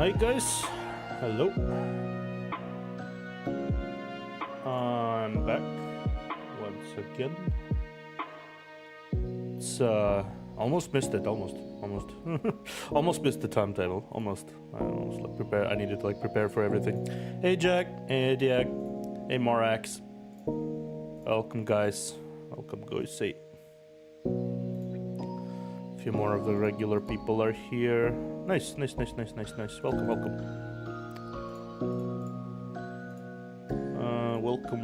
Hi guys, hello. I'm back once again. It's almost missed it. Almost almost missed the timetable. Almost. I almost like prepare. I needed to like prepare for everything. Hey Jack. Hey Diak. Hey Morax. Welcome guys. Welcome guys. Say. A few more of the regular people are here. Nice. Welcome.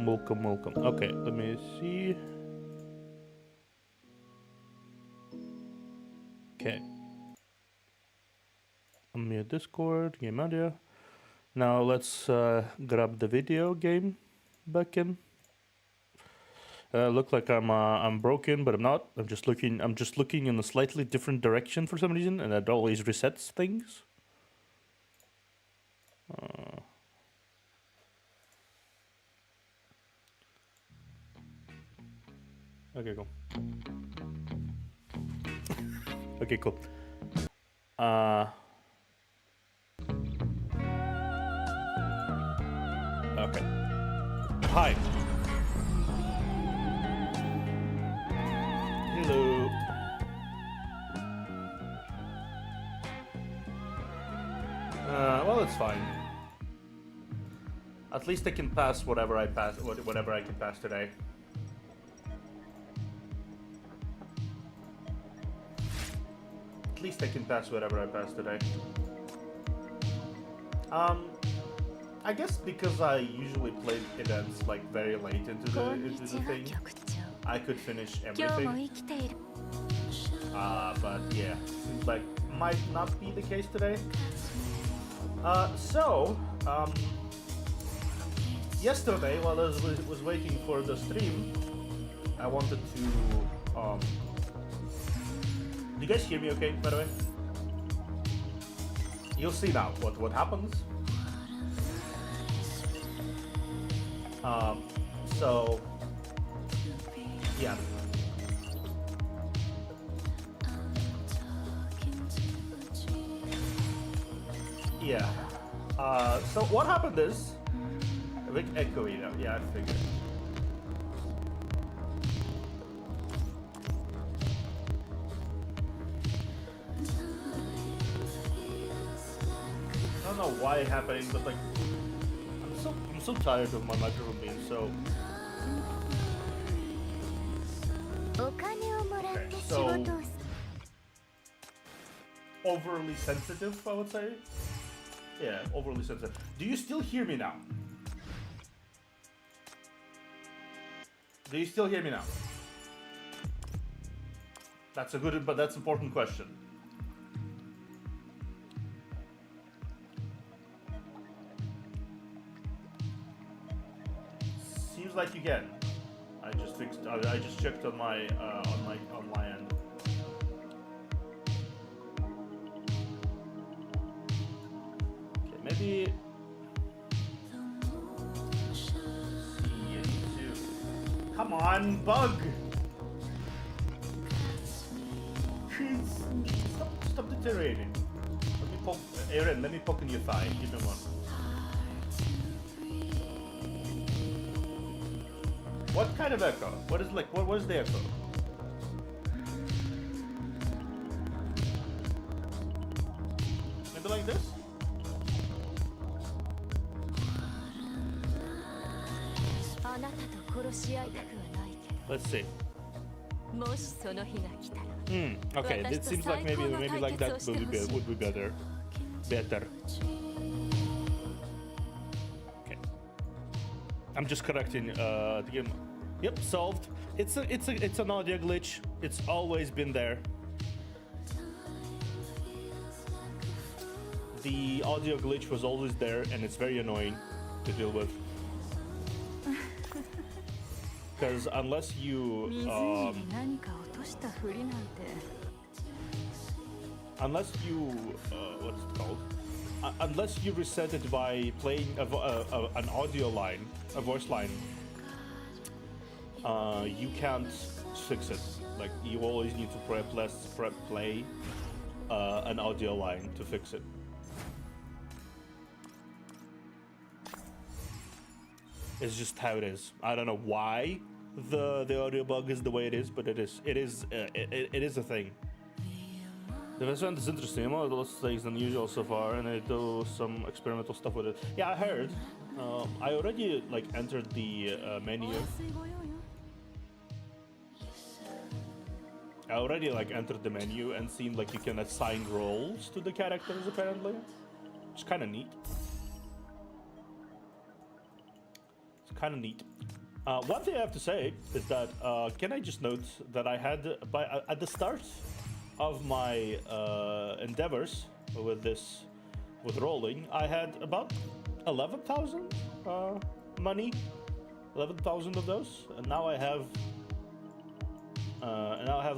Welcome. Okay, let me see. Okay. Unmute Discord, game audio. Now let's grab the video game back in. Look like I'm broken, but I'm not. I'm just looking in a slightly different direction for some reason, and that always resets things. Okay, cool. Okay, cool. Okay. Hi. Hello. Well, it's fine. At least I can pass whatever I can pass today. At least I can pass whatever I pass today. I guess because I usually play events like very late into the thing, I could finish everything. But yeah, seems like might not be the case today. Yesterday while I was waiting for the stream, I wanted to do you guys hear me okay, by the way? You'll see now what happens. So yeah. Yeah. So what happened is a bit echoey now. Yeah, I figured. I don't know why it's happening, but like I'm so tired of my microphone being so. Okay, so overly sensitive, I would say. Yeah, overly sensitive. Do you still hear me now? Do you still hear me now? That's a good, but that's an important question. Seems like you can. I just checked on my end. Okay, maybe. Come on, bug! Stop deteriorating. Let me poke, Aaron. Let me poke in your thigh. Give me one. What kind of echo? What is like? What was the echo? Maybe like this? Let's see. Okay, it seems like maybe like that would be better. Okay. I'm just correcting the game. Yep, solved. It's an audio glitch. It's always been there. The audio glitch was always there, and it's very annoying to deal with. Because unless you what's it called? Unless you reset it by playing an audio line, a voice line, you can't fix it. Like you always need to play an audio line to fix it. It's just how it is. I don't know why the audio bug is the way it is, but it is a thing. The event is interesting. I'm a little things than usual so far, and I do some experimental stuff with it. Yeah, I heard. I already like entered the menu. I already like entered the menu and seen like you can assign roles to the characters apparently. It's kind of neat. It's kind of neat. One thing I have to say is that can I just note that I had at the start of my endeavors with rolling, I had about 11,000 money, 11,000 of those, and now I have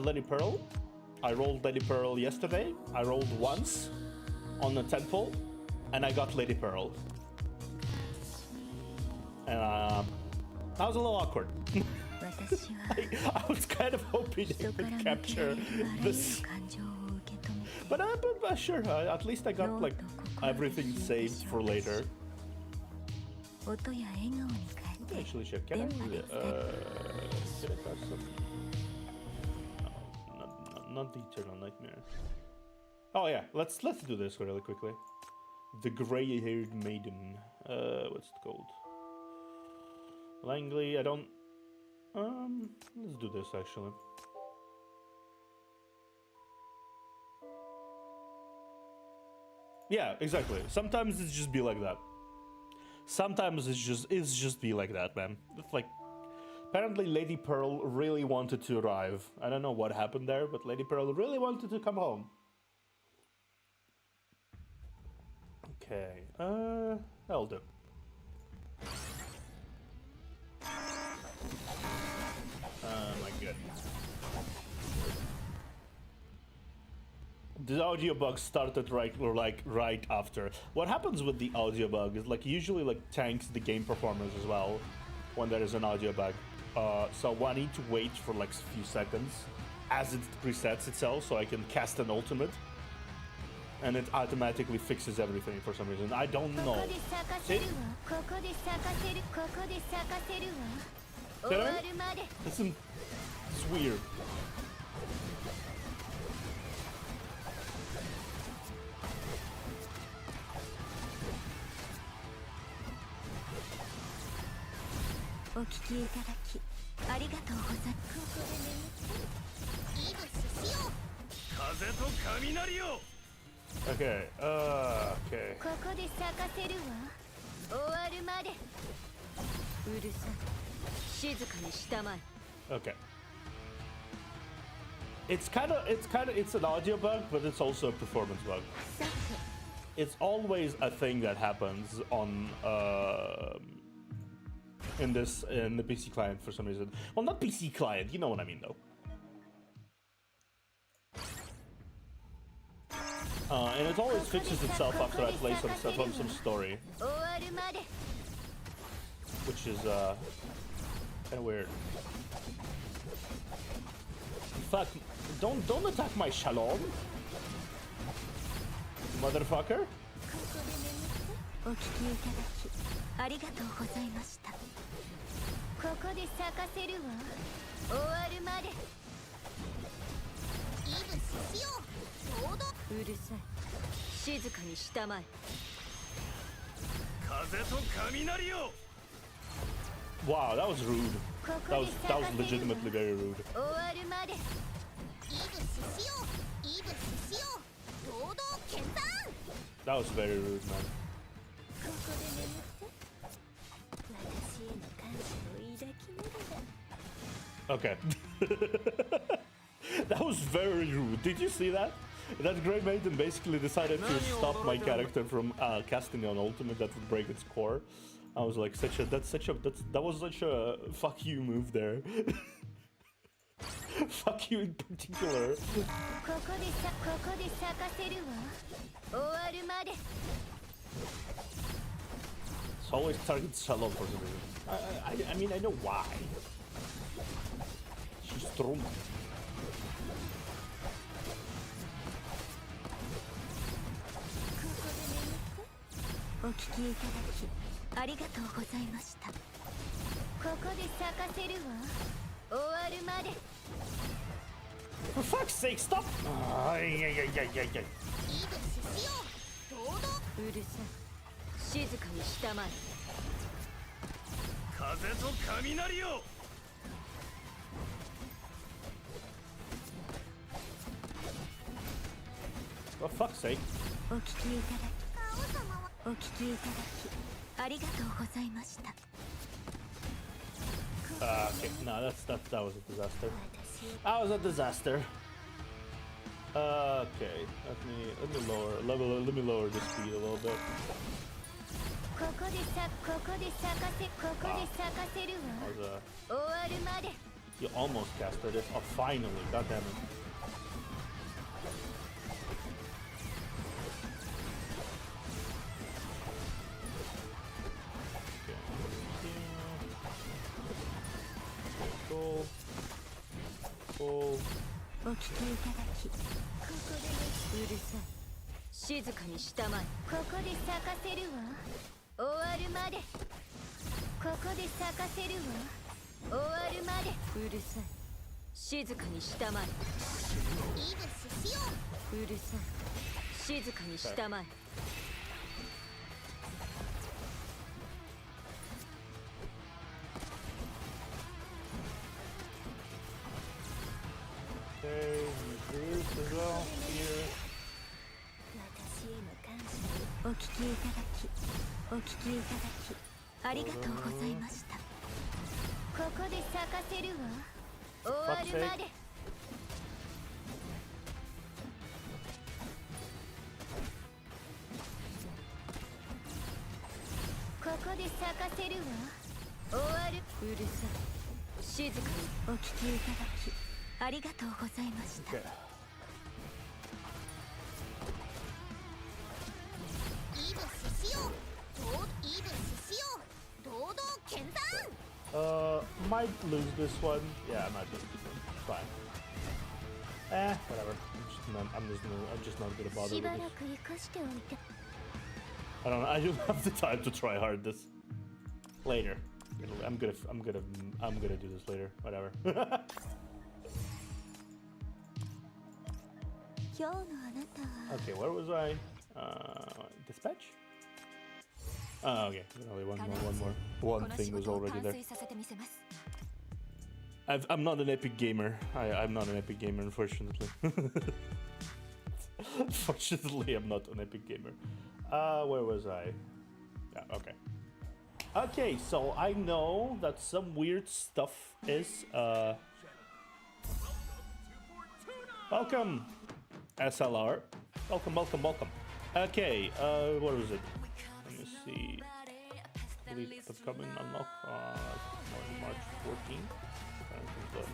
Lady Pearl. I rolled Lady Pearl yesterday. I rolled once on the 10 pull, and I got Lady Pearl. And that was a little awkward. I was kind of hoping I could capture this. But sure, at least I got like everything saved for later. Actually, check. Can I pass some? No, not the Eternal Nightmare. Oh yeah, let's do this really quickly. The Gray-Haired Maiden. What's it called? Langley. I don't. Let's do this actually. Yeah, exactly. Sometimes it's just be like that. Sometimes it's just be like that, man. It's like, apparently Lady Pearl really wanted to arrive. I don't know what happened there, but Lady Pearl really wanted to come home. Okay, that'll do. My goodness. The audio bug started right after. What happens with the audio bug is like usually like tanks the game performance as well when there is an audio bug. So I need to wait for like a few seconds as it resets itself so I can cast an ultimate. And it automatically fixes everything for some reason. I don't know. See? It's weird. Okay, okay. Okay. It's an audio bug, but it's also a performance bug. It's always a thing that happens on in the PC client for some reason. Well, not PC client, you know what I mean though. And it always fixes itself after I play some story, which is kind of weird. Fuck! Don't attack my shalom, motherfucker. Wow, that was rude. That was legitimately very rude. That was very rude, man. Okay. That was very rude. Did you see that? That Grey Maiden basically decided to stop my character from casting an ultimate that would break its core. I was like, that was such a fuck you move there. Fuck you in particular. It's always targets Shalom for some reason. I mean, I know why. She's strong. For fuck's sake, stop! Ay. うるさい静かにしたまえ風と雷よ For fuck's sake. お聞きいただきお聞きいただきありがとうございました Okay, no, that was a disaster. That was a disaster. Okay, let me lower the speed a little bit. ここで咲かせるわ終わるまで You almost casted it. Oh, finally, god damn it. Cool. お聞きいただきここでうるさい静かにしたまえここで咲かせるわ終わるまでここで咲かせるわ終わるまでうるさい静かにしたまえいいですしよううるさい静かにしたまえ Okay, group as well here. 私への感謝お聞きいただきお聞きいただきありがとうございましたここで咲かせるわ終わるまでここで咲かせるわ終わるうるさい静かにお聞きいただきありがとうございました Okay. Might lose this one. Yeah, I might lose this one. It's fine. Whatever. I'm just not gonna bother with this. I don't have the time to try hard this. Later. I'm gonna do this later. Whatever. Okay, where was I? Dispatch? Oh, okay. Only one more. One thing was already there. I'm not an epic gamer. I'm not an epic gamer, unfortunately. Fortunately, I'm not an epic gamer. Where was I? Yeah, okay. Okay, so I know that some weird stuff is, Welcome, SLR. Welcome. Okay, what was it? Let me see. Upcoming unlock March 14th.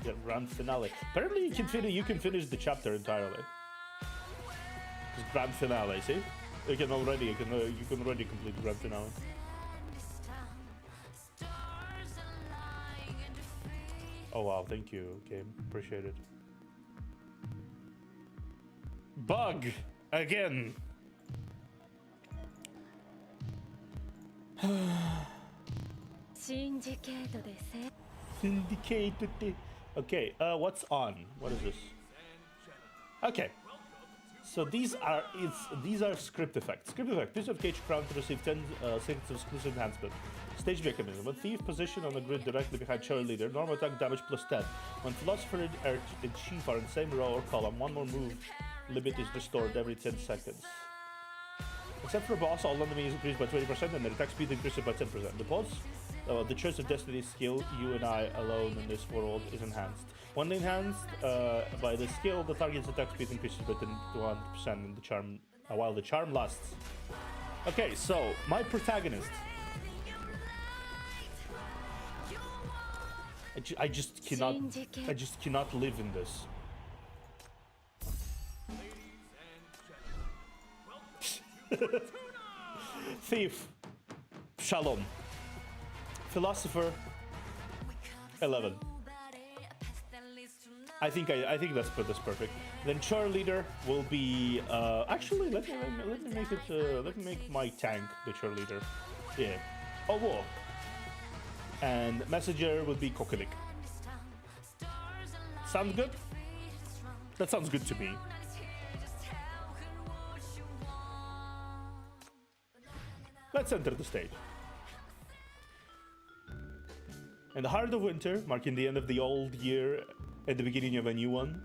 Get grand finale. Apparently, you can finish the chapter entirely. It's grand finale. See, you can already complete the grand finale. Oh wow, thank you, game. Appreciate it. Bug again. Syndicated. Okay, what's on? What is this? Okay. So these are script effects. Script effect. Piece of cage crown to receive 10 seconds of exclusive enhancement. Stage mechanism. When thief positioned on the grid directly behind cheerleader, normal attack damage plus 10. When philosopher and chief are in the same row or column, one more move limit is restored every 10 seconds. Except for boss, all enemies increase by 20% and their attack speed increases by 10%. The boss, the choice of destiny skill, you and I alone in this world, is enhanced. When enhanced by the skill, the target's attack speed increases by 100% in the charm, while the charm lasts. Okay, so my protagonist. I just cannot live in this. Thief, Shalom. Philosopher, 11. I think that's perfect. Then cheerleader will be actually let me make my tank the cheerleader. Yeah. Oh whoa. and messenger would be Kokolik. Sound good? That sounds good to me. Let's enter the stage. In the heart of winter, marking the end of the old year and the beginning of a new one,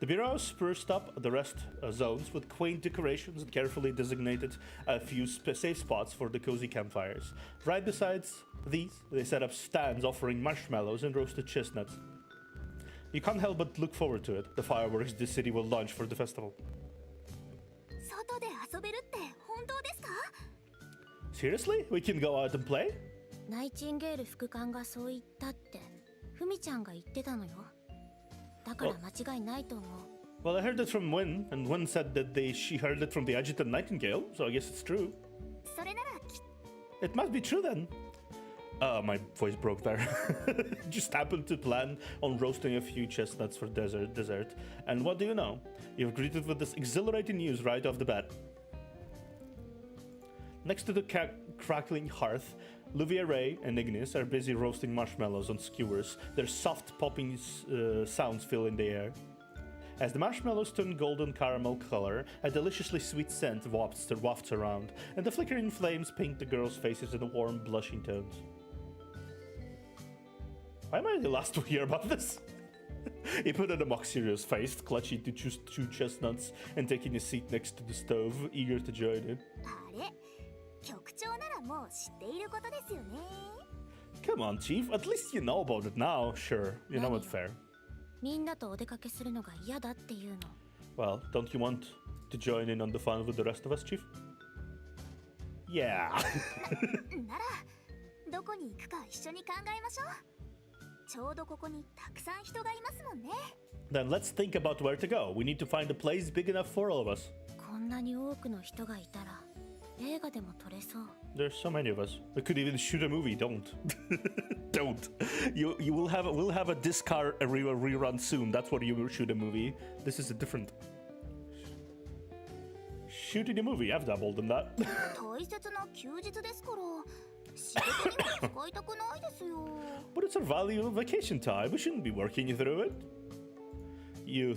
the bureau spruced up the rest zones with quaint decorations and carefully designated a few safe spots for the cozy campfires. Right besides these, they set up stands offering marshmallows and roasted chestnuts. You can't help but look forward to it, the fireworks the city will launch for the festival. 外で遊べるって本当ですか？ Seriously? We can go out and play? ナイチンゲール副官がそう言ったってふみちゃんが言ってたのよ。だから間違いないと思う。 Well, I heard it from Wynn, and Wynn said that she heard it from the adjutant Nightingale, so I guess it's true. それならき It must be true then. My voice broke there. Just happened to plan on roasting a few chestnuts for dessert. And what do you know? You're greeted with this exhilarating news right off the bat. Next to the crackling hearth, Revery and Ignis are busy roasting marshmallows on skewers. Their soft popping sounds fill in the air. As the marshmallows turn golden caramel color, a deliciously sweet scent wafts around, and the flickering flames paint the girls' faces in warm, blushing tones. Why am I the last to hear about this? He put on a mock serious face, clutching to choose 2 chestnuts and taking a seat next to the stove, eager to join in. あれ局長ならもう知っていることですよね。 Come on, Chief, at least you know about it now. Sure, you know it's fair. みんなとお出かけするのが嫌だっていうの。 Well, don't you want to join in on the fun with the rest of us, Chief? Yeah. ならどこに行くか一緒に考えましょう。ちょうどここにたくさん人がいますもんね。 Then let's think about where to go. We need to find a place big enough for all of us. こんなに多くの人がいたら映画でも撮れそう。 There's so many of us. We could even shoot a movie. Don't. Don't. We'll have a discard rerun soon. That's what you will shoot a movie. This is a different. Shooting a movie. I've dabbled in that. 大切な休日ですから仕事には使いたくないですよ。 But it's our valuable vacation time. We shouldn't be working through it. You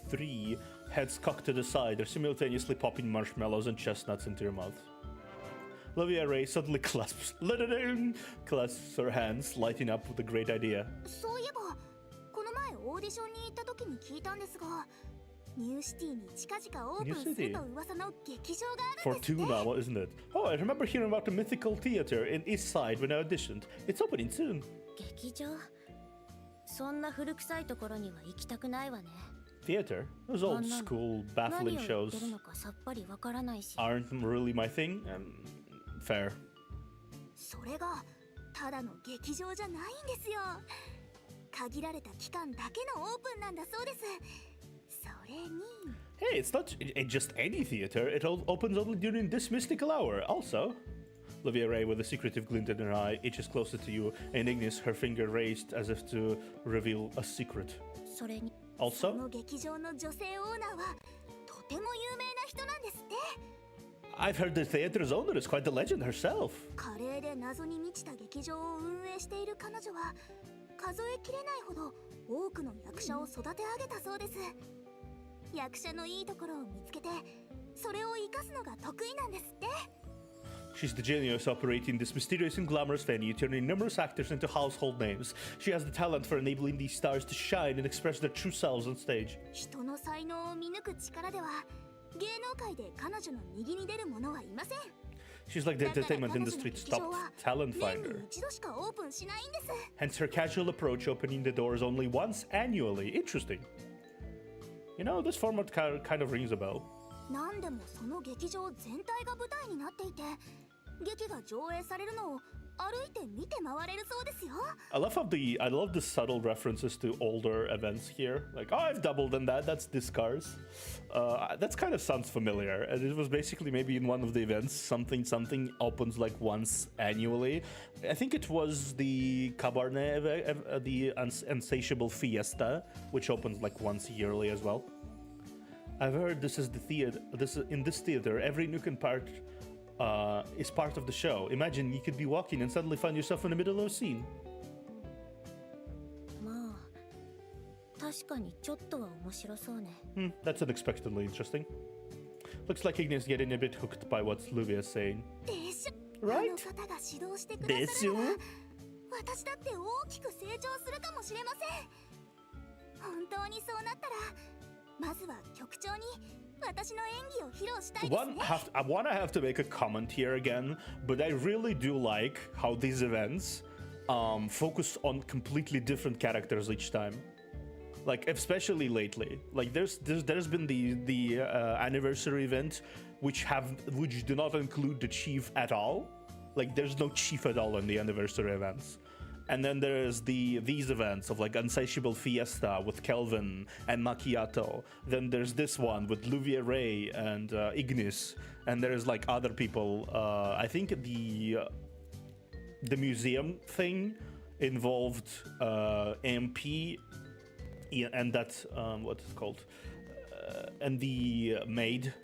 three, heads cocked to the side, are simultaneously popping marshmallows and chestnuts into your mouth. Revery suddenly clasps her hands, lighting up with a great idea. そういえばこの前オーディションに行った時に聞いたんですが、ニューシティに近々オープンすると噂の劇場があるんですね。 For 2 now, isn't it? Oh, I remember hearing about the mythical theater in East Side when I auditioned. It's opening soon. 劇場？そんな古臭いところには行きたくないわね。 Theater? Those old school baffling 何を言って shows るのかさっぱりわからないし。 aren't really my thing. Fair. それがただの劇場じゃないんですよ。限られた期間だけのオープンなんだそうです。それに Hey, it's not just any theater. It opens only during this mystical hour. Also, Revery, with a secretive glint in her eye, inches closer to you, and Ignis, her finger raised as if to reveal a secret. それにこ Also, の劇場の女性オーナーはとても有名な人なんですって。 I've heard the theater's owner is quite the legend herself. 華麗で謎に満ちた劇場を運営している彼女は数えきれないほど多くの役者を育て上げたそうです。役者のいいところを見つけてそれを生かすのが得意なんですって。 She's the genius operating this mysterious and glamorous venue, turning numerous actors into household names. She has the talent for enabling these stars to shine and express their true selves on stage. 人の才能を見抜く力では芸能界で彼女の右に出る者はいません。 She's like the だから entertainment 彼女の industry's 劇場 top は talent 年に finder. 一度しかオープンしないんです。 Hence her casual approach, opening the doors only once annually. Interesting. You know, this format kind of rings a bell. 何でもその劇場全体が舞台になっていて劇が上映されるのを歩いて見て回れるそうですよ。 I love the subtle references to older events here. Like, oh, I've doubled in that. That's Discars. That's kind of sounds familiar. And it was basically maybe in one of the events, something opens like once annually. I think it was the Cabernet, the Insatiable Fiesta, which opens like once yearly as well. I've heard this is the theater. In this theater, every nook and part is part of the show. Imagine you could be walking and suddenly find yourself in the middle of a scene. まあ確かにちょっとは面白そうね。 That's unexpectedly interesting. Looks like Ignis getting a bit hooked by what Luvia is saying. でしょ。 Right? あの方が指導してくださるなら私だって大きく成長するかもしれません。本当にそうなったらまずは局長に私の演技を披露したいですね。I wanna have to make a comment here again, but I really do like how these events focus on completely different characters each time. Like especially lately, like there's been the anniversary event which do not include the chief at all. Like there's no chief at all in the anniversary events. And then there's these events of like Insatiable Fiesta with Kelvin and Macchiato. Then there's this one with Luvia Ray and Ignis. And there's like other people. I think the museum thing involved MP and that what is it called? And the maid,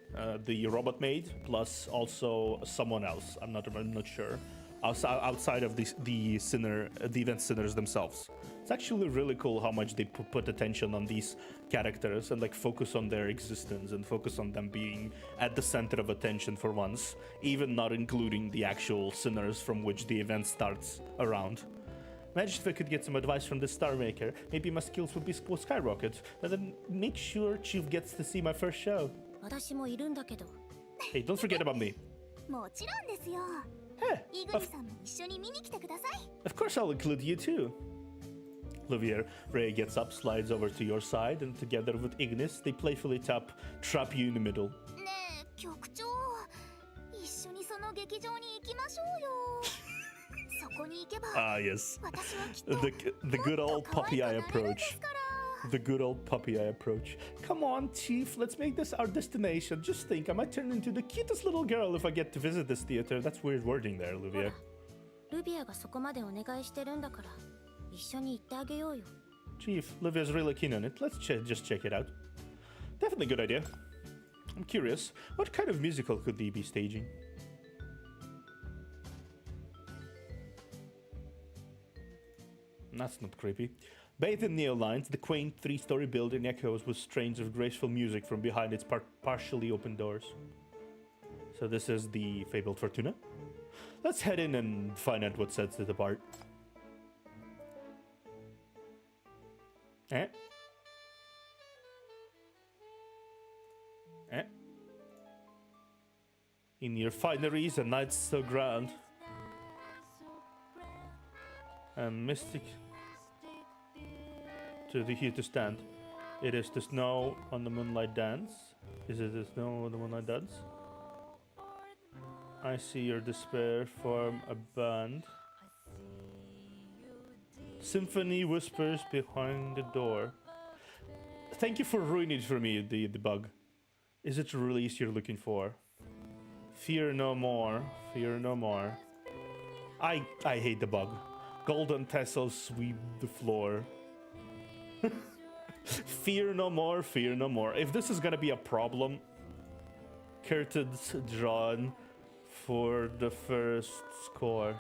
the robot maid, plus also someone else. I'm not sure. Outside of the event sinners themselves. It's actually really cool how much they put attention on these characters and like focus on their existence and focus on them being at the center of attention for once, even not including the actual sinners from which the event starts around. Imagine if I could get some advice from the Star Maker. Maybe my skills would skyrocket. And then make sure Chief gets to see my first show. 私もいるんだけど。 Hey, don't forget about me. もちろんですよ。 Hey, イグリさんも一緒に見に来てください。 of course I'll include you too. Luvia Ray gets up, slides over to your side, and together with Ignis, they playfully trap you in the middle. ねえ、局長、一緒にその劇場に行きましょうよ。そこに行けば、 yes. 私はきっと The good old puppy eye もっと可愛くなれるんで approach. すから。 The good old puppy eye approach. Come on, Chief, let's make this our destination. Just think, I might turn into the cutest little girl if I get to visit this theater. That's weird wording there, Luvia. ルビアがそこまでお願いしてるんだから、一緒に行ってあげようよ。 Chief, Luvia's really keen on it. Let's just check it out. Definitely a good idea. I'm curious, what kind of musical could they be staging? That's not creepy. Bathed in neon lines, the quaint three-story building echoes with strains of graceful music from behind its partially open doors. So this is the fabled Fortuna. Let's head in and find out what sets it apart. Eh? Eh? In your fineries, a night so grand and mystic to the here to stand. It is the snow on the moonlight dance. Is it the snow on the moonlight dance? I see your despair form a band. Symphony whispers behind the door. Thank you for ruining it for me, the bug. Is it the release you're looking for? Fear no more, fear no more. I hate the bug. Golden tassels sweep the floor. Fear no more, fear no more. If this is gonna be a problem, curtains drawn for the first score.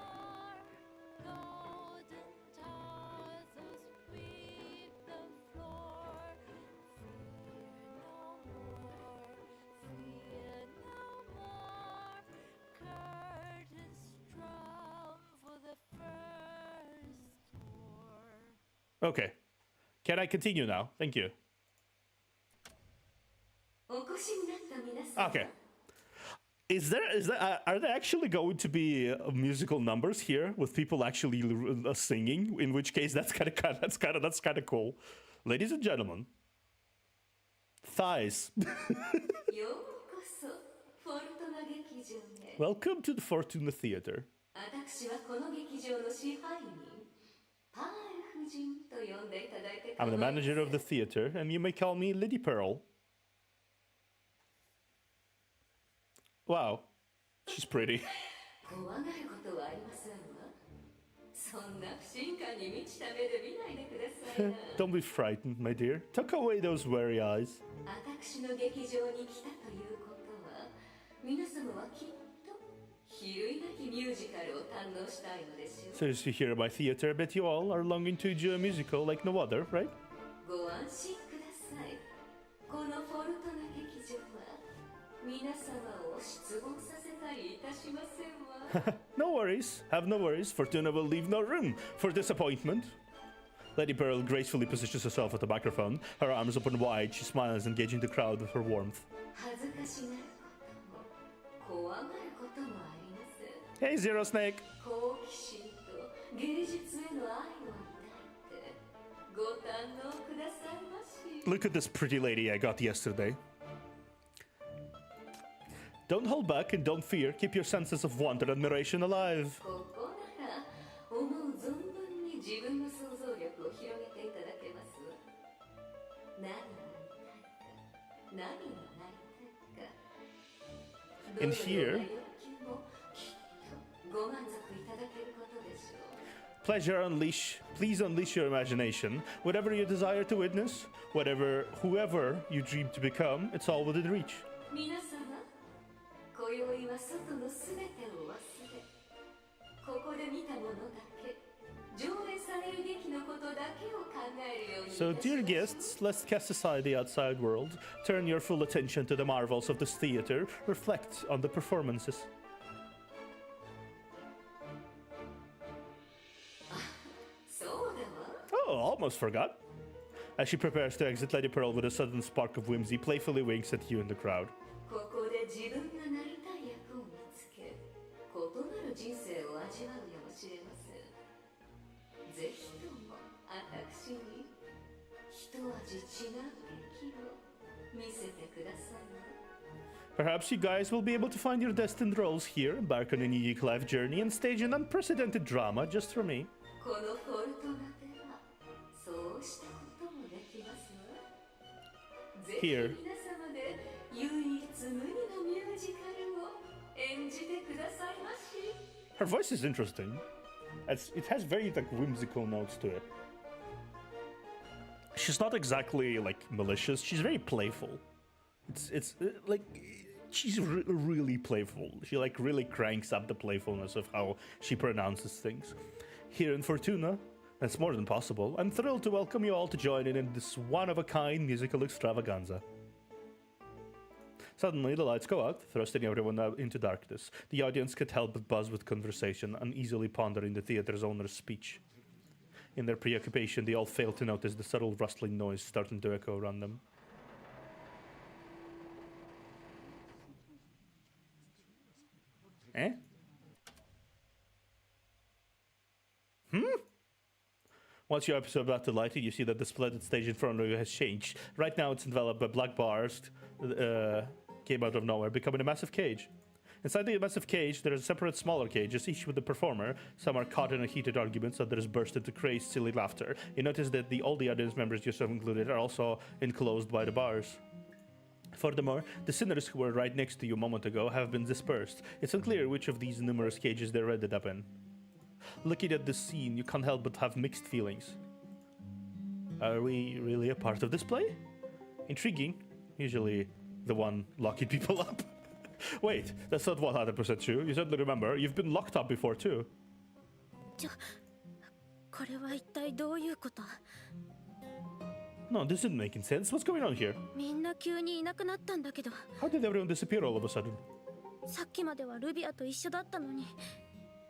Okay. Can I continue now? Thank you. Okay. Are there actually going to be musical numbers here with people actually singing? In which case, that's kind of cool. Ladies and gentlemen, thighs. Welcome to the Fortuna Theater. I'm the manager of the theater, and you may call me Lady Pearl. Wow, she's pretty. Don't be frightened, my dear. Tuck away those weary eyes. So you hear about theater, I bet you all are longing to enjoy a musical like no other, right? ご安心ください。このフォルトナ劇場は皆様を失望させたりいたしませんわ。No worries, have no worries. Fortuna will leave no room for disappointment. Lady Pearl gracefully positions herself at the microphone. Her arms open wide, she smiles, engaging the crowd with her warmth. 恥ずかしがることも怖がることもありません。 Hey, Zero Snake! 好奇心と芸術への愛を抱いてご堪能くださいまし。 Look at this pretty lady I got yesterday. Don't hold back and don't fear. Keep your senses of wonder and admiration alive. ここなら思う存分に自分の想像力を広げていただけますわ。何が見たいか、何がなりたいか。 And here, どのような欲求もきっとご満足いただけることでしょう。 please unleash your imagination. Whatever you desire to witness, whoever you dream to become, it's all within reach. 皆様、今宵は外のすべてを忘れ、ここで見たものだけ、上演される劇のことだけを考えるようにいたし So, ましょう。 dear guests, let's cast aside the outside world, turn your full attention to the marvels of this theater, reflect on the performances. そうだわ。 Oh, almost forgot. As she prepares to exit, Lady Pearl, with a sudden spark of whimsy, playfully winks at you in the crowd. ここで自分がなりたい役を見つけ、異なる人生を味わうやもしれません。ぜひとも私に一味違う劇を見せてくださいね。 Perhaps you guys will be able to find your destined roles here, embark on a unique life journey, and stage an unprecedented drama just for me. このフォルトナではそうしたこともできますわ。ぜひ Here. 皆様で唯一無二のミュージカルを演じてくださいまし。 Her voice is interesting. It has very like whimsical notes to it. She's not exactly like malicious. She's very playful. It's like she's really playful. She like really cranks up the playfulness of how she pronounces things. Here in Fortuna, that's more than possible. I'm thrilled to welcome you all to join in this one-of-a-kind musical extravaganza. Suddenly, the lights go out, thrusting everyone out into darkness. The audience can't help but buzz with conversation, uneasily pondering the theater's owner's speech. In their preoccupation, they all fail to notice the subtle rustling noise starting to echo around them. Eh? Once your episode about to light it, you see that the splendid stage in front of you has changed. Right now, it's enveloped by black bars, came out of nowhere, becoming a massive cage. Inside the massive cage, there are separate smaller cages, each with the performer. Some are caught in a heated argument, others burst into crazed, silly laughter. You notice that all the audience members you have included are also enclosed by the bars. Furthermore, the sinners who were right next to you a moment ago have been dispersed. It's unclear which of these numerous cages they're ended up in. Looking at this scene, you can't help but have mixed feelings. Are we really a part of this play? Intriguing. Usually the one locking people up. Wait, that's not 100% true. You certainly remember. You've been locked up before too. これは一体どういうこと？ No, this isn't making sense. What's going on here? みんな急にいなくなったんだけど、 How did everyone disappear all of a sudden? さっきまではルビアと一緒だったのに、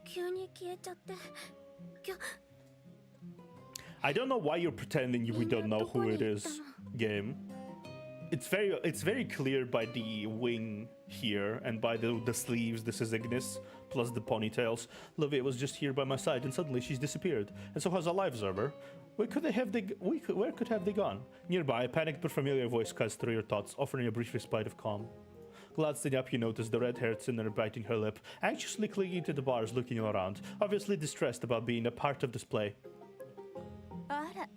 急に消えちゃって。I don't know why you're pretending we don't know who it is, game. It's very clear by the wing here and by the sleeves. This is Ignis, plus the ponytails. Livia was just here by my side, and suddenly she's disappeared. And so has our life observer. Where could have they gone? Nearby, a panicked but familiar voice cuts through your thoughts, offering a brief respite of calm. Glancing up, you notice the red-haired sinner biting her lip, anxiously clinging to the bars, looking around, obviously distressed about being a part of this play. あら、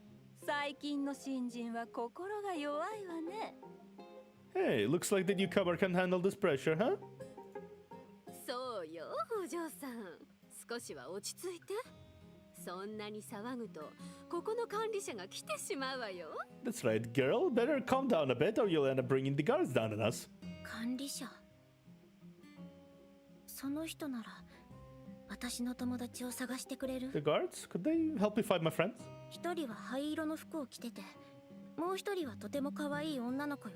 最近の新人は心が弱いわね。Hey, looks like the newcomer can handle this pressure, huh? そうよ、お嬢さん。少しは落ち着いて。そんなに騒ぐと、ここの管理者が来てしまうわよ。That's right, girl. Better calm down a bit or you'll end up bringing the guards down on us. 管理者。そその人なら私の友達を探してくれる？ The guards? Could they help me find my friends? 一人は灰色の服を着てて、もう一人はとても可愛い女の子よ。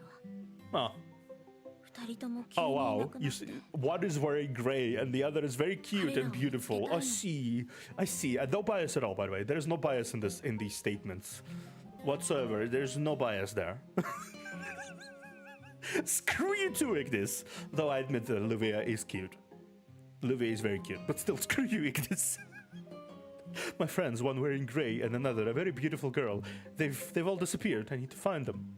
Oh. 二人とも急 Oh にいな wow. くな You っ see, て。 one is wearing gray and the other is very cute and beautiful. I see. I see. No bias at all, by the way. There's no bias in these statements whatsoever. There's no bias there. Screw you too, Ignis. Though I admit that Olivia is cute. Olivia is very cute, but still, screw you, Ignis. My friends, one wearing gray and another, a very beautiful girl. They've all disappeared. I need to find them.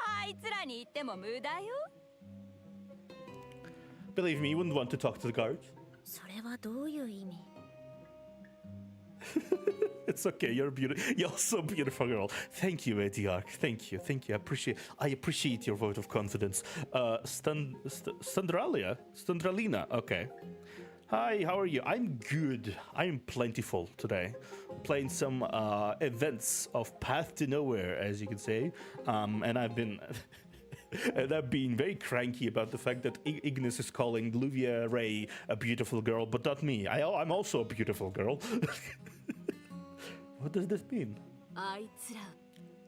あいつらに言っても無駄よ。 Believe me, you wouldn't want to talk to the guards. それはどういう意味？ It's okay. You're beautiful. You're so beautiful, girl. Thank you, Ediarch. Thank you. Thank you. I appreciate your vote of confidence. Standralina. Okay. Hi. How are you? I'm good. I'm plentiful today. Playing some events of Path to Nowhere, as you can say. And I've been. And I've been very cranky about the fact that Ignis is calling Luvia Ray a beautiful girl, but not me. I'm also a beautiful girl. What does this mean? あいつら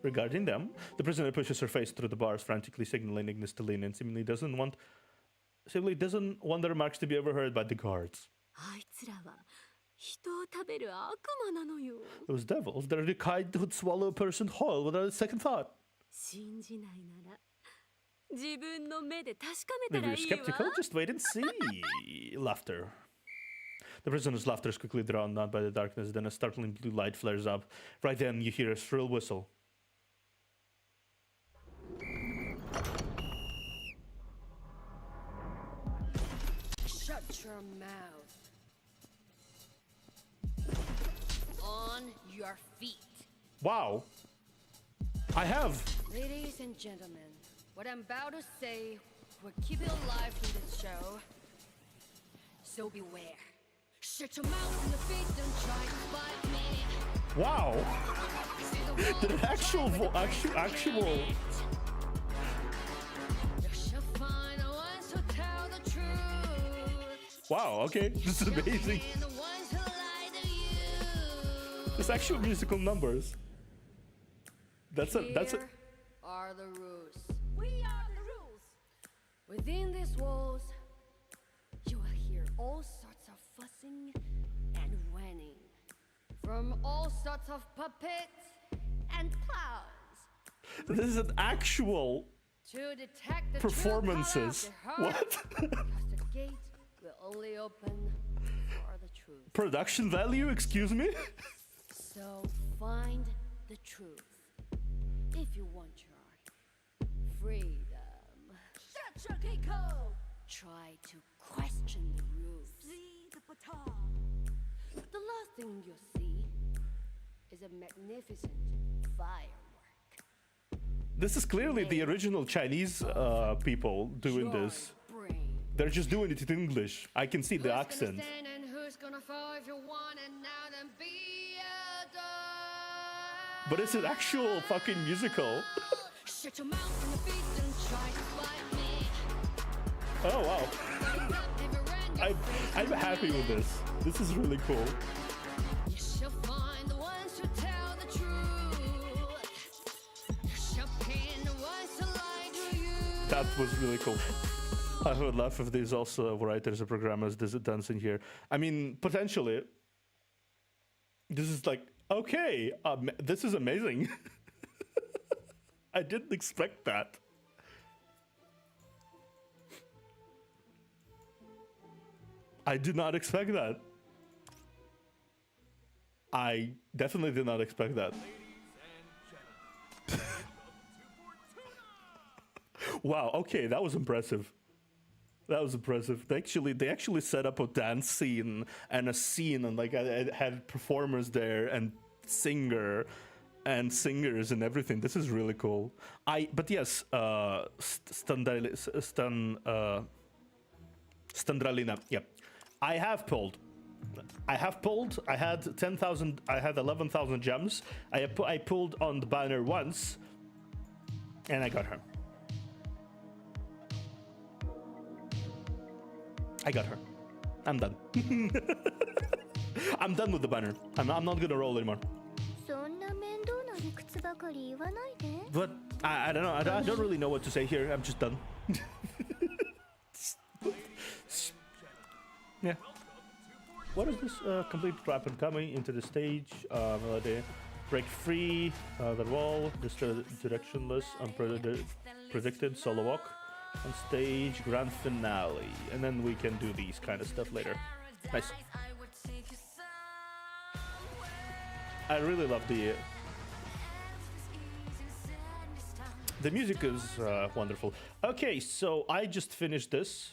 Regarding them, the prisoner pushes her face through the bars, frantically signaling Ignis to lean, and simply doesn't want the remarks to be overheard by the guards. あいつらは人を食べる悪魔なのよ。 Those devils, they're the kind who'd swallow a person whole without a second thought. 信じないなら自分の目で確かめ Maybe たら you're いいわ。 skeptical? Just wait and see. Laughter. The prisoner's laughter is quickly drowned out by the darkness. Then a startling blue light flares up. Right then, you hear a shrill whistle. Shut your mouth. On your feet. Wow. I have. Ladies and gentlemen, what I'm about to say will keep you alive through this show. So beware. Shut your mouth and your feet, don't try to fight me. Wow. See the wall, The actual. You shall find the ones who tell the truth. Wow, okay. This is amazing. And the ones who lie to you. There's actual musical numbers. That's a. Here are the rules. We are the rules. Within these walls, you will hear all sorts of fussing and whining from all sorts of puppets and clowns This is an actual to detect the performances. True color of What? the heart, because the gate will only open for the truth. Production value? Excuse me? So find the truth if you want your freedom. Shut your Kiko! Try to question the rules. See the baton. The last thing you'll see is a magnificent firework. This is clearly the original Chinese people doing this. Brain. They're just doing it in English. I can see the Who's accent. gonna stand and who's gonna fall if you want it now, then be a But it's an actual fucking musical. Shut your mouth and your feet and try to fight me. Oh wow. I'm happy with this. This is really cool. You shall find the ones who tell the truth. You shall pin the ones who lie to you. That was really cool. I would love if there's also writers or programmers done in here. I mean, potentially. This is like, okay, this is amazing. I didn't expect that. I did not expect that. I definitely did not expect that. Wow, okay, that was impressive. That was impressive. They actually set up a dance scene and a scene, and like I had performers there and singers and everything. This is really cool. But yes, Standralina. Yep, I have pulled. I had 10,000. I had 11,000 gems. I pulled on the banner once, and I got her. I got her. I'm done. I'm done with the banner. I'm not gonna roll anymore. そんな面倒な理屈ばかり言わないで。 But I don't know. I don't really know what to say here. I'm just done. Yeah. What is this? Complete trap and coming into the stage. Melody. Break free. The wall. Directionless. Unpredicted. Solo walk. On stage. Grand finale. And then we can do these kind of stuff later. Nice. I really love the music is wonderful. Okay, so I just finished this.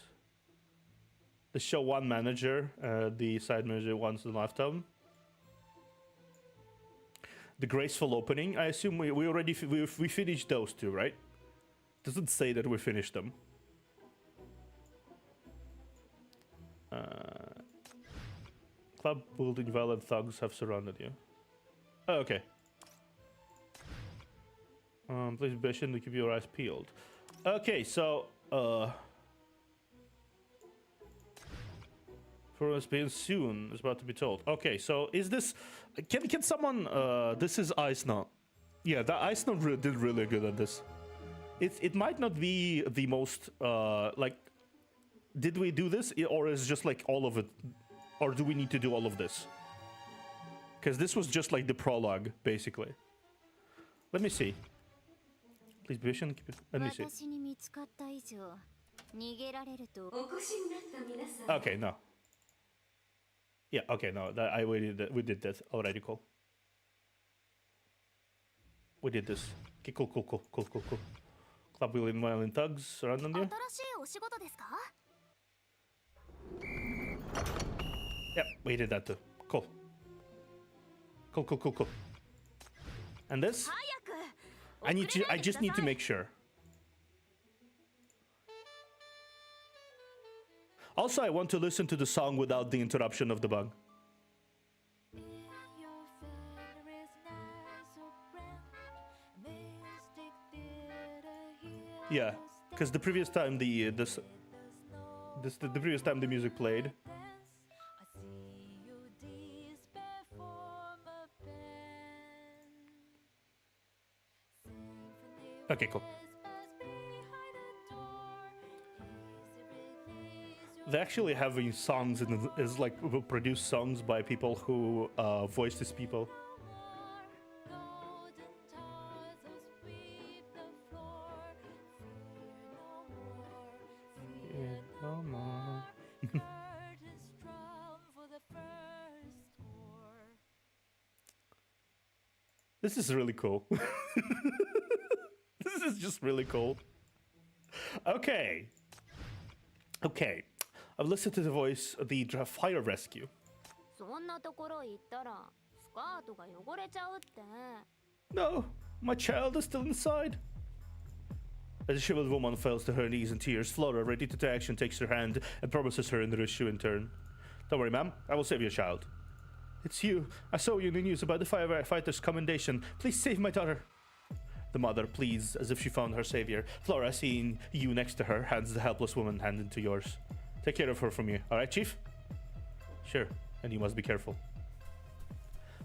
The show one manager, the side manager once in a lifetime. The graceful opening. I assume we already we finished those two, right? Doesn't say that we finished them. Club building violent thugs have surrounded you. Oh, okay. Please be patient to keep your eyes peeled. Okay, so for us being soon is about to be told. Okay, so is this? Can someone? This is Ice Knot. Yeah, the Ice Knot did really good at this. It might not be the most like. Did we do this, or is just like all of it, or do we need to do all of this? Because this was just like the prologue, basically. Let me see. Please be patient. Let me see. 私に見つかった以上、逃げられると。お越しになった皆さん。 Okay, no. Yeah, okay, no. We did that already. Cool. We did this. Okay, cool. Club wheeling violin thugs surrounding you. 新しいお仕事ですか？ Yep, we did that too. Cool. And this? I just need to make sure. Also, I want to listen to the song without the interruption of the bug. Yeah, because the previous time the previous time the music played. Okay, cool. They actually have these songs and is like produce songs by people who voice these people. Yeah, come on. This is really cool. This is just really cool. Okay. I've listened to the voice of the fire rescue. そんなところ行ったらスカートが汚れちゃうって。 No, my child is still inside. As the shriveled woman falls to her knees in tears, Flora, ready to take action, takes her hand and promises her the rescue in turn. Don't worry, ma'am. I will save your child. It's you. I saw you in the news about the firefighter's commendation. Please save my daughter. The mother pleads as if she found her savior. Flora, seeing you next to her, hands the helpless woman hand into yours. Take care of her from you, alright, Chief? Sure, and you must be careful.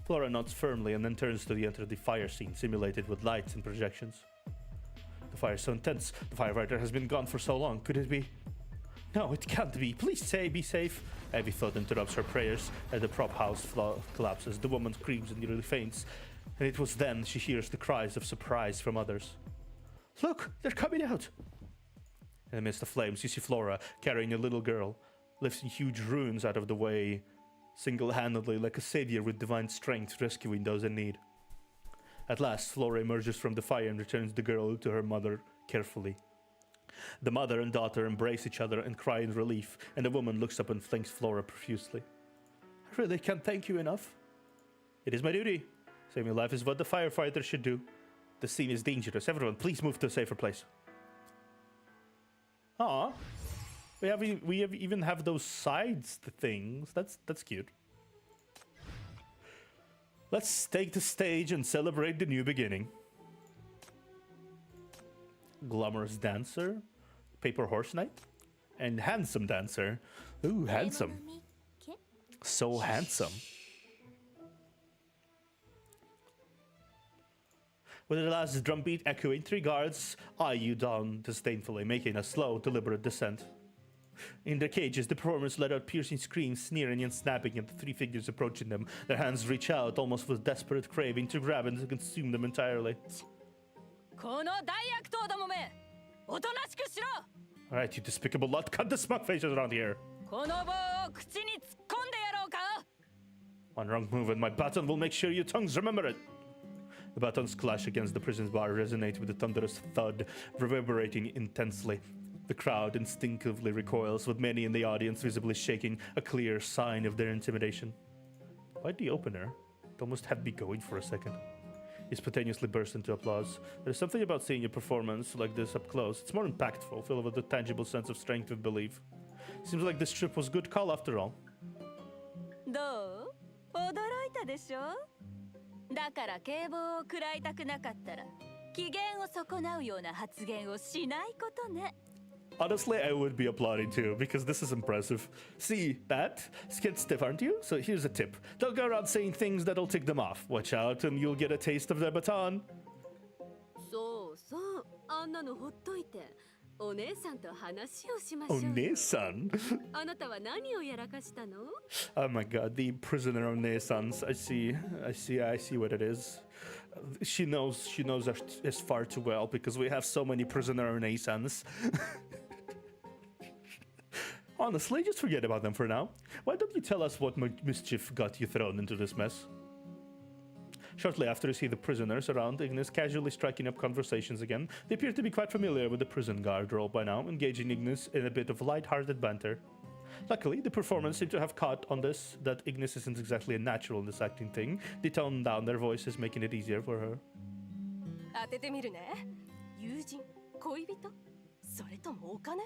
Flora nods firmly and then turns to enter the fire scene, simulated with lights and projections. The fire is so intense. The firefighter has been gone for so long. Could it be? No, it can't be. Please say, be safe. Heavy thought interrupts her prayers as the prop house collapses. The woman screams and nearly faints. And it was then she hears the cries of surprise from others. Look, they're coming out! In the midst of flames, you see Flora carrying a little girl, lifting huge ruins out of the way, single-handedly like a savior with divine strength, rescuing those in need. At last, Flora emerges from the fire and returns the girl to her mother carefully. The mother and daughter embrace each other and cry in relief, and the woman looks up and thanks Flora profusely. I really can't thank you enough. It is my duty. Saving life is what the firefighter should do. The scene is dangerous. Everyone, please move to a safer place. Aw. We even have those sides things. That's cute. Let's take the stage and celebrate the new beginning. Glamorous dancer, paper horse knight, and handsome dancer. Ooh, handsome. So handsome. With the last drumbeat echoing, 3 guards eye you down disdainfully, making a slow, deliberate descent. In their cages, the performers let out piercing screams, sneering and snapping at the 3 figures approaching them. Their hands reach out, almost with desperate craving, to grab and to consume them entirely. Alright, you despicable lot, cut the smug faces around here. One wrong move and my baton will make sure your tongues remember it. The batons clash against the prison's bar, resonate with a thunderous thud, reverberating intensely. The crowd instinctively recoils, with many in the audience visibly shaking, a clear sign of their intimidation. Quite the opener. It almost had me going for a second. He spontaneously burst into applause. There's something about seeing a performance like this up close. It's more impactful, filled with a tangible sense of strength and belief. Seems like this trip was a good call after all. だから警棒を食らいたくなかったら機嫌を損なうような発言をしないことね。 Honestly, I would be applauding too, because this is impressive. See, that? Skin stiff, aren't you? So here's a tip. Don't go around saying things that'll tick them off. Watch out and you'll get a taste of their baton. そうそう、あんなのほっといて、お姉さんと話をしましょう。お姉さん? あなたは何をやらかしたの? Oh my god, the prisoner Onesans. I see what it is. She knows us far too well, because we have so many prisoner Onesans. Honestly, just forget about them for now. Why don't you tell us what mischief got you thrown into this mess? Shortly after, you see the prisoners around Ignis casually striking up conversations again. They appear to be quite familiar with the prison guard role by now, engaging Ignis in a bit of light-hearted banter. Luckily, the performers seem to have caught on this, that Ignis isn't exactly a natural in this acting thing. They tone down their voices, making it easier for her. 当ててみるね。友人、恋人、それともお金?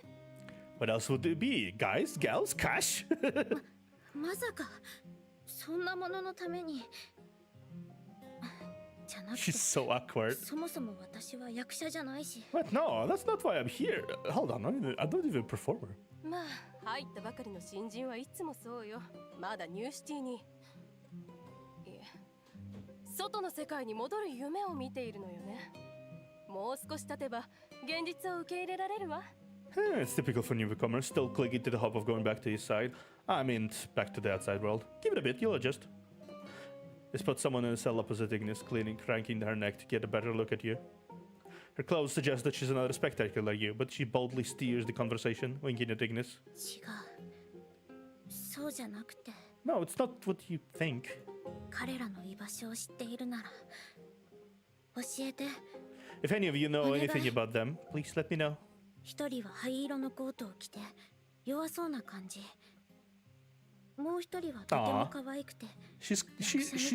What else would it be? Guys? Gals? Cash? まさかそんなもののためにじゃなくて She's so awkward. そもそも私は役者じゃないし What? No, that's not why I'm here. Hold on, I'm not even a performer. まあ、入ったばかりの新人はいつもそうよ。まだニューシティに。いえ、外の世界に戻る夢を見ているのよね。もう少し経てば現実を受け入れられるわ。It's typical for newcomers, still clinging to the hope of going back to his side. I mean, back to the outside world. Give it a bit, you'll adjust. They spot someone in a cell opposite Ignis, cranking her neck to get a better look at you. Her clothes suggest that she's another spectator like you, but she boldly steers the conversation, winking at Ignis. 違うそうじゃなくて No, it's not what you think. 彼らの居場所を知っているなら教えて If any of you know anything about them, please let me know. 一人は灰色のコートを着て弱そうな感じもう一人はとても可愛くて She's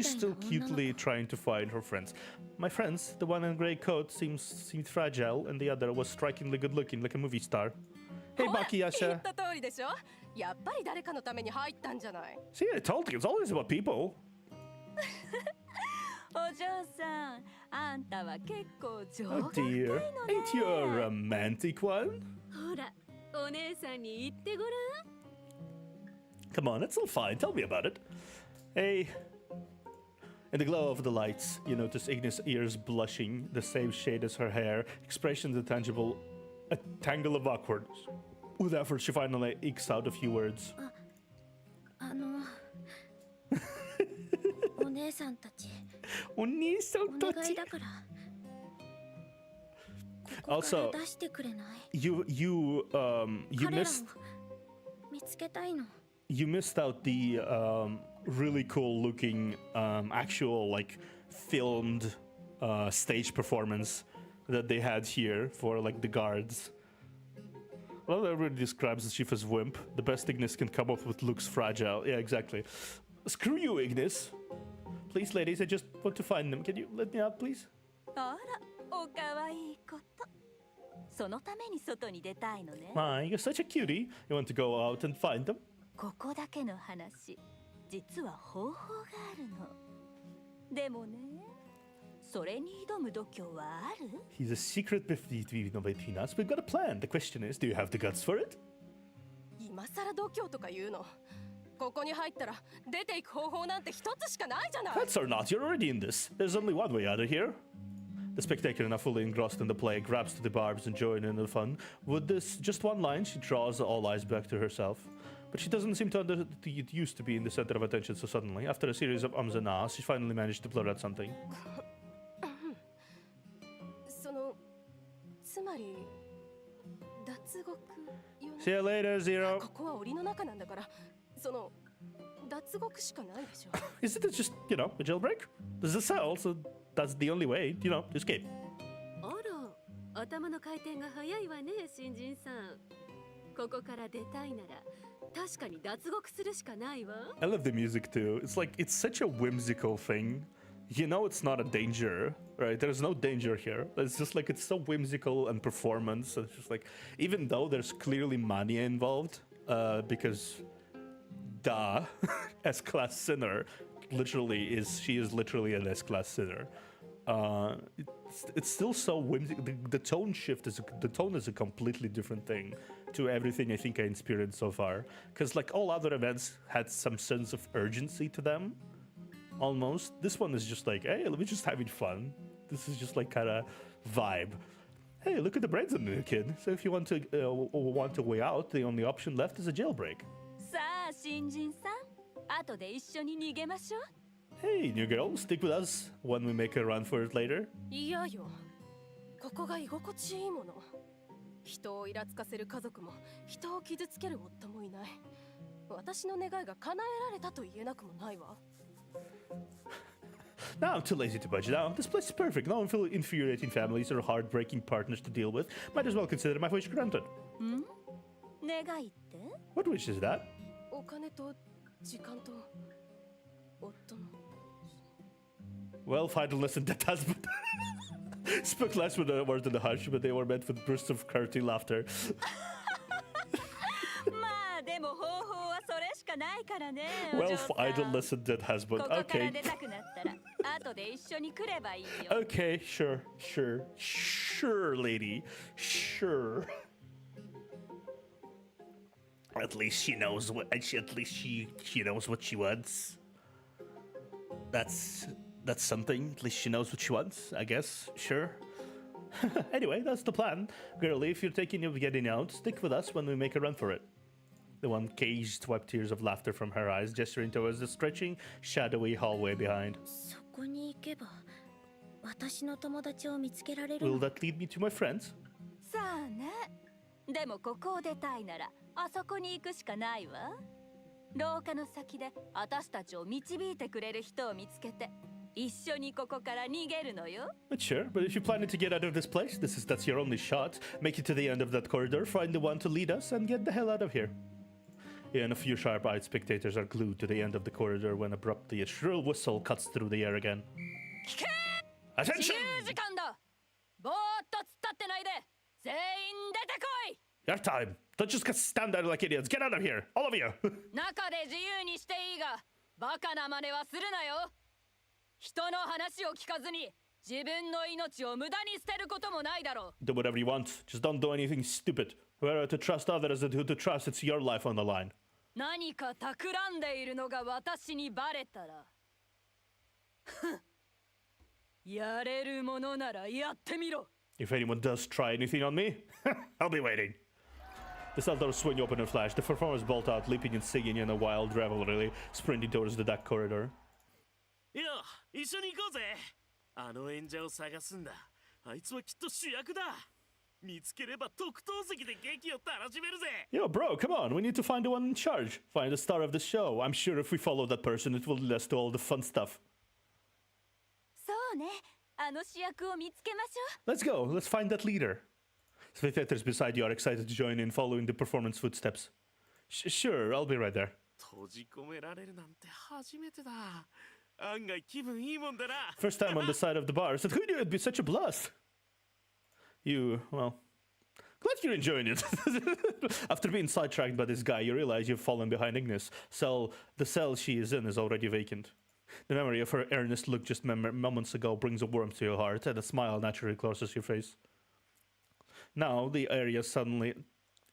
still cutely trying to find her friends. My friends, the one in grey coat seemed fragile, and the other was strikingly good looking, like a movie star. Hey, Baki 言 Yasha. った通りでしょ。やっぱり誰かのために入ったんじゃない。 See, I told you, it's always about people. お嬢さん、あんたは結構情 Oh が深い dear. のね。 Ain't you a romantic one? ほら、お姉さんに言ってごらん。 Come on, it's all fine. Tell me about it. Hey. In the glow of the lights, you notice Ignis' ears blushing, the same shade as her hair, expressions intangible, a tangle of awkwardness. With effort, she finally ekes out a few words. あのお姉さんたちお願いだからここから出してくれない You 彼らを missed 見つけたいの you missed out the really cool looking actual like filmed stage performance that they had here for like the guards. Well, everybody describes the chief as wimp. The best Ignis can come up with looks fragile. Yeah, exactly. Screw you, Ignis. Please, ladies, I just want to find them. Can you let me out, please? あら、おかわいいこと。そのために外に出たいのね。 My, you're such a cutie. You want to go out and find them? ここだけの話、実は方法があるの。でもね、それに挑む度胸はある？ He's a secret between us. We've got a plan. The question is, do you have the guts for it? 今さら度胸とか言うの。ここに入ったら出ていく方法なんて一つしかないじゃない。 That's or not, you're already in this. There's only one way out of here. The spectator, now fully engrossed in the play, grabs to the barbs and joins in the fun. With this just one line, she draws all eyes back to herself. But she doesn't seem to get used to being the center of attention so suddenly. After a series of ums and ahs, she finally managed to blurt out something. そのつまり脱獄よね。 See you later, Zero. ここは檻の中なんだから、その脱獄しかないでしょ。 Isn't it just, you know, a jailbreak? There's a cell, so that's the only way, you know, to escape. あら、頭の回転が早いわね、新人さん。ここから出たいなら、確かに脱獄するしかないわ。I love the music too. It's like, it's such a whimsical thing. You know it's not a danger, right? There's no danger here. It's just like, it's so whimsical and performance. It's just like, even though there's clearly money involved, because duh, S-class sinner she is literally an S-class sinner. It's still so whimsical. The tone shift the tone is a completely different thing to everything I think I experienced so far. Because like all other events had some sense of urgency to them, almost. This one is just like, hey, let me just having fun. This is just like kind of vibe. Hey, look at the brains on the kid. So if you want to way out, the only option left is a jailbreak. さあ新人さん、後で一緒に逃げましょう。 Hey, new girl, stick with us when we make a run for it later. いやよ、ここが居心地いいもの。人をイラつかせる家族も人を傷つける夫もいない。私の願いが叶えられたと言えなくもないわ。 Now I'm too lazy to budge down. This place is perfect. No infuriating families or heartbreaking partners to deal with. Might as well consider my wish granted. 願いって？ What wish is that? お金と時間と夫の。 Well, idleness and death husband. Spoke less with the words in the hush, but they were met with bursts of hearty laughter. まあでも方法はそれしかないからね。 Well, idleness and dead husband. ここから Okay. 出たくなったら後で一緒に来ればいいよ。 Okay, sure, lady. Sure. At least she knows what. At least she knows what she wants. That's something. At least she knows what she wants. I guess. Sure. Anyway, that's the plan. Girlie, if you're thinking of getting out, stick with us when we make a run for it. The one caged wiped tears of laughter from her eyes, gesturing towards the stretching, shadowy hallway behind. そこに行けば私の友達を見つけられる Will の。 that lead me to my friends? さあね。でもここを出たいならあそこに行くしかないわ。廊下の先で私たちを導いてくれる人を見つけて一緒にここから逃げるのよ。 But sure, but if you're planning to get out of this place, that's your only shot. Make it to the end of that corridor, find the one to lead us, and get the hell out of here. And a few sharp-eyed spectators are glued to the end of the corridor when abruptly a shrill whistle cuts through the air again. 聞け！ Attention! 自由時間だ。ぼーっと突っ立ってないで全員出てこい。 Your time. Don't just stand there like idiots. Get out of here, all of you. 中で自由にしていいがバカな真似はするなよ。人の話を聞かずに自分の命を無駄に捨てることもないだろう。 Do whatever you want. Just don't do anything stupid. Whether to trust others or who to trust, it's your life on the line. 何か企んでいるのが私にバレたらやれるものならやってみろ。 If anyone does try anything on me, I'll be waiting. The cell doors swing open and flash. The performers bolt out, leaping and singing in a wild revelry, sprinting towards the dark corridor. いや、一緒に行こうぜ。あの演者を探すんだ。あいつはきっと主役だ。見つければ特等席で劇を楽しめるぜ。 Yo, bro, come on. We need to find the one in charge. Find the star of the show. I'm sure if we follow that person, it will lead us to all the fun stuff. そうね。あの主役を見つけましょう。 Let's go. Let's find that leader. Spectators beside you are excited to join in, following the performance footsteps. Sure, I'll be right there. 閉じ込められるなんて初めてだ。案外気分いいもんだな。 First time on the side of the bar. Said, who knew it'd be such a blast? You, well, glad you're enjoying it. After being sidetracked by this guy, you realize you've fallen behind Ignis. The cell she is in is already vacant. The memory of her earnest look just moments ago brings a warmth to your heart, and a smile naturally crosses your face. Now, the area suddenly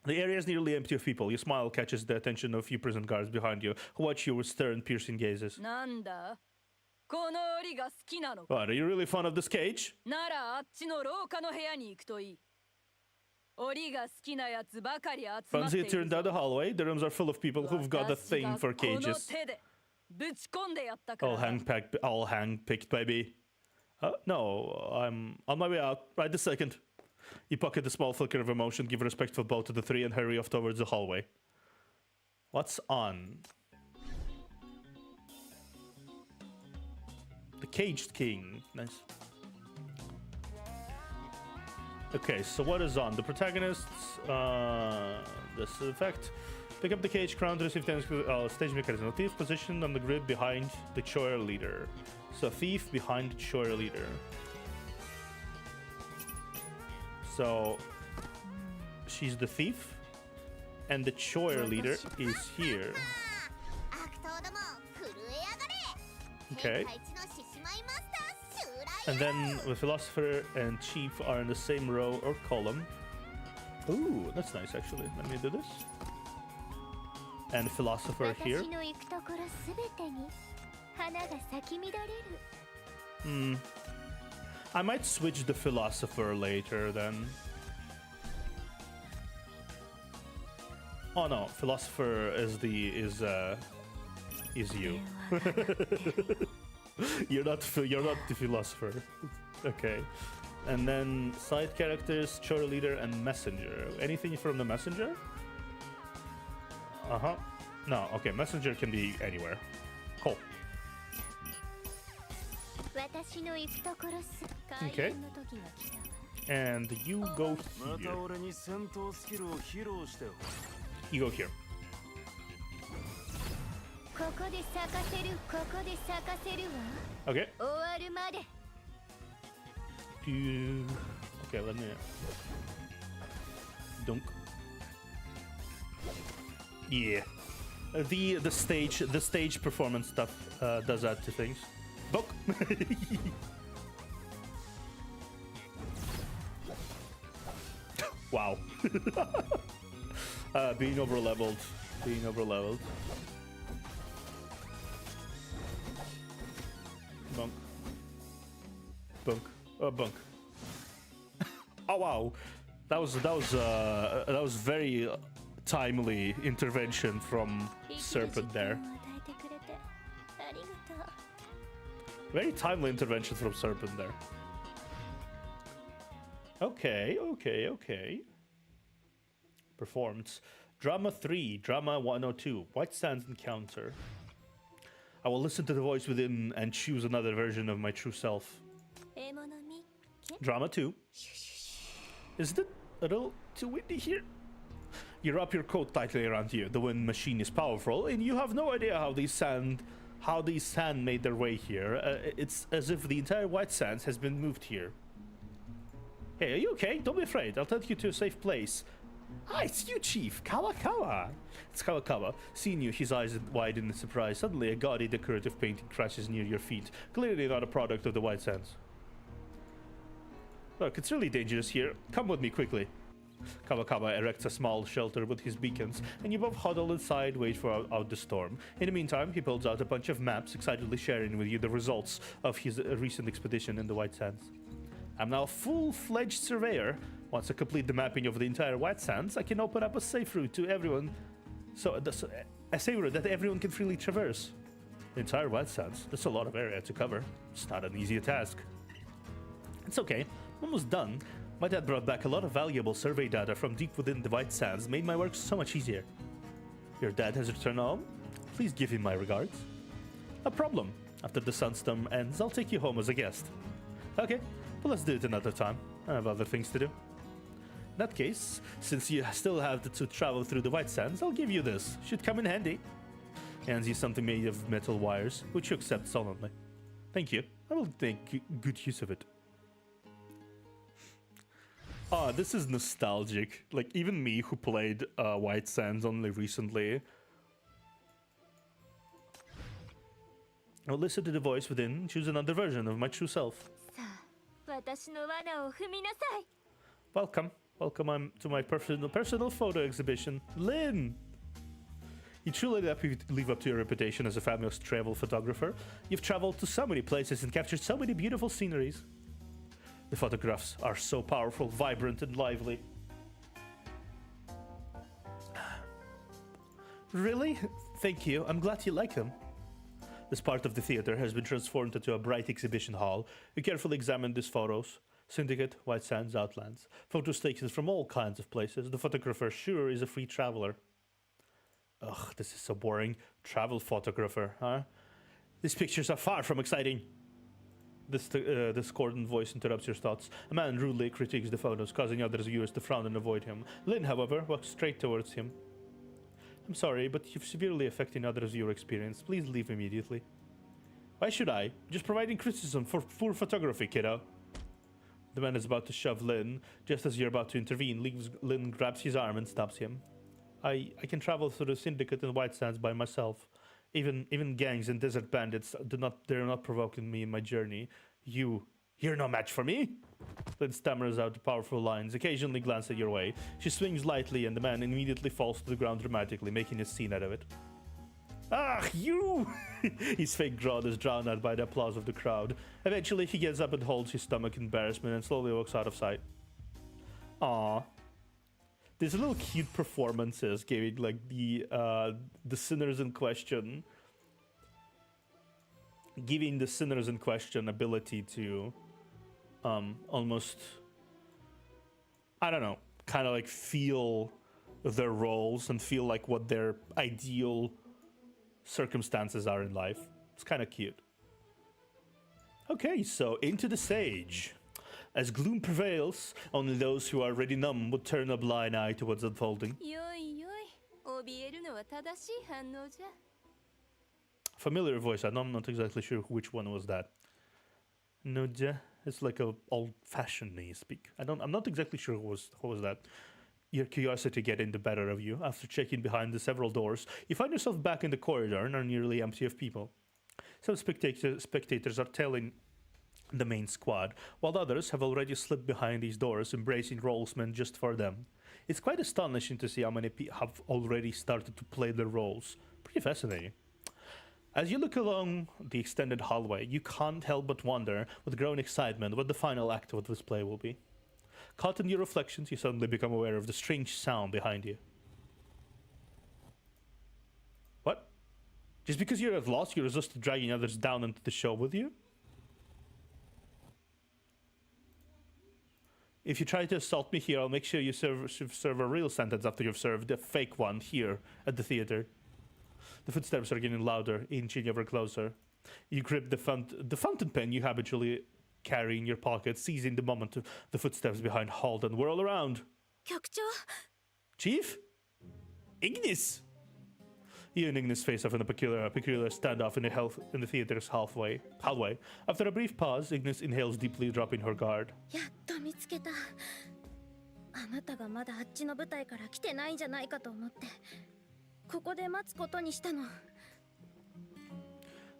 The area is nearly empty of people. Your smile catches the attention of a few prison guards behind you, who watch you with stern, piercing gazes. なんだこの檻が好きなのか What, are you really fond of this cage? ならあっちの廊下の部屋に行くといい檻が好きなやつばかり集まって Fancy い a turn るぞ down the hallway? The rooms are full of people who've got a thing for 私がこの cages. 手でぶち込んでやったか All ら handpicked, baby. No, I'm on my way out. Right this second. You pocket a small flicker of emotion, give a respectful bow to the three, and hurry off towards the hallway. What's on? The Caged King. Nice. Okay, so what is on? The protagonists, this effect. Pick up the cage crown to receive 10 stage mechanism. A thief positioned on the grid behind the choir leader. So a thief behind the choir leader. So she's the thief, and the choir leader is here. 悪党ども震え上がれ Okay. 天下一の獅子舞マスター襲来 And then the philosopher and chief are in the same row or column. Ooh, that's nice actually. Let me do this. And philosopher here. 私の行くところすべてに花が咲き乱れる I might switch the philosopher later then. Oh no, philosopher is you. you're not the philosopher. Okay. And then side characters, cheerleader, and messenger. Anything from the messenger? Uh-huh. No, okay, messenger can be anywhere. Cool. 私の行くところす Okay. 開演の時が来たわ And you go また here. 俺に戦闘スキルを披露してよ You go here. ここで咲かせるここで咲かせるわ Okay. 終わるまで Okay, let me dunk. Yeah. The stage performance stuff does that to things. Book. Wow. Being over leveled. Bunk. Bunk. Oh, bunk. Oh wow, that was very timely intervention from 生きる時 Serpent 間 there. を与えてくれてありがとう Very timely intervention from Serpent there. Okay. Performed. Drama 3, Drama 102, White Sands Encounter. I will listen to the voice within and choose another version of my true self. 獲物見っけ Drama 2. Isn't it a little too windy here? You wrap your coat tightly around you. The wind machine is powerful, and you have no idea how these sand made their way here. It's as if the entire White Sands has been moved here. Hey, are you okay? Don't be afraid. I'll take you to a safe place. Ah, it's you, Chief. Kawakawa. It's Kawakawa. Seeing you, his eyes widen in surprise. Suddenly, a gaudy decorative painting crashes near your feet. Clearly not a product of the White Sands. Look, it's really dangerous here. Come with me quickly. Kawakawa erects a small shelter with his beacons, and you both huddle inside, wait for out the storm. In the meantime, he pulls out a bunch of maps, excitedly sharing with you the results of his recent expedition in the White Sands. I'm now a full-fledged surveyor. Once I complete the mapping of the entire White Sands, I can open up a safe route to everyone. A safe route that everyone can freely traverse. The entire White Sands, that's a lot of area to cover. It's not an easy task. It's okay, I'm almost done. My dad brought back a lot of valuable survey data from deep within the White Sands, made my work so much easier. Your dad has returned home? Please give him my regards. No problem. After the sunstorm ends, I'll take you home as a guest. Okay, but let's do it another time. I have other things to do. In that case, since you still have to travel through the White Sands, I'll give you this. Should come in handy. Hands you something made of metal wires, which you accept solemnly. Thank you. I will make good use of it. Ah, this is nostalgic. Like, even me who played White Sands only recently. I'll listen to the voice within and choose another version of my true self. さあ私の罠を踏みなさい Welcome. Welcome to my personal photo exhibition. Lynn! You truly live up to your reputation as a famous travel photographer. You've traveled to so many places and captured so many beautiful sceneries. The photographs are so powerful, vibrant, and lively. Really? Thank you. I'm glad you like them. This part of the theater has been transformed into a bright exhibition hall. You carefully examine these photos. Syndicate, White Sands, Outlands. Photos taken from all kinds of places. The photographer sure is a free traveler. Ugh, this is so boring. Travel photographer, huh? These pictures are far from exciting. This discordant voice interrupts your thoughts. A man rudely critiques the photos, causing other viewers to frown and avoid him. Lynn, however, walks straight towards him. I'm sorry, but you've severely affected others' viewer experience. Please leave immediately. Why should I? Just providing criticism for poor photography, kiddo. The man is about to shove Lynn. Just as you're about to intervene, Lynn grabs his arm and stops him. I can travel through the Syndicate and White Sands by myself. Even gangs and desert bandits they're not provoking me in my journey. You're no match for me. Lynn stammers out powerful lines, occasionally glancing your way. She swings lightly and the man immediately falls to the ground dramatically, making a scene out of it. Ah, you! His fake groan is drowned out by the applause of the crowd. Eventually, he gets up and holds his stomach in embarrassment and slowly walks out of sight. Aww. These little cute performances giving like the sinners in question, giving the sinners in question ability to almost, I don't know, kind of like feel their roles and feel like what their ideal circumstances are in life. It's kind of cute. Okay, so into the sage. As gloom prevails, only those who are already numb would turn a blind eye to what's unfolding. Familiar voice, I'm not exactly sure which one was that. Noja, it's like a old-fashioned speak. I'm not exactly sure who was that. Your curiosity getting the better of you. After checking behind the several doors, you find yourself back in the corridor and are nearly empty of people. Some spectators are tailing the main squad, while others have already slipped behind these doors, embracing roles meant just for them. It's quite astonishing to see how many people have already started to play their roles. Pretty fascinating. As you look along the extended hallway, you can't help but wonder with growing excitement what the final act of this play will be. Caught in your reflections, you suddenly become aware of the strange sound behind you. What? Just because you're at loss, you resist dragging others down into the show with you? If you try to assault me here, I'll make sure you serve a real sentence after you've served a fake one here at the theater. The footsteps are getting louder, inching ever closer. You grip the fountain pen you habitually carry in your pocket, seizing the moment the footsteps behind halt and whirl around. Chief? Ignis! You and Ignis face off in a peculiar standoff in the theater's hallway. After a brief pause, Ignis inhales deeply, dropping her guard.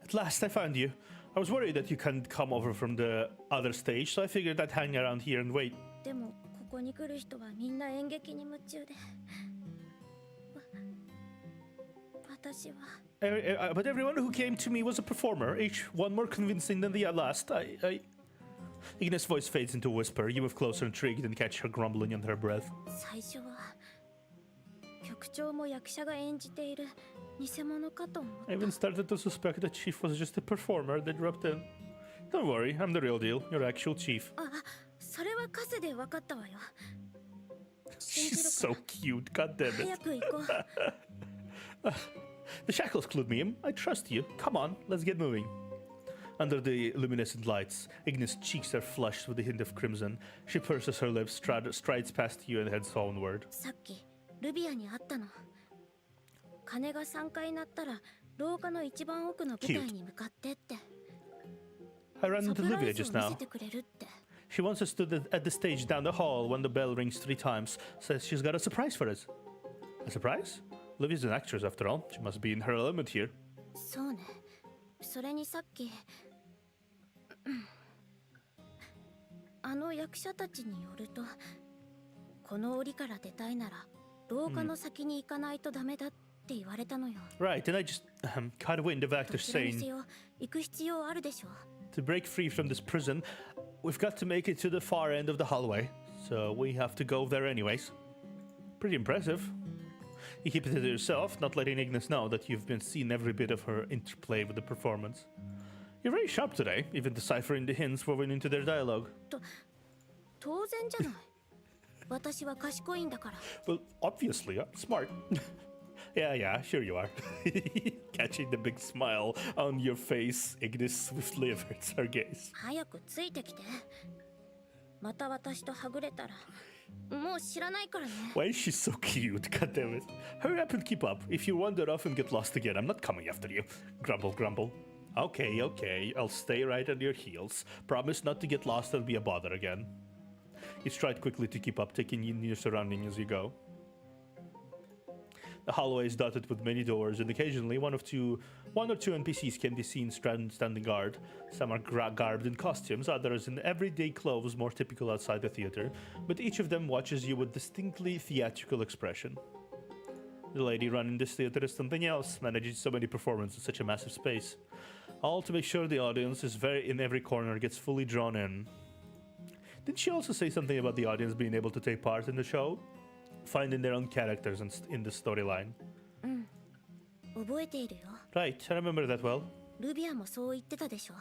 At last I found you. I was worried that you can't come over from the other stage, so I figured I'd hang around here and wait. But everyone who came to me was a performer, each one more convincing than the last. Ignis' voice fades into a whisper. You move closer, intrigued, and catch her grumbling under her breath. I even started to suspect that Chief was just a performer that dropped in. Don't worry, I'm the real deal, your actual Chief. She's so cute, god damn it. The shackles clued me in. I trust you. Come on, let's get moving. Under the luminescent lights, Ignis' cheeks are flushed with a hint of crimson. She purses her lips, strides past you, and heads onward. Cute. I ran into Livia just now. She wants us at the stage down the hall when the bell rings 3 times. Says she's got a surprise for us. A surprise? Livia's an actress after all. She must be in her element here. この檻から出たいなら廊下の先に行かないとダメだって言われたのよ。 Right, and I just caught wind of ど actors ちらにせ saying よ行く必要あるでしょ。 to break free from this prison, we've got to make it to the far end of the hallway, so we have to go there anyways. Pretty impressive. You keep it to yourself, not letting Ignis know that you've been seeing every bit of her interplay with the performance. You're very sharp today, even deciphering the hints woven into their dialogue. 当然じゃない。私は賢いんだから。 Well, obviously, I'm smart. Yeah, sure you are. Catching the big smile on your face, Ignis swiftly averts her gaze. 早くついてきて。また私とはぐれたら、もう知らないからね。 Why is she so cute? God damn it. Hurry up and keep up. If you wander off and get lost again, I'm not coming after you. Grumble, grumble. Okay, I'll stay right on your heels. Promise not to get lost or be a bother again. You stride quickly to keep up, taking in your surroundings as you go. The hallway is dotted with many doors, and occasionally one or two NPCs can be seen standing guard. Some are garbed in costumes, others in everyday clothes more typical outside the theater, but each of them watches you with distinctly theatrical expression. The lady running this theater is something else, managing so many performances in such a massive space. All to make sure the audience is in every corner gets fully drawn in. Didn't she also say something about the audience being able to take part in the show? Finding their own characters in the storyline. 覚えているよ。 Right, I remember that well. ルビアもそう言ってたでしょ。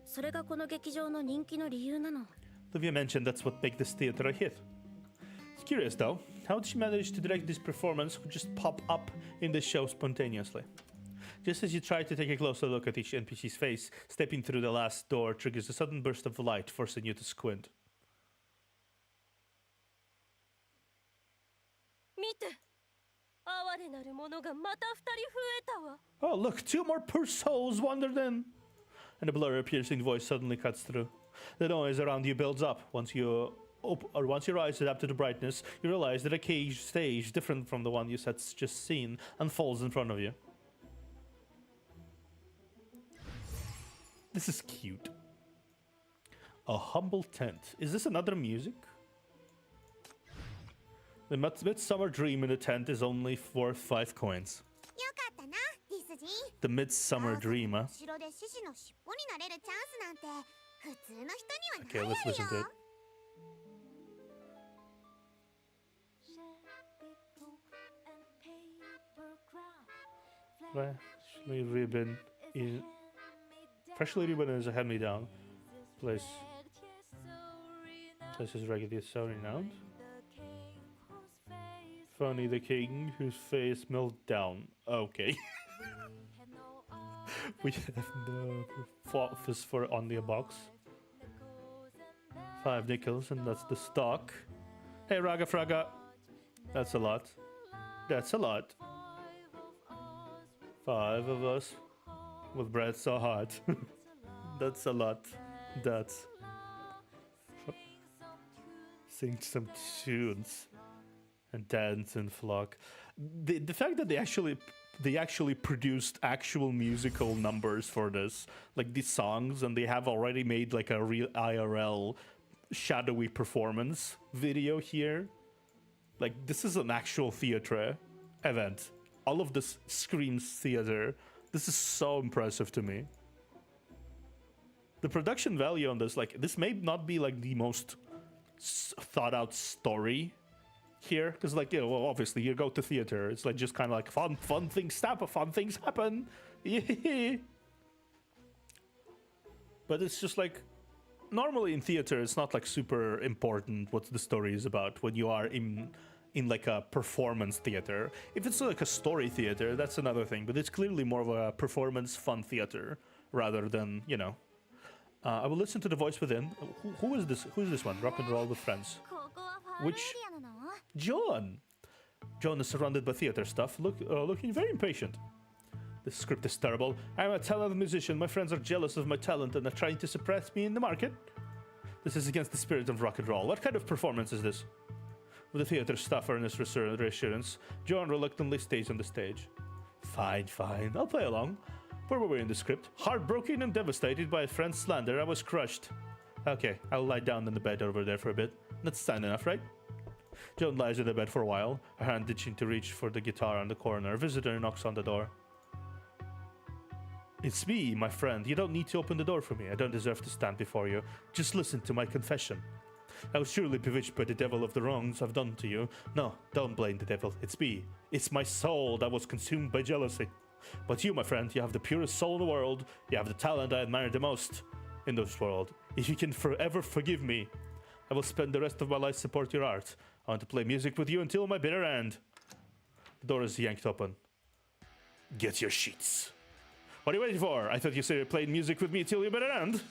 それがこの劇場の人気の理由なの。 Livia mentioned that's what makes this theater a hit. It's curious though, how did she manage to direct this performance or just pop up in the show spontaneously? Just as you try to take a closer look at each NPC's face, stepping through the last door triggers a sudden burst of light, forcing you to squint. 見て、哀れなる者がまた二人増えたわ。 Oh, look, 2 more poor souls wandered in. And a blurry, piercing voice suddenly cuts through. The noise around you builds up. Once your eyes adapt to the brightness, you realize that a cage stage, different from the one you had just seen, unfolds in front of you. This is cute. A humble tent. Is this another music? The Midsummer Dream in the tent is only worth 5 coins. よかったな、ディスジー。 The Midsummer Dream, huh? 後ろで獅子の尻尾になれるチャンスなんて普通の人には Okay, ない let's listen to よ it. Freshly ribbon is a hand-me-down. Places Raggedy is so renowned. Funny the king whose face melted down. Okay. We have no office for on the box. 5 nickels, and that's the stock. Hey, Raga Fraga. That's a lot. That's a lot. 5 of us with bread so hot. That's a lot. That's... Sing some tunes and dance and flock. The fact that they actually produced actual musical numbers for this, like these songs, and they have already made like a real IRL shadowy performance video here. Like, this is an actual theater event. All of this screams theater. This is so impressive to me. The production value on this, like, this may not be like the most thought out story here, because, like, you know, well, obviously you go to theater, it's like just kind of like fun things happen. Yeah. But it's just like, normally in theater it's not like super important what the story is about when you are in like a performance theater. If it's like a story theater, that's another thing, but it's clearly more of a performance fun theater rather than, you know. I will listen to the voice within. Who is this? Who is this one? Rock and roll with friends. ここはファウルエリアなの？ John! John is surrounded by theater stuff, looking very impatient. This script is terrible. I'm a talented musician. My friends are jealous of my talent and are trying to suppress me in the market. This is against the spirit of rock and roll. What kind of performance is this? With the theater staff earnest reassurance, John reluctantly stays on the stage. Fine. I'll play along. Where were we in the script? Heartbroken and devastated by a friend's slander, I was crushed. Okay, I'll lie down in the bed over there for a bit. That's sad enough, right? Joan lies in the bed for a while, her hand itching to reach for the guitar on the corner. A visitor knocks on the door. It's me, my friend. You don't need to open the door for me. I don't deserve to stand before you. Just listen to my confession. I was surely bewitched by the devil of the wrongs I've done to you. No, don't blame the devil. It's me. It's my soul that was consumed by jealousy. But you, my friend, you have the purest soul in the world. You have the talent I admire the most in this world. If you can forever forgive me, I will spend the rest of my life support your art. I want to play music with you until my bitter end. The door is yanked open. Get your sheets. What are you waiting for? I thought you said you're playing music with me till your bitter end.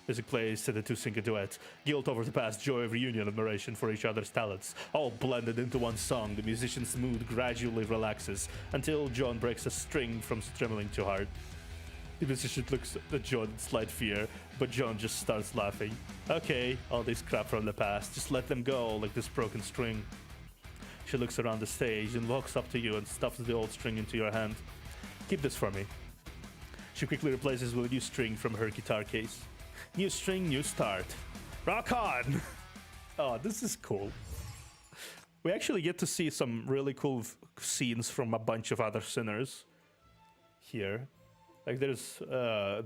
Music plays, so the two sing a duet. Guilt over the past, joy of reunion, admiration for each other's talents. All blended into one song, the musician's mood gradually relaxes until John breaks a string from trembling too hard. The musician looks at John in slight fear, but John just starts laughing. Okay, all this crap from the past, just let them go like this broken string. She looks around the stage and walks up to you and stuffs the old string into your hand. Keep this for me. She quickly replaces with a new string from her guitar case. New string, new start. Rock on! Oh, this is cool. We actually get to see some really cool scenes from a bunch of other sinners here. Like there was a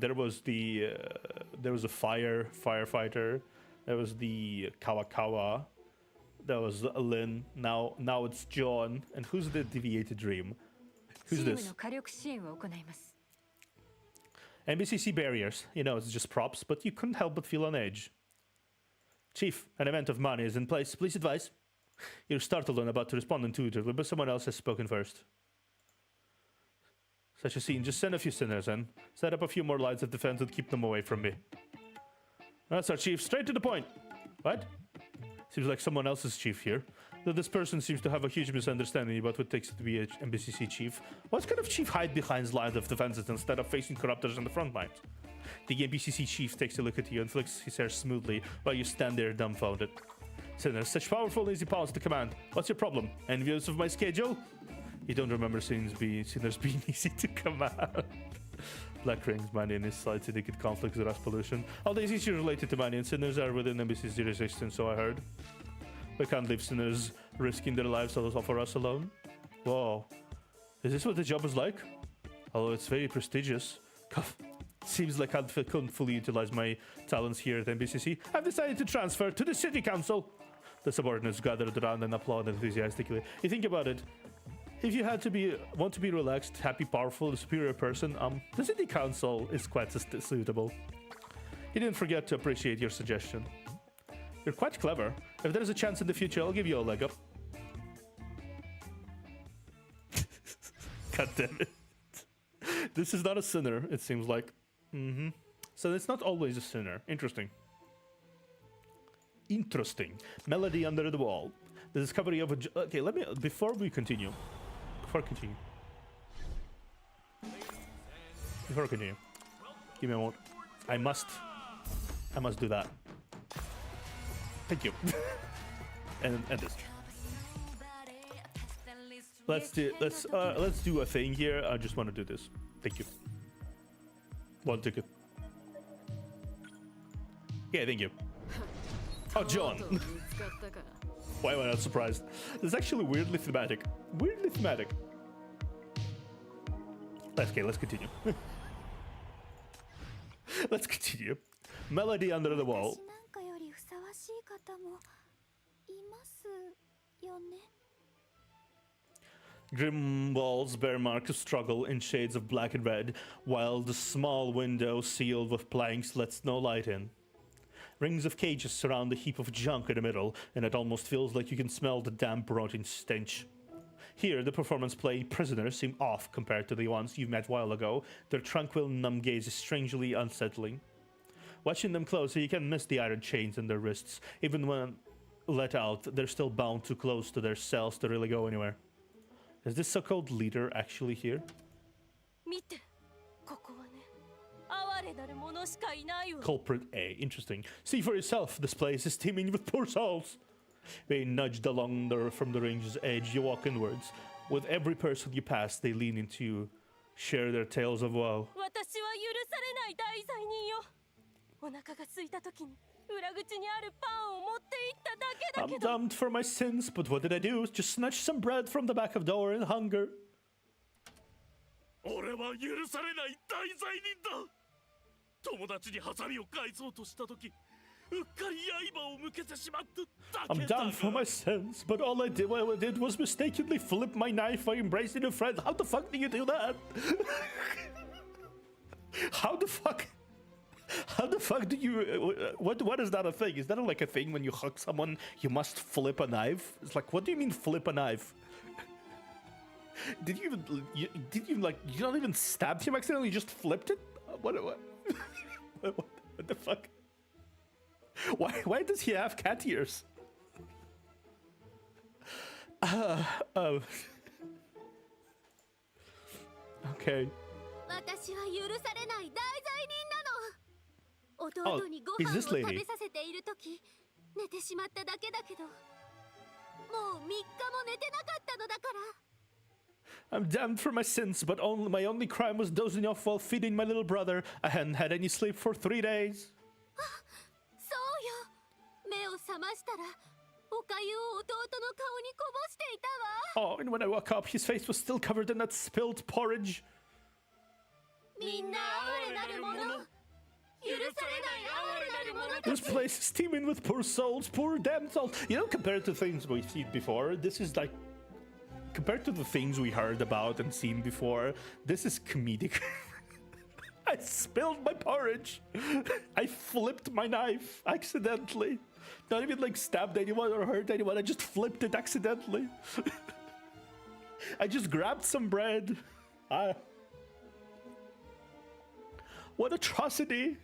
firefighter. There was the Kawakawa. There was Lin. Now it's John. And who's the deviated dream? Who's this? NBCC barriers. You know, it's just props, but you couldn't help but feel on edge. Chief, an event of money is in place. Please advise. You're startled and about to respond intuitively, but someone else has spoken first. Such a scene. Just send a few sinners in. Set up a few more lines of defense and keep them away from me. That's our chief. Straight to the point. What? Seems like someone else is chief here. Though this person seems to have a huge misunderstanding about what it takes to be an NBCC chief. What kind of chief hide behind lines of defenses instead of facing corruptors on the front lines? The NBCC chief takes a look at you and flicks his hair smoothly while you stand there dumbfounded. Sinners, such powerful and easy powers to command. What's your problem? Envious of my schedule? You don't remember sinners being easy to command. Black rings, money, and his slight syndicate conflicts with rust pollution. All these issues related to money and sinners are within NBC's jurisdiction, so I heard. We can't leave sinners risking their lives for us alone. Whoa. Is this what the job is like? Although it's very prestigious. Seems like I couldn't fully utilize my talents here at NBCC. I've decided to transfer to the city council. The subordinates gathered around and applaud enthusiastically. You think about it. If you want to be relaxed, happy, powerful, a superior person, the city council is quite suitable. You didn't forget to appreciate your suggestion. You're quite clever. If there's a chance in the future, I'll give you a leg up. God damn it. This is not a sinner, it seems like. So it's not always a sinner. Interesting. Interesting. Melody under the wall. The discovery of a... Okay, let me... Before I continue. Give me a moment. I must do that. Thank you. and this. Let's do a thing here. I just want to do this. Thank you. One ticket. Yeah, thank you. Oh, John. Why am I not surprised? This is actually weirdly thematic. Okay, let's continue. Let's continue. Melody under the wall. Grim walls bear marks of struggle in shades of black and red, while the small window sealed with planks lets no light in. Rings of cages surround the heap of junk in the middle, and it almost feels like you can smell the damp, rotting stench. Here, the performance-playing prisoners seem off compared to the ones you've met a while ago. Their tranquil, numb gaze is strangely unsettling. Watching them closer, you can miss the iron chains in their wrists. Even when let out, they're still bound too close to their cells to really go anywhere. Is this so-called leader actually here? Culprit A. Interesting. See for yourself, this place is teeming with poor souls. Being nudged along from the range's edge, you walk inwards. With every person you pass, they lean into you, share their tales of woe. 裏口にあるパンを持って行っただけだ I'm けど damned for my sins, but what did I do? Just snatch some bread from the back of door in hunger. 俺は許されない大罪人だ。友達にハサミを返そうとした時、うっかり刃を向けてしまっただ I'm けだ damned for my sins, but all I did was mistakenly flip my knife while embracing a friend. How the fuck do you do that? How the fuck do you what is that a thing? Is that like a thing when you hug someone you must flip a knife? It's like, what do you mean flip a knife? Did you not even stab him accidentally, you just flipped it? What the fuck? Why does he have cat ears? Okay. 私は許されない大罪人なの。弟にご飯を is this 食 lady? べさせている時寝てしまっただけだけど、もう3日も寝てなかったのだから。 I'm damned for my sins, but my only crime was dozing off while feeding my little brother. I hadn't had any sleep for 3 days. そうよ、目を覚ましたらおかゆを弟の顔にこぼしていたわ。 Oh, and when I woke up, his face was still covered in that spilled porridge. みんな哀れなるもの、許されない哀れなる者た This ち。 place is teeming with poor souls, poor damned souls. You know, compared to things we've seen before, this is like... Compared to the things we heard about and seen before, this is comedic. I spilled my porridge. I flipped my knife accidentally. Not even like stabbed anyone or hurt anyone, I just flipped it accidentally. I just grabbed some bread. What atrocity!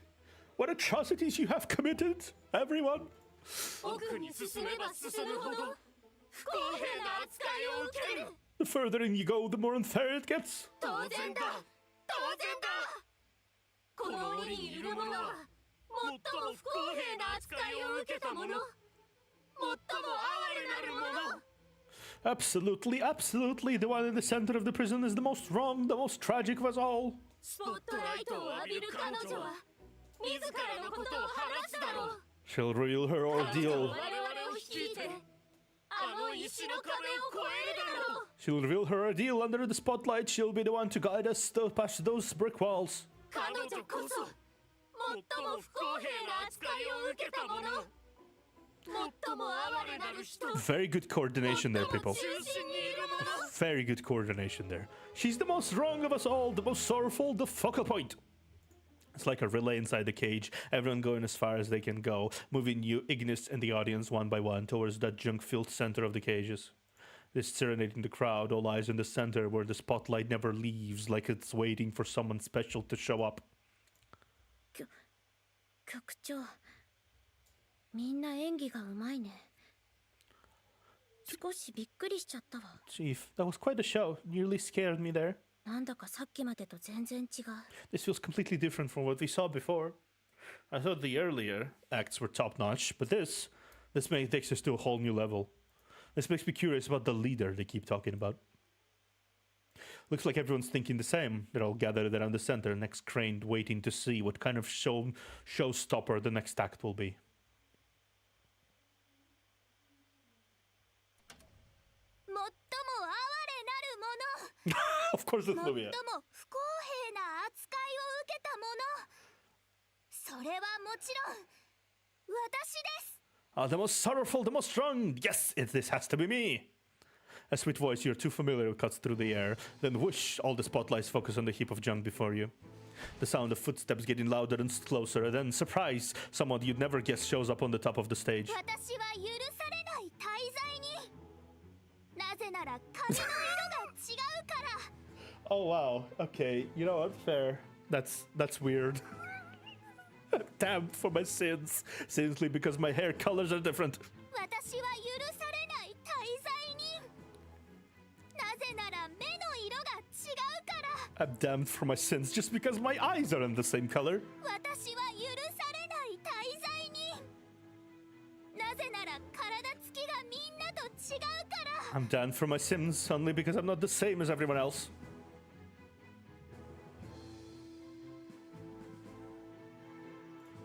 What atrocities you have committed, everyone! 奥に進めば進むほど不公平な扱いを受ける。 The further in you go, the more unfair it gets. 当然だ、当然だ。この檻にいる者は最も不公平な扱いを受けた者、最も哀れなる者。 Absolutely, absolutely. The one in the center of the prison is the most wrong, the most tragic of us all. スポットライトを浴びる彼女は自らのことを話すだろう。 She'll reveal her 彼女 ordeal. は我々を率いてあの石の壁を越えるだろう。 She'll reveal her ordeal under the spotlight. She'll be the one to guide us past those brick walls. 彼女こそ最も不公平な扱いを受けた者、最も哀れなる人、 Very good coordination there, 最も people. 中心にいる者。 Very good coordination there. She's the most wrong of us all, the most sorrowful, the focal point. It's like a relay inside the cage, everyone going as far as they can go, moving you, Ignis, and the audience one by one towards that junk-filled center of the cages. This serenading the crowd, all eyes in the center where the spotlight never leaves, like it's waiting for someone special to show up. 局長、みんな演技がうまいね。少しびっくりしちゃったわ。 Chief, that was quite a show. Nearly scared me there. なんだかさっきまでと全然違う。 This feels completely different from what we saw before. I thought the earlier acts were top-notch, but this takes us to a whole new level. This makes me curious about the leader they keep talking about. Looks like everyone's thinking the same. They're all gathered around the center, necks craned, waiting to see what kind of showstopper the next act will be. 最も哀れなる者、 Of course, it's 最も Louis. 不公平な扱いを受けた者、それはもちろん私です。 Ah, the most sorrowful, the most strong. Yes, this has to be me. A sweet voice you're too familiar with cuts through the air. Then whoosh, all the spotlights focus on the heap of junk before you. The sound of footsteps getting louder and closer. And then, surprise, someone you'd never guess shows up on the top of the stage. 私は許されない大罪に。なぜなら髪の色が違うから。 Oh wow. Okay, you know what? Fair. That's weird. Damned for my sins. Simply because my hair colors are different. 私は許されない大罪人。なぜなら目の色が違うから。 I'm damned for my sins just because my eyes are in the same color. 私は許されない大罪人。なぜなら体つきがみんなと違うから。 I'm damned for my sins only because I'm not the same as everyone else.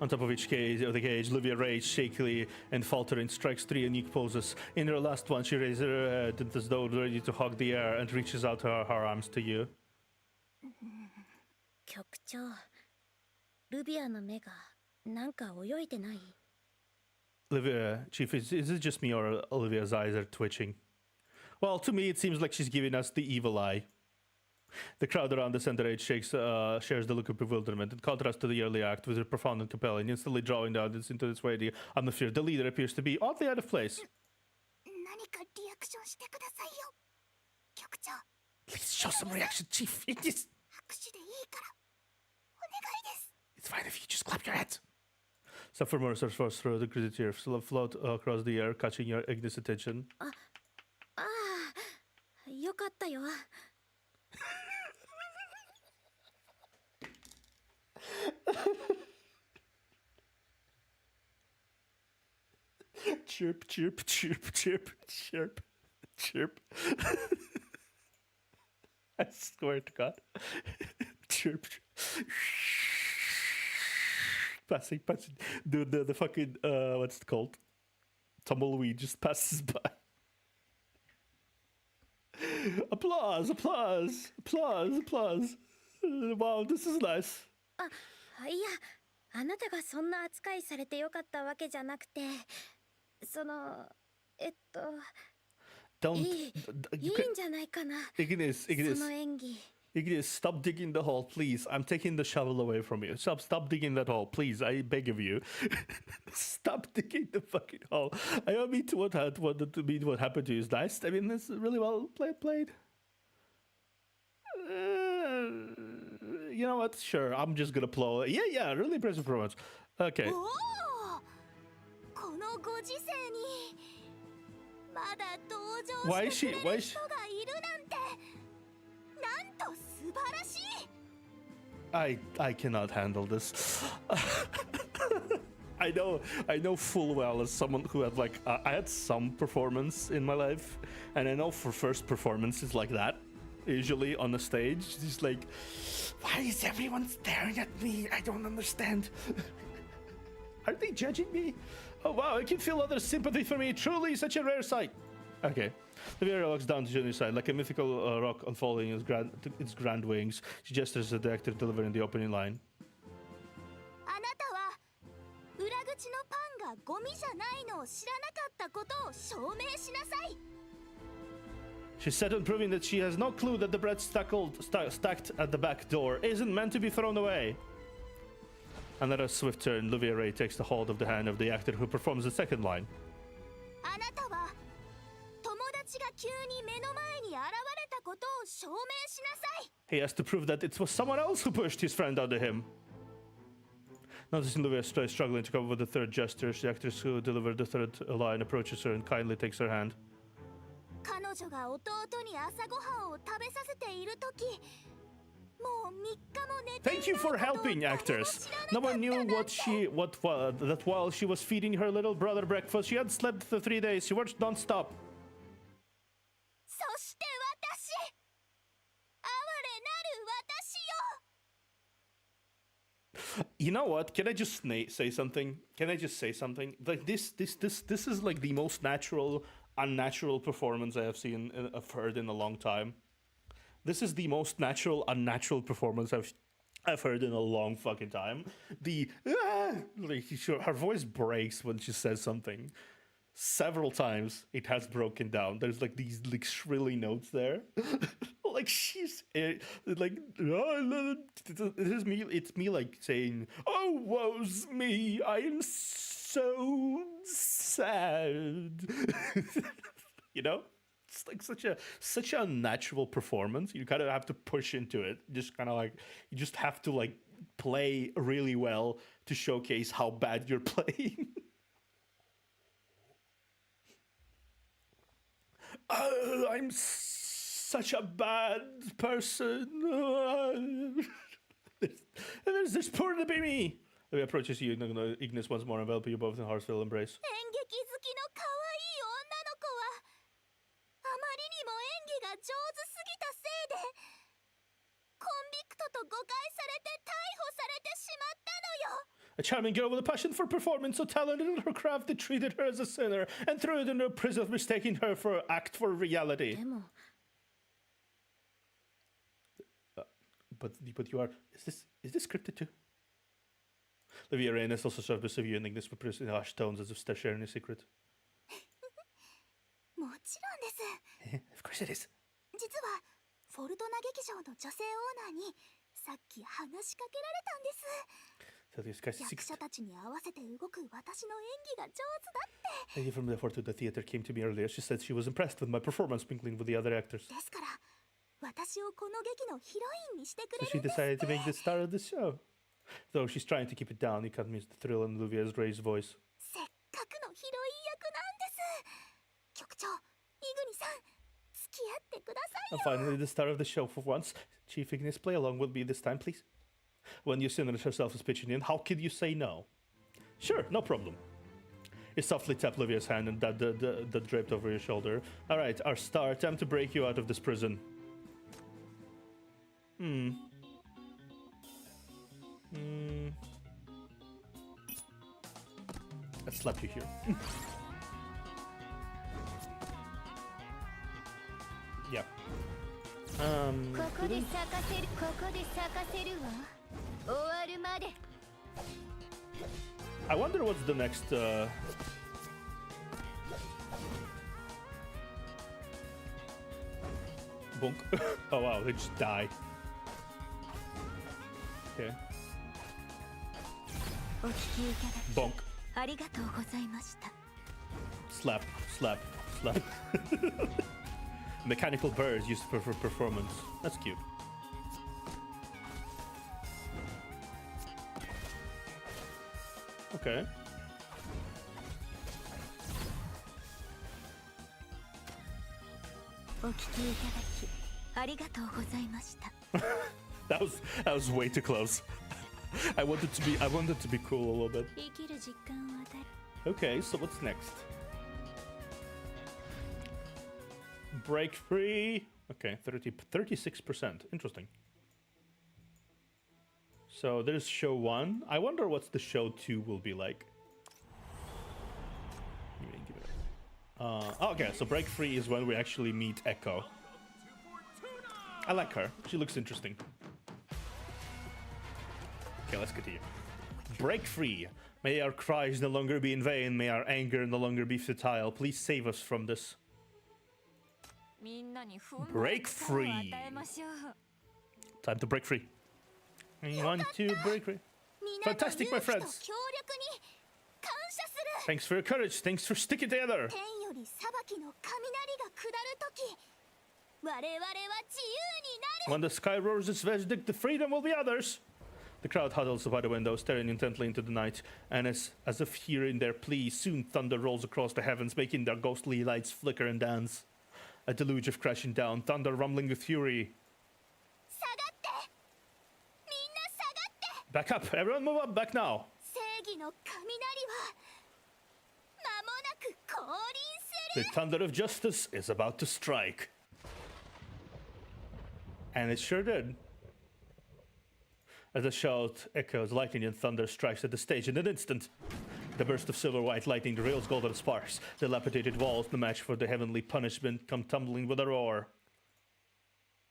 On top of each cage, Olivia Ray, shakily and faltering, strikes 3 unique poses. In her last one, she raises her head as though ready to hug the air and reaches out her arms to you. 局長、ルビアの目がなんか泳いでない？ Olivia, Chief, is it just me or Olivia's eyes are twitching? Well, to me, it seems like she's giving us the evil eye. The crowd around the center age shares the look of bewilderment. In contrast to the early act, with her profound and compelling, instantly drawing the audience into this way on the fear, the leader appears to be oddly out of place. 何かリアクションしてくださいよ局長。 Please show some reaction, Chief. It is... 拍手でいいからお願いです。 It's fine if you just clap your hands. Suffer mercers force through the gritty tear, float across the air, catching your Ignis attention. ああ、よかったよ。Chirp, chirp, chirp, chirp, chirp, chirp. I swear to God. Chirp. Passing. The fucking, what's it called? Tumbleweed just passes by. Applause. Wow, this is nice. いや、あなたがそんな扱いされてよかったわけじゃなくて、その、Don't. いいんじゃないかな。 Ignis. その演技。 Ignis, stop digging the hole, please. I'm taking the shovel away from you. Stop digging that hole, please. I beg of you. Stop digging the fucking hole. I don't mean to what happened to you is nice. I mean, it's really well played. You know what? Sure, I'm just gonna blow. Yeah, really impressive performance. Okay. おおこのご時世にまだ登場してくれる人がいるなんてなんと素晴らしい I cannot handle this. I know full well as someone who had I had some performance in my life, and I know for first performances like that, usually on the stage, just like, why is everyone staring at me? I don't understand. Are they judging me? Oh wow, I can feel other sympathy for me. Truly such a rare sight. Okay. The Vera walks down to Junior's side, like a mythical rock unfolding its grand wings. She gestures at the actor delivering the opening line. あなたは裏口のパンがゴミじゃないのを知らなかったことを証明しなさい She's set on proving that she has no clue that the bread stacked at the back door isn't meant to be thrown away. Another swift turn, Olivia Ray takes the hold of the hand of the actor who performs the second line. あなたは友達が急に目の前に現れたことを証明しなさい He has to prove that it was someone else who pushed his friend onto him. Noticing Olivia struggling to come up with the third gesture, the actress who delivered the third line approaches her and kindly takes her hand. 彼女が弟に朝ごはんを食べさせているときもう3日も寝ていない Thank you for helping, actors. No one knew that while she was feeding her little brother breakfast, she had slept for 3 days. She worked non-stop. そして私哀れなる私よ You know what? Can I just say something? Can I just say something? Like this is like the most unnatural performance I have heard in a long time. This is the most unnatural performance I've heard in a long fucking time. Her voice breaks when she says something. Several times it has broken down. There's like these like shrilly notes there. Like she's like it's me like saying, "Oh, woe's me, I am so sad." You know? It's like such a natural performance. You kind of have to push into it. Just kind of like you just have to like play really well to showcase how bad you're playing. Oh, I'm such a bad person. There's poor to be me. Let me approaches you, Ignis once more, envelop you both in a heartfelt embrace. 演劇好きの可愛い女の子はあまりにも演技が上手すぎたせいでコンビクトと誤解されて逮捕されてしまったのよ A charming girl with a passion for performance, so talented in her craft, they treated her as a sinner and threw her into a prison, mistaking her for an act for reality. でも But you are. Is this scripted too? Olivia Reynes also served as reviewing this with in harsh tones as if they're sharing a secret. もちろんです Of course it is. 実はフォルトナ劇場の女性オーナーにさっき話しかけられたんです So this guy's 役 secret. 者たちに合わせて動く私の演技が上手だって Lady from the Fortuna Theater came to me earlier. She said she was impressed with my performance, mingling with the other actors. ですから私をこの劇のヒロインにしてく So れ she るんです decided to make the star of the show. Though she's trying to keep it down, you can't miss the thrill in Olivia's raised voice. せっかくのヒロイン役なんです局長イグニさん付き合ってください And finally, the star of the show for once. Chief Ignis, play along with me this time, please. When Yusinra herself is pitching in, how could you say no? Sure, no problem. He softly tapped Olivia's hand and that draped over his shoulder. All right, our star, time to break you out of this prison. Let's slap you here. Yeah. ここで咲かせるここで咲かせるわ終わるまで I wonder what's the next. Bonk. Oh wow, they just die. Okay. お聞きいただき Bonk. ありがとうございました Slap. Slap. Slap. Mechanical birds used for performance. That's cute. Okay. That was way too close. I wanted to be cool a little bit. 生きる実感を与え Okay, so what's next? Break free. Okay, 36%. Interesting. So there's show 1. I wonder what the show 2 will be like. Give it okay, so break free is when we actually meet Echo. I like her. She looks interesting. Okay, let's continue. Break free. May our cries no longer be in vain. May our anger no longer be futile. Please save us from this. みんなに踏ん Break free. 与えましょう Time to break free. We want to break free. みんなの Fantastic, 勇 my 気と協力 friends. に感謝する Thanks for your courage. Thanks for sticking together. 天より裁きの雷が下るとき我々は自由になる When the sky roars its verdict, the freedom will be ours. The crowd huddles by the window, staring intently into the night, and as if hearing their plea, soon thunder rolls across the heavens, making their ghostly lights flicker and dance. A deluge of crashing down, thunder rumbling with fury. 下がってみんな下がって Back up, everyone move up, back now. 正義の雷は間もなく降臨する The thunder of justice is about to strike. And it sure did. As the shout echoes, lightning and thunder strikes at the stage in an instant. The burst of silver-white lightning derails golden sparks. The dilapidated walls, the match for the heavenly punishment, come tumbling with a roar.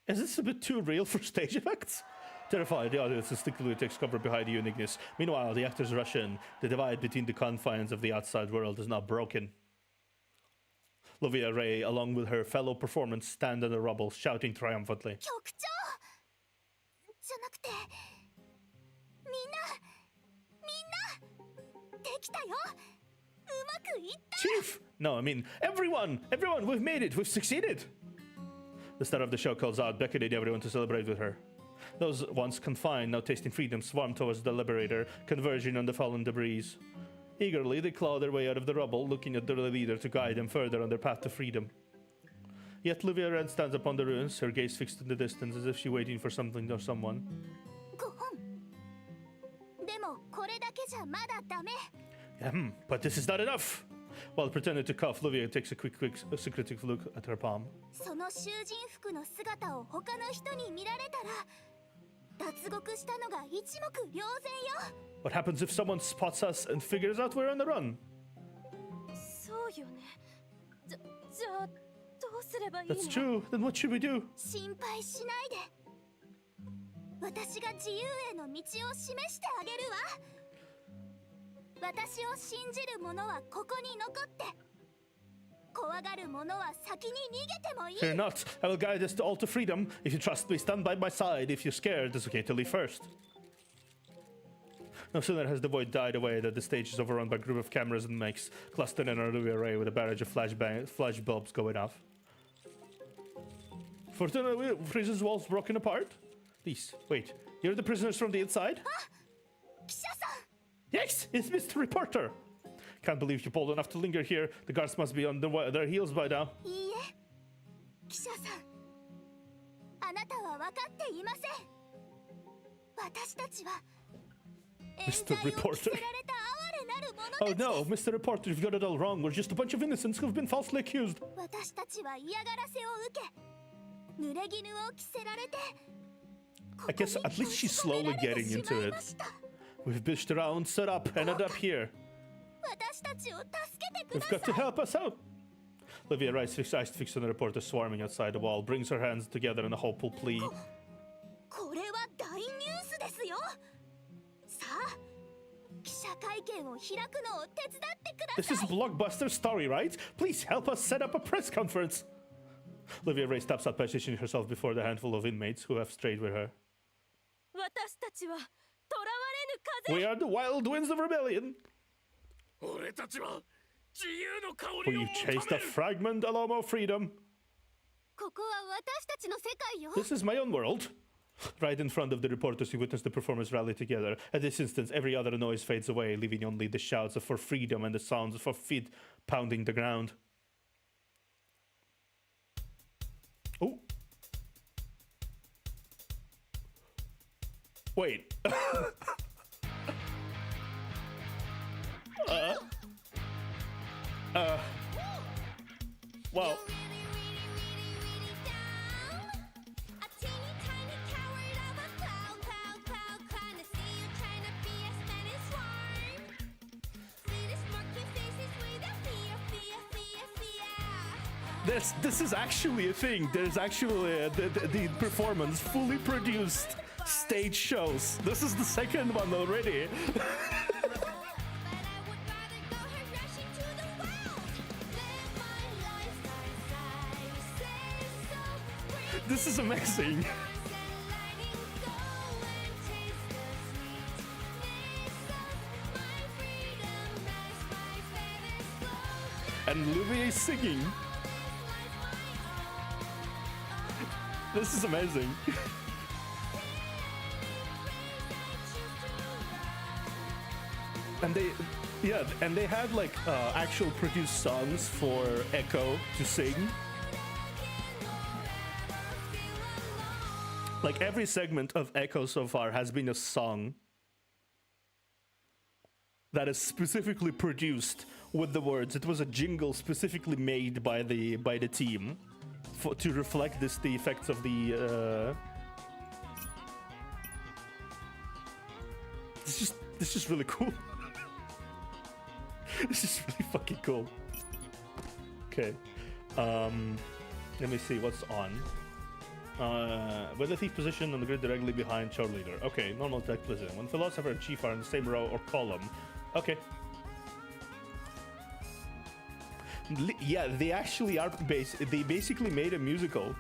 Is this a bit too real for stage effects? Terrified, the audience instinctively takes cover behind you and Ignis. Meanwhile, the actors rush in. The divide between the confines of the outside world is now broken. Lovia Ray, along with her fellow performers, stand in the rubble, shouting triumphantly. 局長じゃなくてみんなできたようまくいった Chief! No, I mean, everyone! Everyone, we've made it! We've succeeded! The star of the show calls out, beckoning everyone to celebrate with her. Those once confined, now tasting freedom, swarm towards the Liberator, converging on the fallen debris. Eagerly, they claw their way out of the rubble, looking at their leader to guide them further on their path to freedom. Yet Livia Red stands upon the ruins, her gaze fixed in the distance as if she waiting for something or someone. 5本でもこれだけじゃまだダメ But this is not enough! While pretending to cough, Livia takes a secretive look at her palm. その囚人服の姿を他の人に見られたら脱獄したのが一目瞭然よ。 What happens if someone spots us and figures out we're on the run? そうよね。じゃあどうすればいいの？ That's true. Then what should we do? 心配しないで。私が自由への道を示してあげるわ。私を信じる者はここに残って。怖がる者は先に逃げてもいい。 Fear not. I will guide us to all to freedom. If you trust me, stand by my side. If you're scared, it's okay to leave first. No sooner has the void died away that the stage is overrun by a group of cameras and mics clustered in an orderly array with a barrage of flash bulbs going off. Fortunately, prison's walls broken apart. Please, wait. You're the prisoners from the inside? 記者さん。 Yes, it's Mr. Reporter. Can't believe you're bold enough to linger here. The guards must be on their heels by now. いいえ、記者さん。あなたは分かっていません。私たちは。 Mr. Reporter. Oh no, Mr. Reporter, you've got it all wrong. We're just a bunch of innocents who've been falsely accused. 私たちは嫌がらせを受け、濡れ衣を着せられて。 I guess at least she's slowly getting into it. We've bitched around, set up, ended up here. 私たちを助けてく We've ださ got to い。 help us out. Olivia writes eyes fixed on the reporter swarming outside the wall, brings her hands together in a hopeful plea. これは大ニュースですよ。さあ、記者会見を開くのを手伝ってくだ This さ is い。 blockbuster story, right? Please help us set up a press conference. Olivia Ray steps up, positioning herself before the handful of inmates who have strayed with her. 私たちは囚われぬ風。 We are the wild winds of rebellion. 俺たちは自由の香 Will りを you 求 chase め the る。 fragment, Alomo freedom? ここは私たちの世界よ。 This is my own world. Right in front of the reporters who witnessed the performers rally together. At this instance, every other noise fades away, leaving only the shouts for freedom and the sounds of feet pounding the ground. Oh. Wait. Well. This is actually a thing. There's actually the performance fully produced stage shows. This is the second one already. This is amazing. And Louis is singing. This is amazing. And they had like actual produced songs for Echo to sing. Like every segment of Echo so far has been a song that is specifically produced with the words. It was a jingle specifically made by the team to reflect the effects of the. It's just really cool. This is really fucking cool. Okay, let me see what's on. With the thief position on the grid directly behind show leader. Okay, normal deck position. When philosopher and chief are in the same row or column. Okay. Yeah, they actually are they basically made a musical.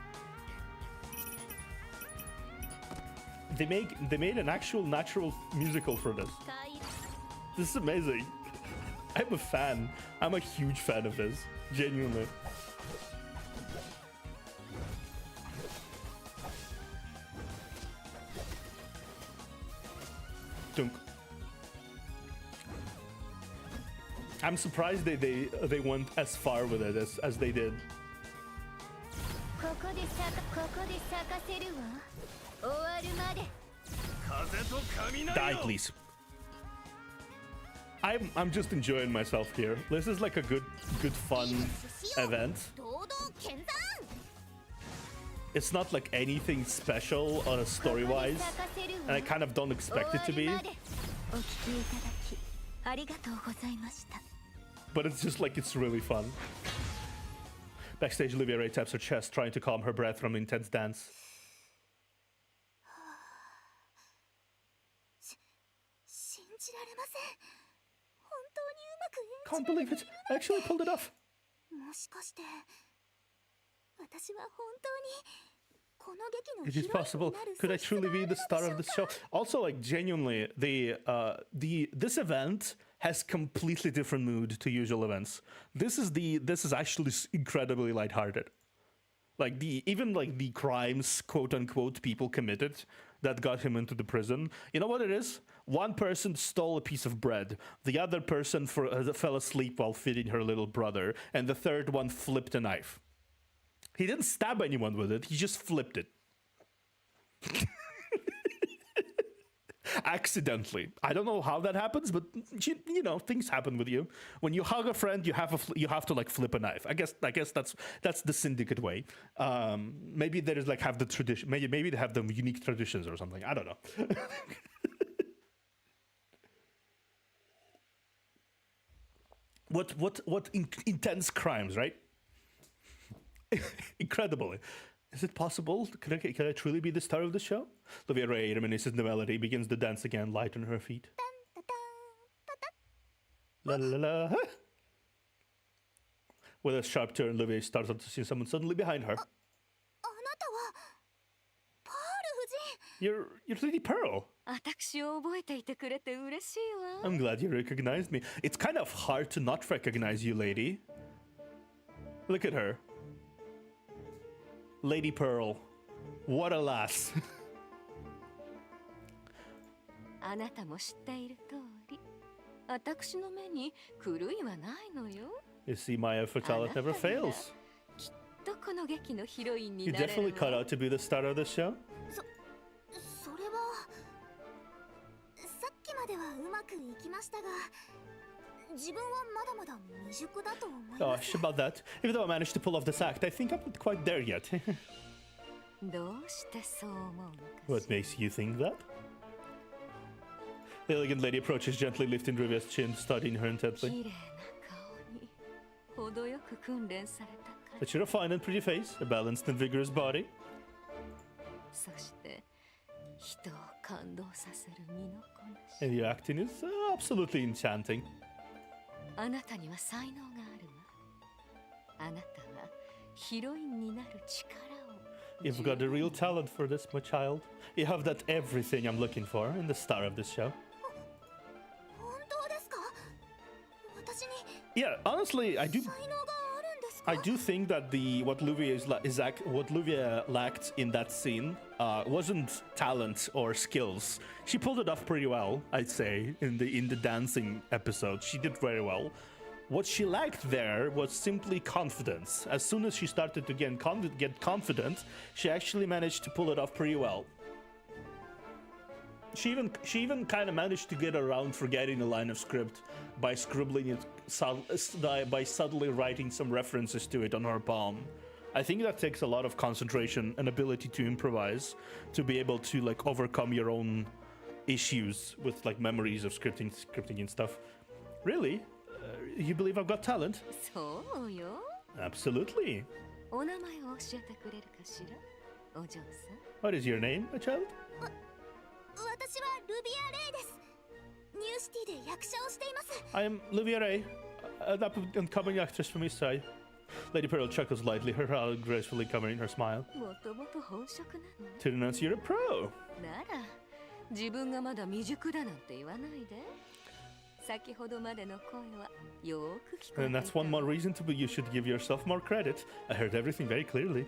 They made an actual natural musical for this. This is amazing. I'm a fan. I'm a huge fan of this. Genuinely. Dunk. I'm surprised they went as far with it as they did. Die, please. I'm just enjoying myself here. This is like a good fun event. it's not like anything special on a story-wise, and I kind of don't expect it to be. お聞きいただきありがとうございました But it's just like it's really fun. Backstage, Olivia Ray taps her chest, trying to calm her breath from intense dance. 信じられません。本当にうまく Can't believe it! I actually pulled it off. もしかして私は本当にこの劇の It ヒ is ロイン possible. になる Could I 素質が truly あ be る the のでし star ょ of う this か show? Also, like genuinely, this event has completely different mood to usual events. This is actually incredibly lighthearted. Like even the crimes, quote unquote, people committed that got him into the prison. You know what it is? One person stole a piece of bread. The other person fell asleep while feeding her little brother, and the third one flipped a knife. He didn't stab anyone with it. He just flipped it. Accidentally. I don't know how that happens, but you know, things happen with you. When you hug a friend, you have to like flip a knife. I guess that's the syndicate way. Maybe they just like have the tradition. Maybe they have the unique traditions or something. I don't know. What intense crimes, right? Incredible. Is it possible? Can I truly be the star of the show? Olivia Ray reminisces the melody, begins to dance again, light on her feet. La la la. Huh? With a sharp turn, Olivia starts to see someone suddenly behind her. あなたはパール夫人 You're Lady Pearl. 私を覚えていてくれて嬉しいわ I'm glad you recognized me. It's kind of hard to not recognize you, lady. Look at her. Lady Pearl. What a lass. あなたも知っている通り私の目に狂いはないのよ You see, my effort talent never fails. どこの劇のヒロインに You なれ definitely る cut わ out to be the star of this show. それはさっきまではうまくいきましたが自分はまだまだ未熟だと思います Gosh, about that. Even though I managed to pull off this act, I think I'm not quite there yet. どうしてそう思うのか What しら makes you think that? The elegant lady approaches, gently lifting Rivia's chin, studying her 綺 intently. 麗な顔に程よく訓練された But you're a fine and pretty face, a balanced and vigorous body. そして人を感動させる身のこなし And your acting is absolutely enchanting. あなたには才能があるわあなたはヒロインになる力を You've got a real talent for this, my child. You have that everything I'm looking for in the star of this show. 本当ですか私に Yeah, honestly, I do 才能があるんですか I do think that what Luvia lacked in that scene wasn't talent or skills. She pulled it off pretty well, I'd say, in the dancing episode. She did very well. What she lacked there was simply confidence. As soon as she started to get confident, she actually managed to pull it off pretty well. She even kind of managed to get around forgetting a line of script by scribbling it, by subtly writing some references to it on her palm. I think that takes a lot of concentration and ability to improvise to be able to like overcome your own issues with like memories of scripting and stuff. Really? You believe I've got talent? そうよ Absolutely. お名前を教えてくれるかしらお嬢さん What is your name, my child? 私はルビア・レイですニューシティで役者をしています I am Olivia Ray, an up-and-coming actress from East Side. Lady Pearl chuckles lightly, her brow gracefully covering her smile. もともと本職なのね To announce you're a pro. なら自分がまだ未熟だなんて言わないで先ほどまでの声はよく聞こえ And てい that's た one more reason you should give yourself more credit. I heard everything very clearly.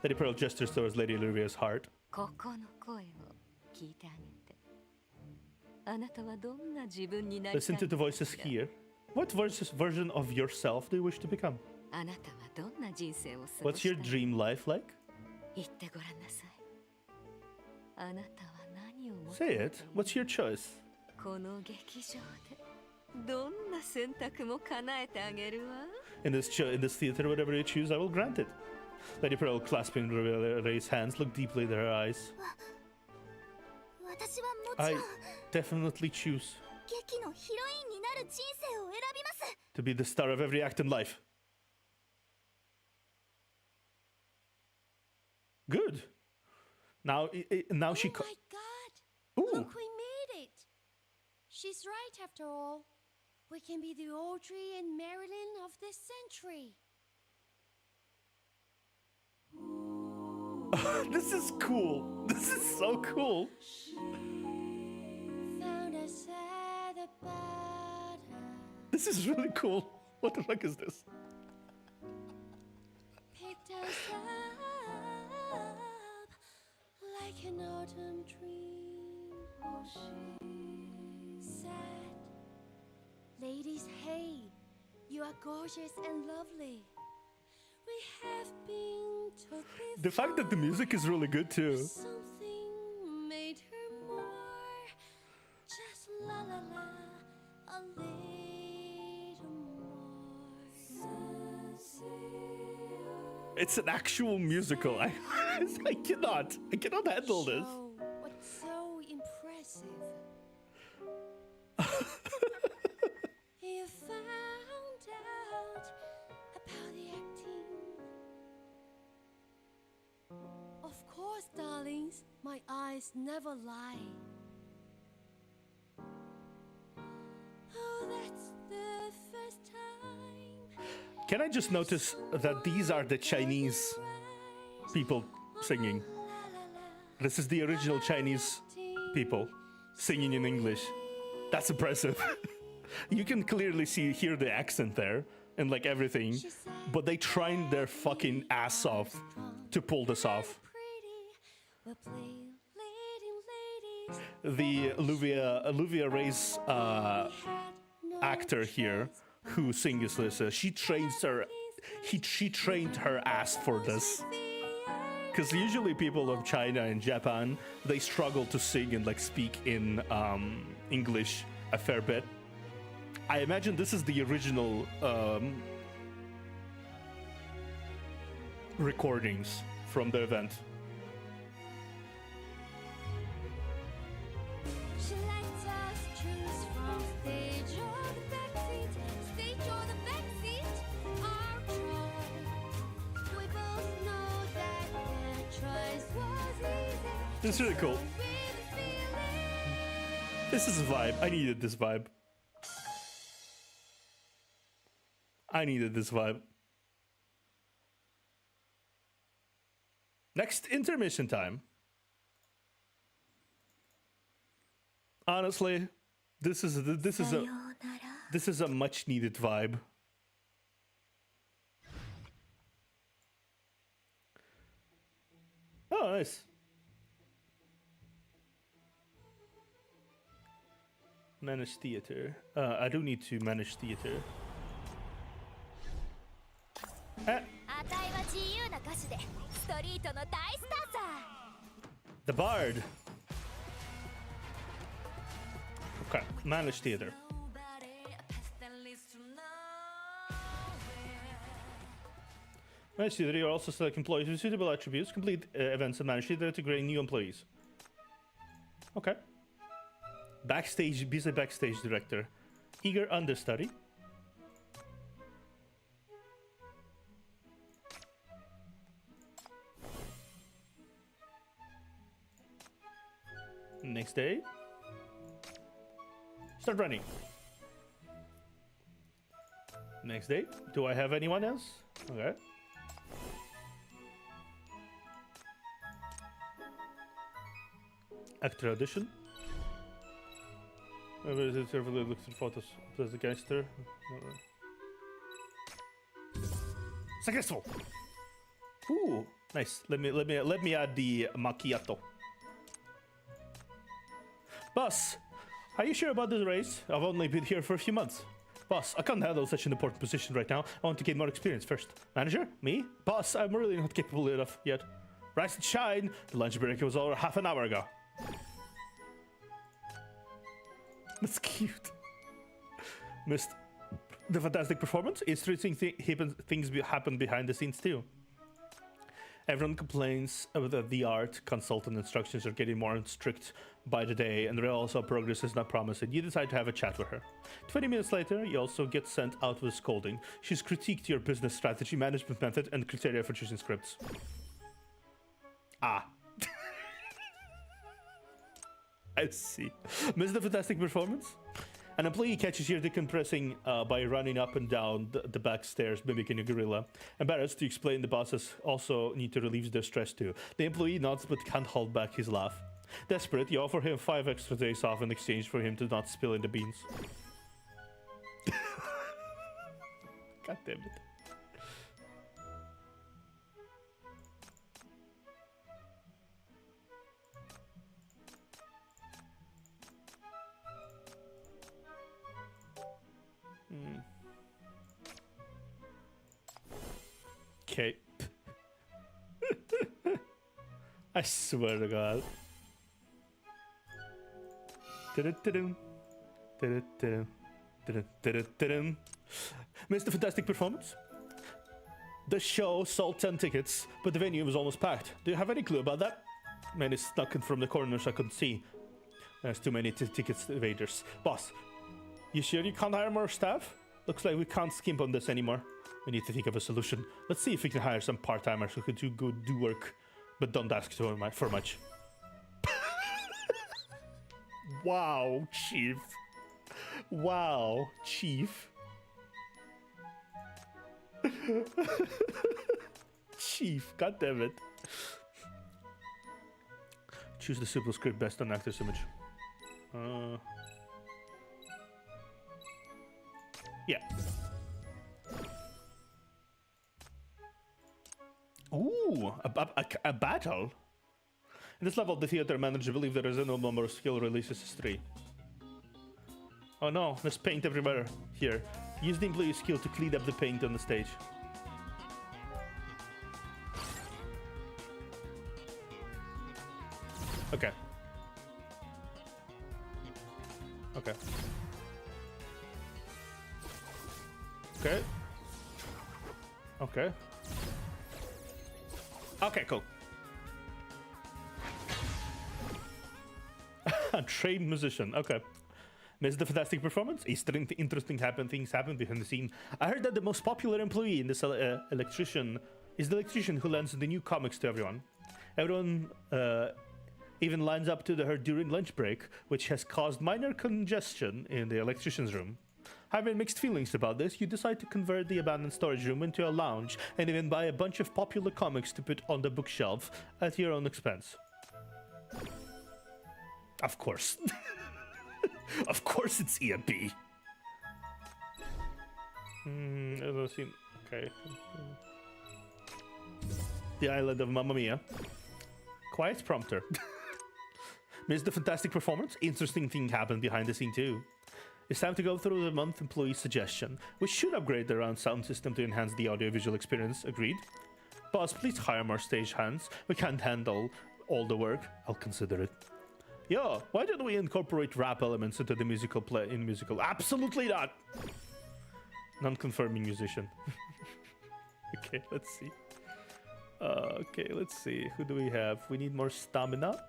Lady Pearl gestures towards Lady Olivia's heart. ここの声を聞いてあげてあなたはどんな自分になりたい Listen to the voices here. What version of yourself do you wish to become? あなたはどんな人生を過ご What's した your い dream life like? 言ってごらんなさいあなたは何を求 Say めて it. いる What's your choice? この劇場でどんな選択も叶えてあげるわ In this theater, whatever you choose, I will grant it. Lady Pearl clasping Revery's hands, look deeply in her eyes. 私はもち I ろん definitely choose 劇のヒロインになる人生を選びます。 to be the star of every act in life. Good. Now, now she. Oh my god! Ooh. Look, we made it! She's right after all. We can be the Audrey and Marilyn of this century. This is cool. This is so cool. Found us at the bottom. This is really cool. What the fuck is this? Picked us up like an autumn dream. Sad. Ladies, hey, you are gorgeous and lovely. We have been told before. The fact that the music is really good too. Something made her more. Just la la la, a little more. It's an actual musical. I cannot handle this. Show what's so impressive. You found out about the acting. Of course, darlings, my eyes never lie. Oh, that's the first time. Can I just notice that these are the Chinese people singing? This is the original Chinese people singing in English. That's impressive. You can clearly hear the accent there and like everything, but they tried their fucking ass off to pull this off. The Olivia Ray's actor here who sings this, she trained her ass for this. Because usually people of China and Japan, they struggle to sing and like speak in English a fair bit. I imagine this is the original recordings from the event. She lets us choose from stage or the backseat, stage or the backseat, our choice. We both know that the choice was easy. This is really cool. With the feeling. This is a vibe. I needed this vibe. I needed this vibe. Next intermission time. Honestly, this is a much needed vibe. Oh, nice. Manage theater. I do need to manage theater. あたいは自由な歌手でストリートの大スターさ。 The Bard. Okay, manage theater. Manage theater, you also select employees with suitable attributes, complete events and manage theater to gain new employees. Okay. Backstage, be a backstage director. Eager understudy. Next day. Start running. Next day. Do I have anyone else? Okay. Actor audition. Look through photos. Does the gangster? Successful. Ooh, nice. Let me add the macchiato. Boss, are you sure about this race? I've only been here for a few months. Boss, I can't handle such an important position right now. I want to gain more experience first. Manager? Me? Boss, I'm really not capable enough yet. Rise and shine! The lunch break was over half an hour ago. That's cute. Missed the fantastic performance. Interesting things happen behind the scenes too. Everyone complains that the art consultant instructions are getting more strict by the day, and also progress is not promising. You decide to have a chat with her. 20 minutes later, you also get sent out with scolding. She's critiqued your business strategy, management method, and criteria for choosing scripts. Ah. I see. Miss the fantastic performance? An employee catches you decompressing by running up and down the back stairs, mimicking a gorilla. Embarrassed to explain, the bosses also need to relieve their stress too. The employee nods but can't hold back his laugh. Desperate, you offer him 5 extra days off in exchange for him to not spill in the beans. God damn it. Okay. I swear to God. Missed the fantastic performance? The show sold 10 tickets, but the venue was almost packed. Do you have any clue about that? Many snuck in from the corners I couldn't see. There's too many tickets evaders. Boss, you sure you can't hire more staff? Looks like we can't skimp on this anymore. We need to think of a solution. Let's see if we can hire some part-timers who could do work, but don't ask for much. Wow, Chief. Wow, Chief. Chief, god damn it. Choose the simple script based on actor's image. Yeah. Ooh, a battle? In this level, the theater manager believes there is no number of skill releases is 3. Oh no, there's paint everywhere. Here, use the employee skill to clean up the paint on the stage. Okay. Okay. Okay. Okay. Okay, cool. A trained musician. Okay. Missed the fantastic performance? Interesting things happen behind the scene. I heard that the most popular employee in this electrician is the electrician who lends the new comics to everyone. Everyone even lines up to her during lunch break, which has caused minor congestion in the electrician's room. Having mixed feelings about this, you decide to convert the abandoned storage room into a lounge and even buy a bunch of popular comics to put on the bookshelf at your own expense. Of course. Of course it's EMP. It doesn't seem... Okay. The Island of Mamma Mia. Quiet prompter. Missed the fantastic performance? Interesting thing happened behind the scene too. It's time to go through the month employee suggestion. We should upgrade the round sound system to enhance the audiovisual experience. Agreed. Boss, please hire more stage hands. We can't handle all the work. I'll consider it. Yo, why don't we incorporate rap elements into the musical musical? Absolutely not! Non-confirming musician. Okay, let's see. Okay, let's see. Who do we have? We need more stamina.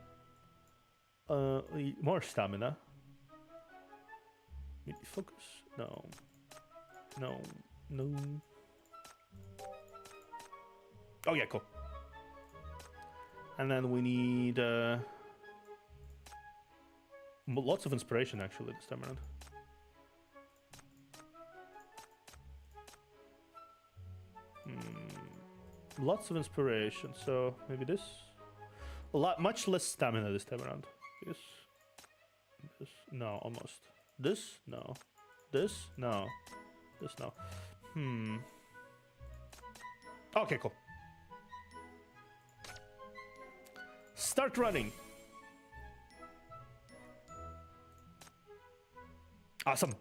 More stamina. Focus? No. No. No. Oh yeah, cool. And then we need lots of inspiration actually this time around. Lots of inspiration, so maybe this. Much less stamina this time around. This. No, almost. This? No. This? No. This? No. Okay, cool. Start running. Awesome.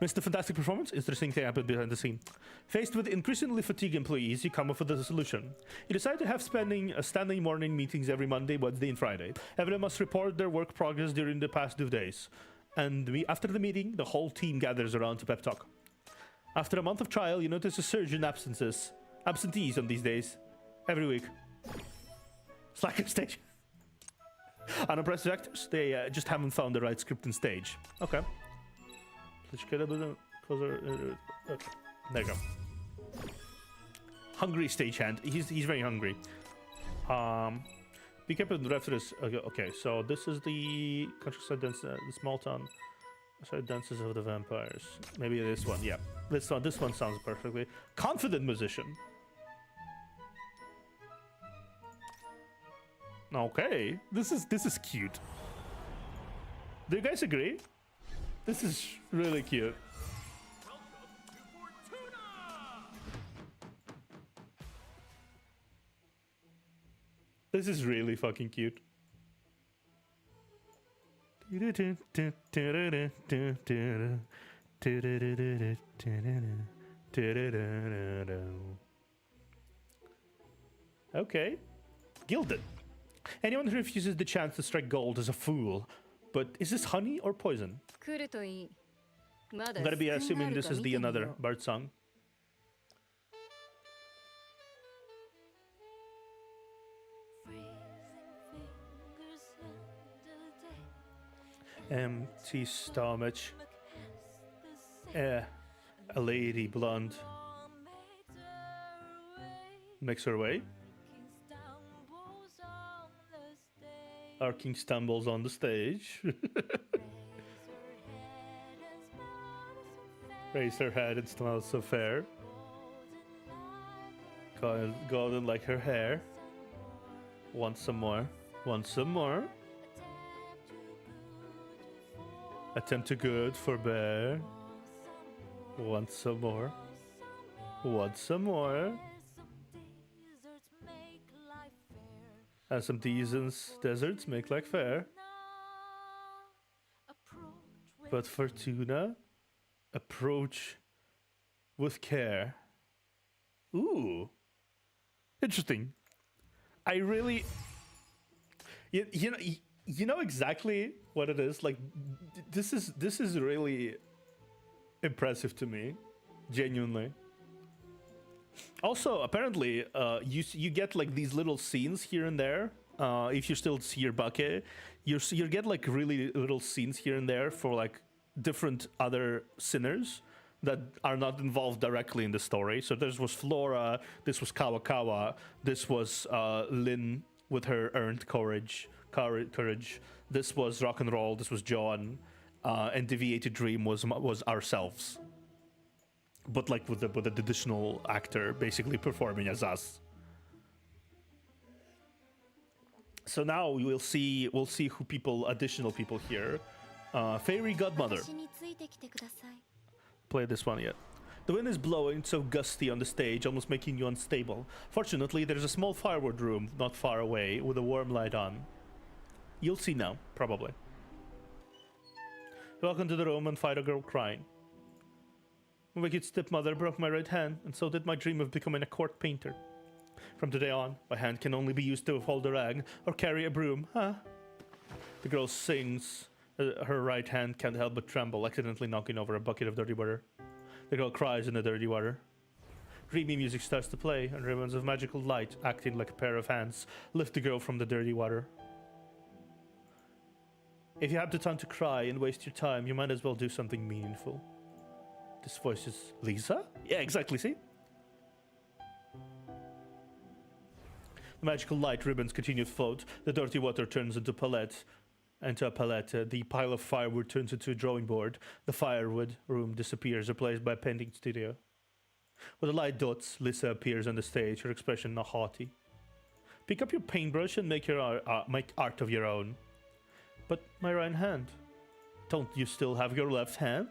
Missed the fantastic performance? Interesting thing happened behind the scene. Faced with increasingly fatigued employees, you come up with a solution. You decide to have standing morning meetings every Monday, Wednesday, and Friday. Everyone must report their work progress during the past 2 days. And after the meeting, the whole team gathers around to pep talk. After a month of trial, you notice a surge in absentees on these days. Every week. Slacker stage. Unimpressive actors. They just haven't found the right script and stage. Okay. Okay. There you go. Hungry stagehand. He's very hungry. Be careful with the reference. Okay, so this is the countryside dance, the small town. Sorry, dances of the vampires. Maybe this one. Yeah, this one sounds perfectly. Confident musician. Okay, this is cute. Do you guys agree? This is really cute. This is really fucking cute. Okay. Gilded. Anyone who refuses the chance to strike gold is a fool. But is this honey or poison? 来るといい。まだ I'm gonna be 隙間があ assuming る this か is 見 the てみよう another bird song. Empty stomach. A lady blonde makes her way. Our king stumbles on the stage. Raise her head and smells so fair. Golden like her hair. Want some more? Want some more? Attempt to good for bear. Want some more? Want some more? And some deserts make life fair. But Fortuna, approach with care. Ooh, interesting. I really, you know exactly what it is. Like, this is really impressive to me, genuinely. Also, apparently, you get like these little scenes here and there. If you still see your bucket, you get like really little scenes here and there for like different other sinners that are not involved directly in the story. So this was Flora, this was Kawakawa, this was Lynn with her earned courage. This was Rock and Roll, this was John, and Deviated Dream was ourselves. But like with an additional actor basically performing as us. So now we'll see additional people here. Fairy Godmother. 私についてきてください。 Play this one yet. The wind is blowing so gusty on the stage, almost making you unstable. Fortunately, there's a small firewood room not far away with a warm light on. You'll see now, probably. Welcome to the room and find a girl crying. My wicked stepmother broke my right hand, and so did my dream of becoming a court painter. From today on, my hand can only be used to hold a rag or carry a broom, huh? The girl sings. Her right hand can't help but tremble, accidentally knocking over a bucket of dirty water. The girl cries in the dirty water. Dreamy music starts to play, and ribbons of magical light, acting like a pair of hands, lift the girl from the dirty water. If you have the time to cry and waste your time, you might as well do something meaningful. This voice is Lisa? Yeah, exactly, see? The magical light ribbons continue to float. The dirty water turns into a palette. The pile of firewood turns into a drawing board. The firewood room disappears, replaced by a painting studio. With the light dots, Lisa appears on the stage, her expression not haughty. Pick up your paintbrush and make art of your own. But my right hand. Don't you still have your left hand?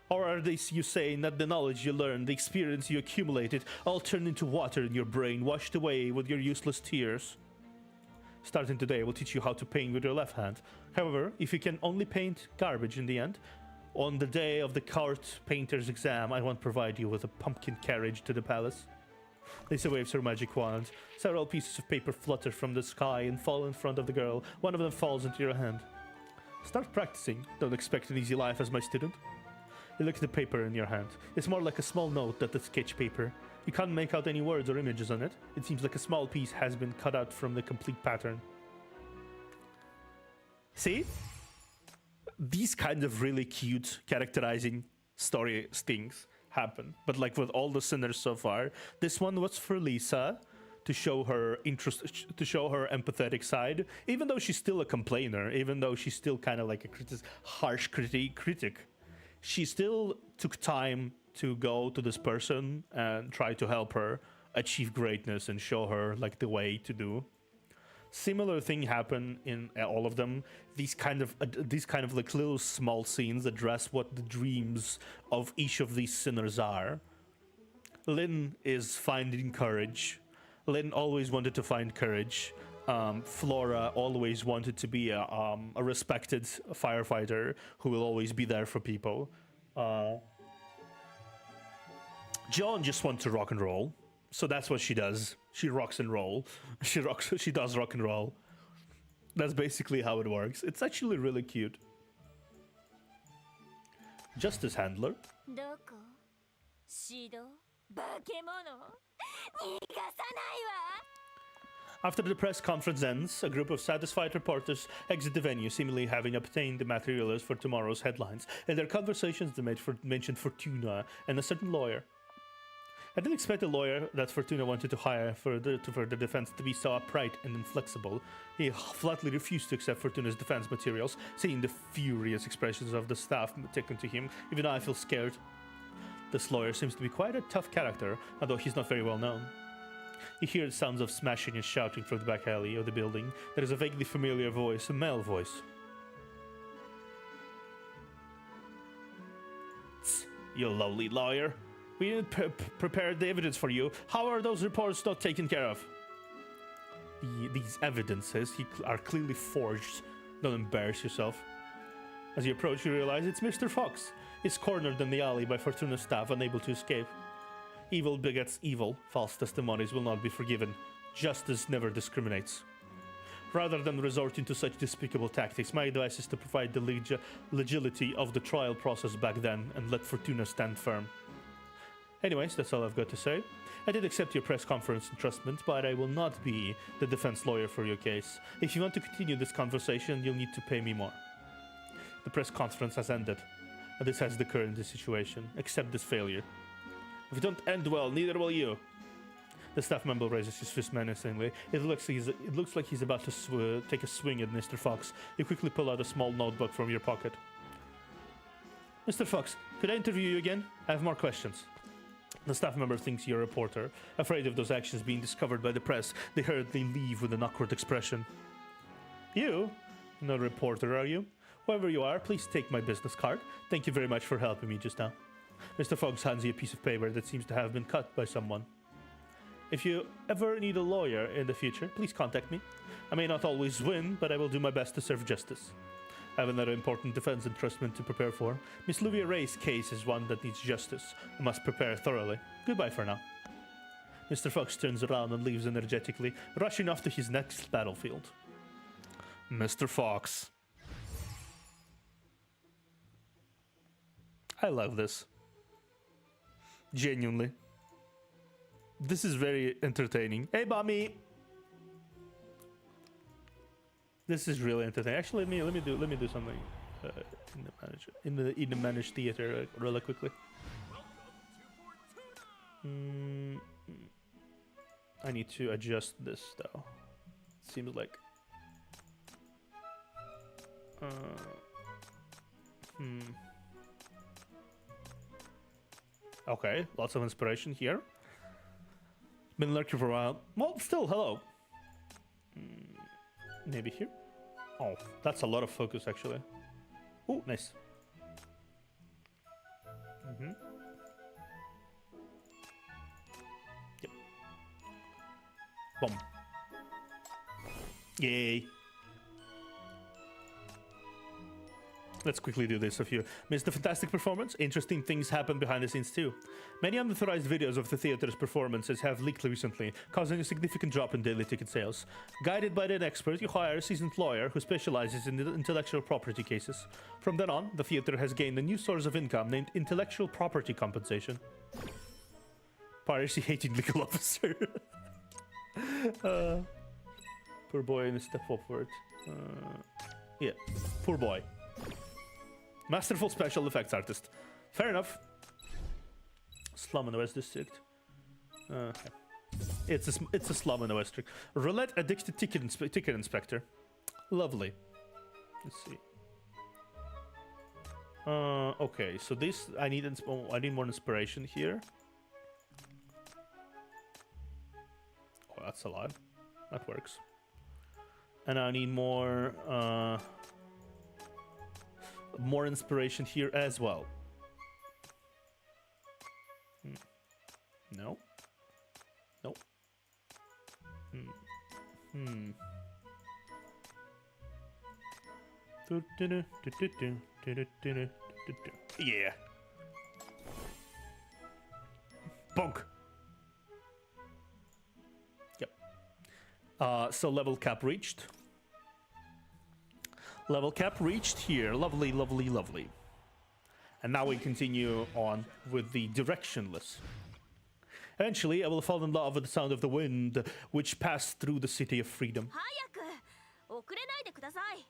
Or are these you saying that the knowledge you learned, the experience you accumulated, all turned into water in your brain, washed away with your useless tears? Starting today, we'll teach you how to paint with your left hand. However, if you can only paint garbage in the end, on the day of the court painter's exam, I won't provide you with a pumpkin carriage to the palace. Lisa waves her magic wand. Several pieces of paper flutter from the sky and fall in front of the girl. One of them falls into your hand. Start practicing. Don't expect an easy life as my student. You look at the paper in your hand. It's more like a small note than the sketch paper. You can't make out any words or images on it. It seems like a small piece has been cut out from the complete pattern. See? These kind of really cute characterizing story things happen. But like with all the sinners so far, this one was for Lisa to show her interest, to show her empathetic side, even though she's still a complainer, even though she's still kind of like a harsh critic. She still took time to go to this person and try to help her achieve greatness and show her like the way to do. Similar thing happened in all of them. These kind of like little small scenes address what the dreams of each of these sinners are. Lynn is finding courage. Lynn always wanted to find courage. Flora always wanted to be a respected firefighter who will always be there for people. Joan just wants to rock and roll. So that's what she does. She rocks and roll. She does rock and roll. That's basically how it works. It's actually really cute. Justice Handler. どこ指導化け物逃がさないわ After the press conference ends, a group of satisfied reporters exit the venue, seemingly having obtained the materials for tomorrow's headlines. In their conversations, they mentioned Fortuna and a certain lawyer. I didn't expect the lawyer that Fortuna wanted to hire for the defense to be so upright and inflexible. He flatly refused to accept Fortuna's defense materials, seeing the furious expressions of the staff taken to him. Even I feel scared. This lawyer seems to be quite a tough character, although he's not very well known. You hear the sounds of smashing and shouting from the back alley of the building. There is a vaguely familiar voice, a male voice. Tss, you lowly lawyer. We didn't prepare the evidence for you. How are those reports not taken care of? These evidences are clearly forged. Don't embarrass yourself. As you approach, you realize it's Mr. Fox. He's cornered in the alley by Fortuna's staff, unable to escape. Evil begets evil. False testimonies will not be forgiven. Justice never discriminates. Rather than resorting to such despicable tactics, my advice is to provide the legility of the trial process back then and let Fortuna stand firm. Anyways, that's all I've got to say. I did accept your press conference entrustment, but I will not be the defense lawyer for your case. If you want to continue this conversation, you'll need to pay me more. The press conference has ended, and this has the current situation. Accept this failure. If you don't end well, neither will you. The staff member raises his fist menacingly. It looks like he's about to take a swing at Mr. Fox. You quickly pull out a small notebook from your pocket. Mr. Fox, could I interview you again? I have more questions. The staff member thinks you're a reporter. Afraid of those actions being discovered by the press, they hurriedly leave with an awkward expression. You? Not a reporter, are you? Whoever you are, please take my business card. Thank you very much for helping me just now. Mr. Fox hands you a piece of paper that seems to have been cut by someone. If you ever need a lawyer in the future, please contact me. I may not always win, but I will do my best to serve justice. I have another important defense entrustment to prepare for. Miss Louis Ray's case is one that needs justice. I must prepare thoroughly. Goodbye for now. Mr. Fox turns around and leaves energetically, rushing off to his next battlefield. Mr. Fox. I love this. Genuinely. This is very entertaining. Hey, mommy. This is really entertaining. Actually, let me do something in the managed theater really quickly. I need to adjust this though. Seems like. Okay, lots of inspiration here. Been lurking for a while. Well, still, hello. Maybe here? Oh, that's a lot of focus, actually. Oh, nice. Yep. Boom. Yay. Let's quickly do this. If you missed the fantastic performance, interesting things happen behind the scenes too. Many unauthorized videos of the theater's performances have leaked recently, causing a significant drop in daily ticket sales. Guided by an expert, you hire a seasoned lawyer who specializes in intellectual property cases. From then on, the theater has gained a new source of income named intellectual property compensation. Piracy hating legal officer. Poor boy in a step upward. Yeah, poor boy. Masterful special effects artist. Fair enough. Slum in the West District. It's a slum in the West District. Roulette addicted ticket inspector. Lovely. Let's see. Okay, so this I need more inspiration here. Oh, that's a lot. That works. And I need more inspiration here as well. No. Nope. Yeah. Bonk. Yep. So level cap reached. Level cap reached here. Lovely, lovely, lovely. And now we continue on with the directionless. Eventually, I will fall in love with the sound of the wind, which passed through the city of freedom. 早く遅れないでください。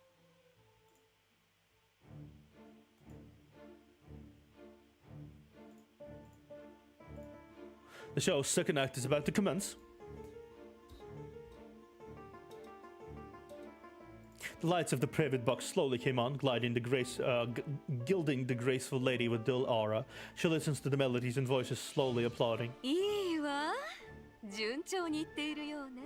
The show's second act is about to commence. The lights of the private box slowly came on, gilding the graceful lady with dull aura. She listens to the melodies and voices slowly applauding. いいわ。順調にいっているようね。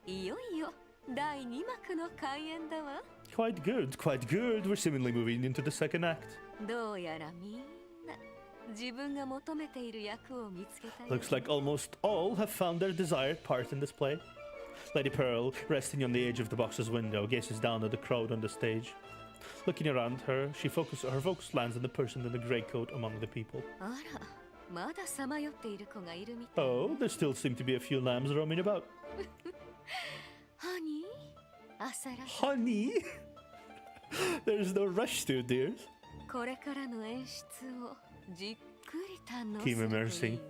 いよいよ第2幕の開演だわ。Quite good, quite good. We're seemingly moving into the second act. どうやらみんな自分が求めている役を見つけたよ。 Looks like almost all have found their desired part in this play. Lady Pearl, resting on the edge of the box's window, gazes down at the crowd on the stage. Looking around her, her focus lands on the person in the grey coat among the people. あら、まださまよっている子がいるみたい。 Oh, there still seem to be a few lambs roaming about. ハニー、焦らず。 Honey? There's no rush to it, dears. これからの演出をじっくり堪能す Keep るといい immersing. わ。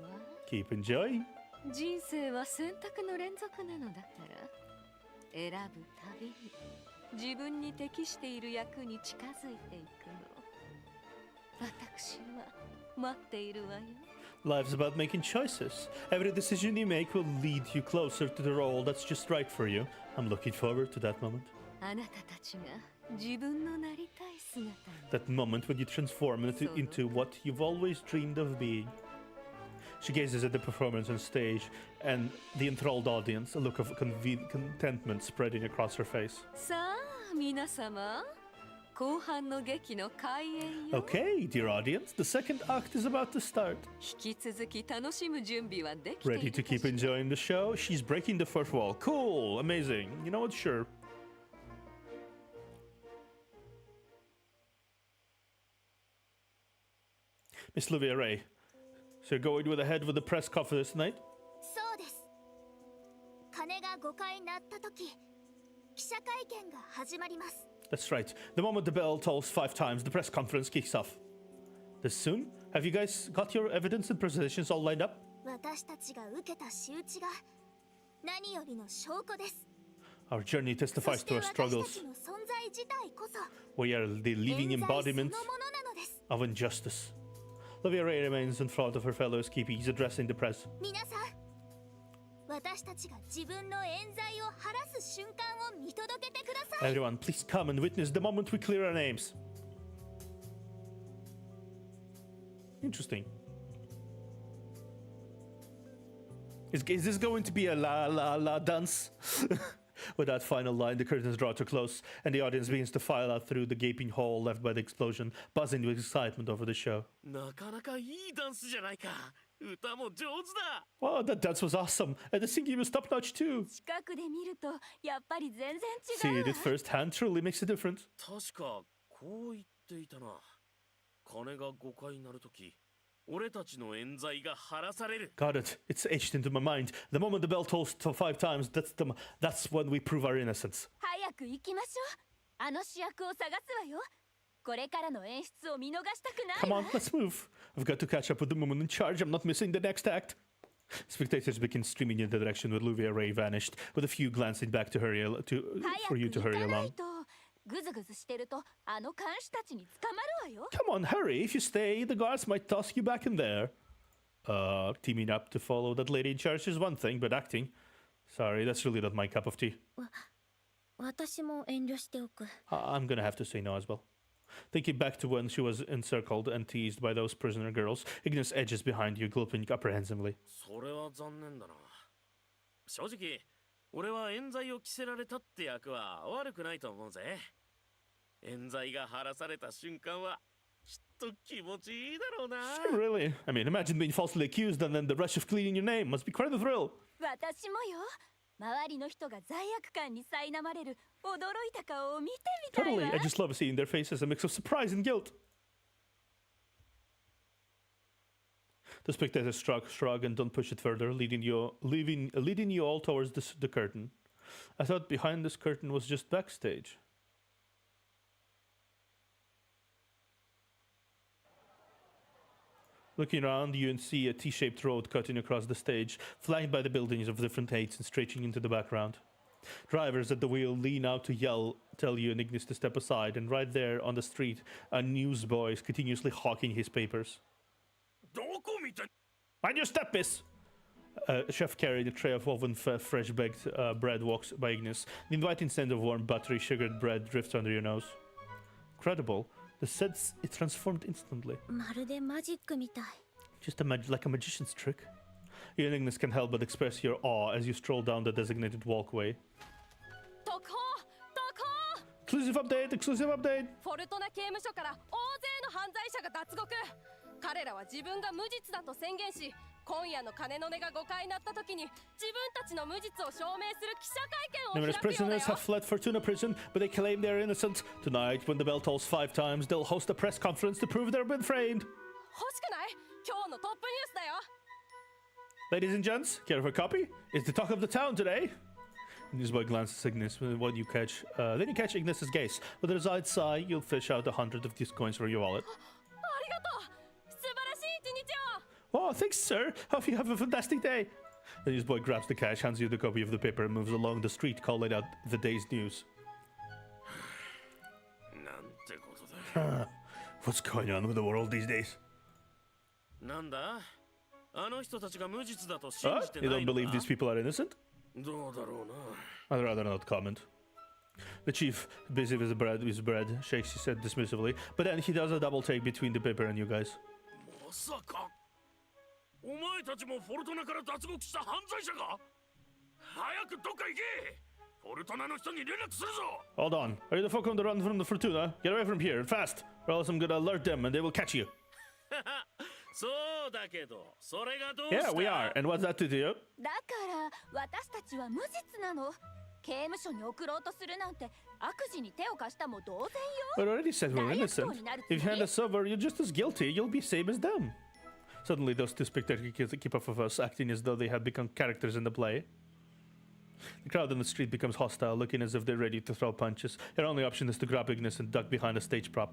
Keep enjoying. 人生は選択の連続なのだから選ぶたびに自分に適している役に近づいていくの。私は待っているわよ。 Life's about making choices. Every decision you make will lead you closer to the role that's just right for you. I'm looking forward to that moment. あなたたちが自分のなりたい姿に That moment when you transform into what you've always dreamed of being. She gazes at the performance on stage and the enthralled audience, a look of contentment spreading across her face. さあ皆様後半の劇の開演よ。 Okay, dear audience, the second act is about to start. 引き続き楽しむ準備はできてい Ready る to かし keep ら enjoying the show? She's breaking the fourth wall. Cool, amazing. You know what? Sure. Miss Livia Ray, so you're going with ahead with the press conference tonight? そうです。鐘が5回鳴った時、記者会見が始まります。 That's right. The moment the bell tolls 5 times, the press conference kicks off. This soon? Have you guys got your evidence and presentations all lined up? 私たちが受けた仕打ちが何よりの証拠です。 Our journey そ testifies して to our 私た struggles. ちの存在自体こそ We are the living 冤罪そのも embodiment のなのです。 of injustice. Livia Ray remains in front of her fellows, keeping addressing the press. 皆さん、私たちが自分の冤罪を晴らす瞬間を見届けてください。 Everyone, please come and witness the moment we clear our names. Interesting. Is this going to be a la la la dance? With that final line, the curtains draw to close, and the audience begins to file out through the gaping hole left by the explosion, buzzing with excitement over the show. なかなかいいダンスじゃないか。歌も上手だ。 Wow, that dance was awesome, and the singing was top notch too. 近くで見るとやっぱり全然違 Seeing う it firsthand truly makes a difference. 確かこう言っていたな。鐘が5回鳴るとき、俺たちの冤罪が晴らされる。 Got it. It's etched into my mind. The moment the bell tolls 5 times, that's when we prove our innocence. 早く行きましょう。あの主役を探すわよ。これからの演出を見逃したくない Come わ on, let's move. I've got to catch up with the woman in charge. I'm not missing the next act. Spectators begin streaming in the direction where Luvia Ray vanished, with a few glancing back to hurry for you to hurry 早く行かない along. とグズグズしてるとあの監視たちに捕まるわよ。 Come on, hurry! If you stay, the guards might toss you back in there. Teaming up to follow that lady in charge is one thing, but acting... Sorry, that's really not my cup of tea. 私も遠慮しておく。 I'm gonna have to say no as well. Thinking back to when she was encircled and teased by those prisoner girls, Ignis edges behind you, gulping apprehensively. それは残念だな。正直、俺は冤罪を着せられたって役は悪くないと思うぜ。冤罪が晴らされた瞬間はきっと気持ちいいだろうな。 Really? I mean, imagine being falsely accused and then the rush of cleaning your name. Must be quite a thrill. 私もよ。周りの人が罪悪感に苛まれる驚いた顔を見てみたい Totally. わ。 I just love seeing their faces, a mix of surprise and guilt. The spectators shrug and don't push it further, leading you all towards the curtain. I thought behind this curtain was just backstage. Looking around, you see a T-shaped road cutting across the stage, flanked by the buildings of different heights and stretching into the background. Drivers at the wheel lean out to tell you and Ignis to step aside, and right there on the street, a newsboy is continuously hawking his papers. どこ見て Mind your step, miss! A chef carrying a tray of oven fresh baked bread walks by Ignis. The inviting scent of warm, buttery, sugared bread drifts under your nose. Incredible. The set's it transformed instantly. まるでマジックみたい。 Just like a magician's trick. You and Ignis can't help but express your awe as you stroll down the designated walkway. 特報特報 Exclusive update! Exclusive update! フォルトナ刑務所から大勢の犯罪者が脱獄。彼らは自分が無実だと宣言し、今夜の鐘の音が5回鳴った時に自分たちの無実を証明する記者会見を Numerous 開くようだ prisoners よ。 have fled Fortuna prison, but they claim they're innocent. Tonight, when the bell tolls 5 times, they'll host a press conference to prove they've been framed. 欲しくない？今日のトップニュースだよ。 Ladies and gents, care for a copy? It's the talk of the town today. Newsboy glances at Ignis when you catch. Then you catch Ignis's gaze. With a resigned sigh, you'll fish out 100 of these coins from your wallet. ありがとう。素晴らしい一日を。 Oh, thanks, sir. Hope you have a fantastic day. The newsboy grabs the cash, hands you the copy of the paper, and moves along the street, calling out the day's news. なんてことだ。 What's going on with the world these days? なんだあの人たちが無実だと信 Huh? じて You ない don't の believe か these people are innocent? どうだろうな。 I'd rather not comment. The chief, busy with his bread, shakes his head dismissively, but then he does a double take between the paper and you guys. まさかお前たちもフォルトナから脱獄した犯罪者か早くどっか行けフォルトナの人に連絡するぞ Hold on. Are you the folk on the run from the Fortuna? Get away from here, and fast, or else I'm gonna alert them and they will catch you. そうだけどそれがどうした Yeah, we are. And what's that to you? だから私たちは無実なの。刑務所に送ろうとするなんて悪事に手を貸したも同然よ。 I already said we're innocent. If you hand us over, you're just as guilty. You'll be same as them. Suddenly, those two spectators keep up with us, acting as though they had become characters in the play. The crowd on the street becomes hostile, looking as if they're ready to throw punches. Your only option is to grab Ignis and duck behind a stage prop.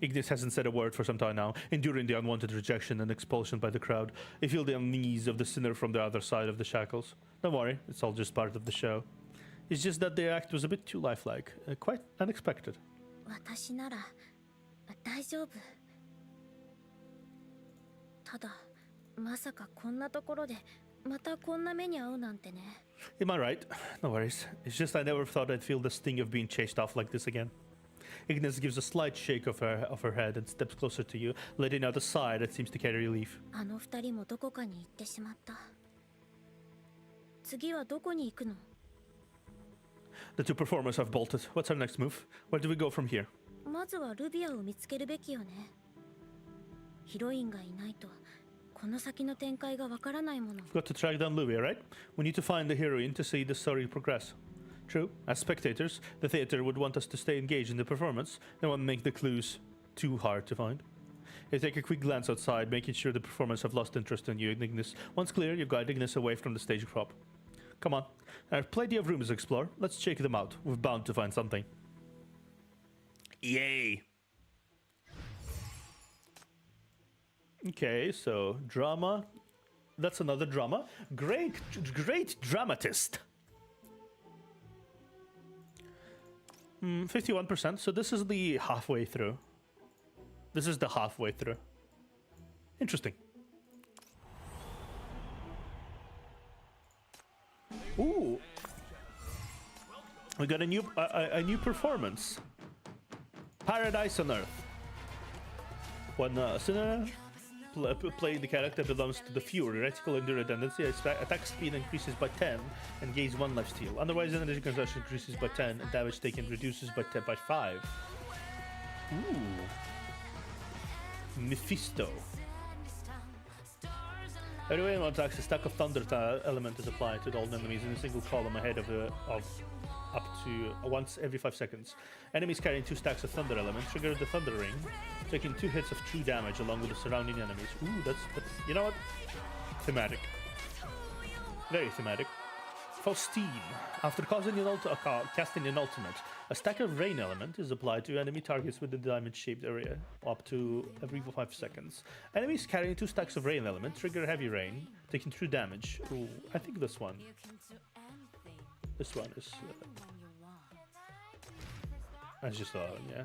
Ignis hasn't said a word for some time now, enduring the unwanted rejection and expulsion by the crowd. You feel the unease of the sinner from the other side of the shackles. Don't worry, it's all just part of the show. It's just that their act was a bit too lifelike, quite unexpected. 私なら大丈夫。ただ、まさかこんなところでまたこんな目に遭うなんてね。Am I right? No worries. It's just I never thought I'd feel the sting of being chased off like this again. Ignis gives a slight shake of her head and steps closer to you, letting out a sigh that seems to carry relief. あの二人もどこかに行ってしまった。次はどこに行くの？ The two performers have bolted. What's our next move? Where do we go from here? まずはルビアを見つけるべきよね。ヒロインがいないとこの先の展開がわからないもの。 We've got to track down Luvia, right? We need to find the heroine to see the story progress. True, as spectators, the theater would want us to stay engaged in the performance and won't make the clues too hard to find. You take a quick glance outside, making sure the performers have lost interest in you and Ignis. Once clear, you guide Ignis away from the stage prop. Come on, I have plenty of rooms to explore. Let's check them out. We're bound to find something. Yay! Okay, so drama. That's another drama. Great dramatist. 51%. So this is the halfway through. This is the halfway through. Interesting. Ooh. We got a new performance. Paradise on Earth. When Sinner play the character belongs to the Fury, reticle and redundancy, attack speed increases by 10 and gains 1 lifesteal. Otherwise, energy consumption increases by 10 and damage taken reduces by 5. Ooh. Mephisto. Every way one attacks, a stack of thunder element is applied to all enemies in a single column ahead of up to once every 5 seconds. Enemies carrying 2 stacks of thunder element trigger the thunder ring, taking 2 hits of true damage along with the surrounding enemies. Ooh, that's you know what? Thematic. Very thematic. Faustine. After casting an ultimate, a stack of rain element is applied to enemy targets within the diamond-shaped area up to every 5 seconds. Enemies carrying 2 stacks of rain element trigger heavy rain, taking true damage. Ooh, I think this one. This one is. That's just yeah.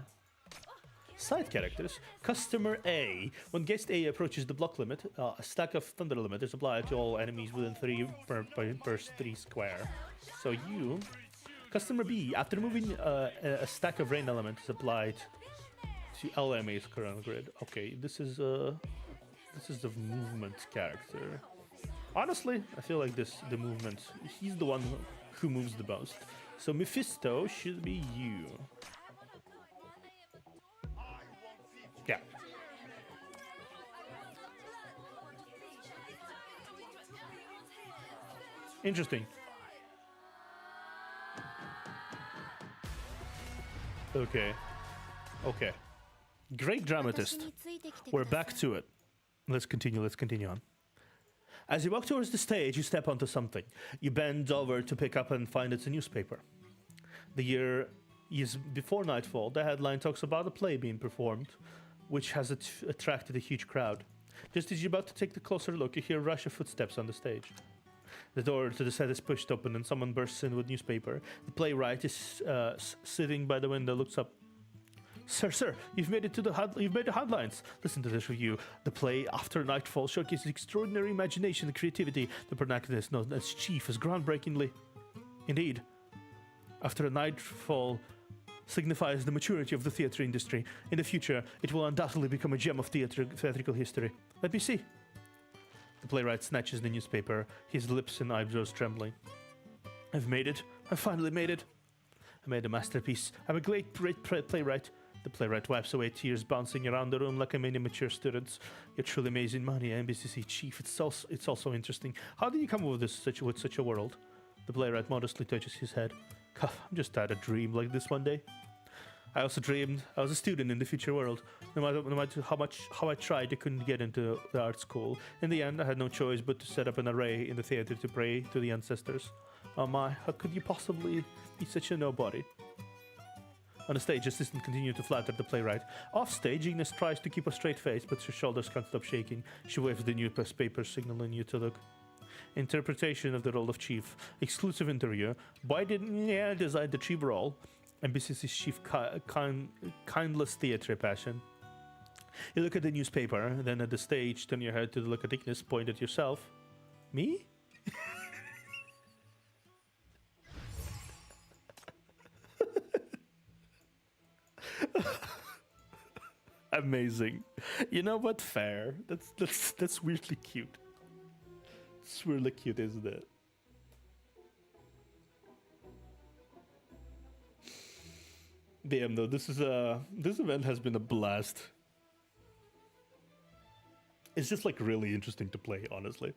Side characters. Customer A. When guest A approaches the block limit, a stack of thunder element is applied to all enemies within 3 per 3 square. So you, Customer B, after moving a stack of rain element is applied to all enemies current grid. Okay, this is the movement character. Honestly, I feel like the movement. He's the one who moves the most. So Mephisto should be you. Yeah. Interesting. Okay. Okay. Great dramatist. We're back to it. Let's continue on. As you walk towards the stage, you step onto something. You bend over to pick up and find it's a newspaper. The year is before nightfall. The headline talks about a play being performed, which has attracted a huge crowd. Just as you're about to take a closer look, you hear a rush of footsteps on the stage. The door to the set is pushed open and someone bursts in with newspaper. The playwright is sitting by the window, looks up. Sir, you've made it to you've made the headlines. Listen to this review. The play After Nightfall showcases extraordinary imagination and creativity. The protagonist, known as Chief, is groundbreakingly. Indeed, After Nightfall signifies the maturity of the theatre industry. In the future, it will undoubtedly become a gem of theatrical history. Let me see. The playwright snatches the newspaper, his lips and eyebrows trembling. I've made it. I finally made it. I made a masterpiece. I'm a great playwright. The playwright wipes away tears bouncing around the room like a many mature students. You're truly amazing money, NBCC chief. It's also interesting. How did you come up with such a world? The playwright modestly touches his head. I'm just had a dream like this one day. I also dreamed I was a student in the future world. No matter how I tried, I couldn't get into the art school. In the end, I had no choice but to set up an array in the theater to pray to the ancestors. Oh my, how could you possibly be such a nobody? On the stage, assistant continued to flatter the playwright. Off stage, Ines tries to keep a straight face, but her shoulders can't stop shaking. She waves the newspaper, signaling you to look. Interpretation of the role of chief. Exclusive interview. Why didn't you decide the chief role? NBCC's chief kindless theatre passion. You look at the newspaper, then at the stage, turn your head to look at Ignis, point at yourself. Me? Amazing. You know what? Fair. That's weirdly cute. It's really cute, isn't it? Damn, though, this event has been a blast. It's just like really interesting to play, honestly.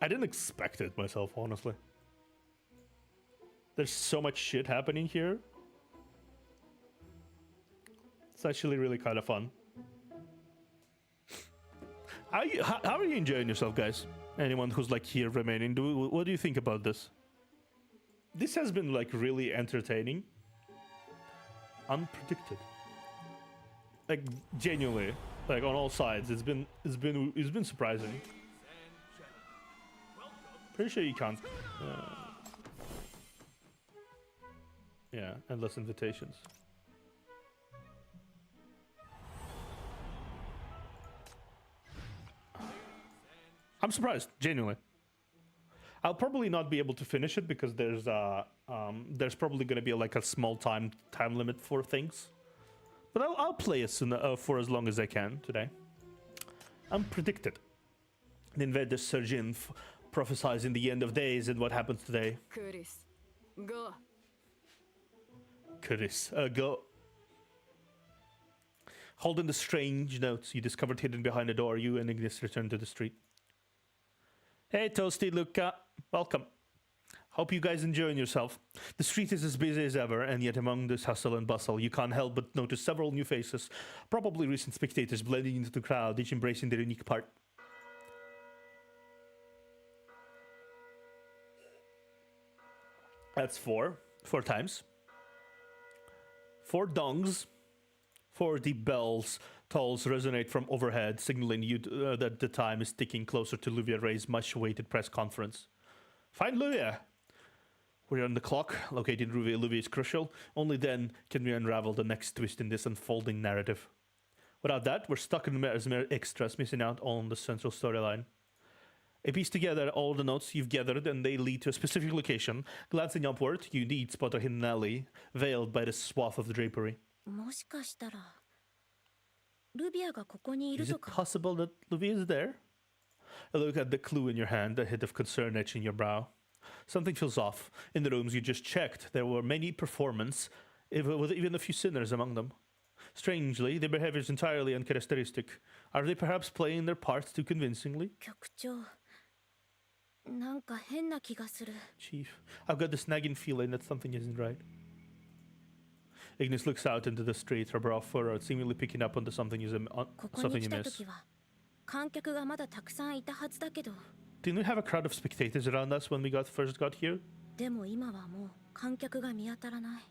I didn't expect it myself, honestly. There's so much shit happening here. It's actually really kind of fun. How are you enjoying yourself, guys? Anyone who's like here remaining, what do you think about this? This has been like really entertaining. Unpredicted. Like genuinely. Like on all sides. It's been surprising. Pretty sure you can't. Yeah, endless invitations. I'm surprised, genuinely. I'll probably not be able to finish it because there's probably going to be like a small time limit for things. But I'll play as soon for as long as I can today. I'm predicted. The invader surge in, prophesizing the end of days and what happens today. Chris, go. Chris, go. Holding the strange notes you discovered hidden behind the door, you and Ignis return to the street. Hey, Toasty, Luca. Welcome. Hope you guys enjoying yourself. The street is as busy as ever, and yet among this hustle and bustle, you can't help but notice several new faces, probably recent spectators blending into the crowd, each embracing their unique part. That's four times. 4 dongs. 4 deep bells. Tolls resonate from overhead, signaling you that the time is ticking closer to Luvia Ray's much-awaited press conference. Find Luvia! We're on the clock, locating Luvia is crucial. Only then can we unravel the next twist in this unfolding narrative. Without that, we're stuck as mere extras, missing out on the central storyline. I piece together all the notes you've gathered, and they lead to a specific location. Glancing upward, you indeed spot a hidden alley, veiled by the swath of the drapery. もしかしたらルビアがここにい Is ると it か possible that Luvia is there? A look at the clue in your hand, a hint of concern etching your brow. Something feels off. In the rooms you just checked, there were many performers, with even a few sinners among them. Strangely, their behavior is entirely uncharacteristic. Are they perhaps playing their parts too convincingly? 局長なんか変な気がする Chief, I've got this nagging feeling that something isn't right. Ignis looks out into the street, her brow furrowed, seemingly picking up on something you ここに来た miss. 時は観客がまだたくさんいたはずだけど Didn't we have a crowd of spectators around us when we first got here? でも今はもう観客が見当たらない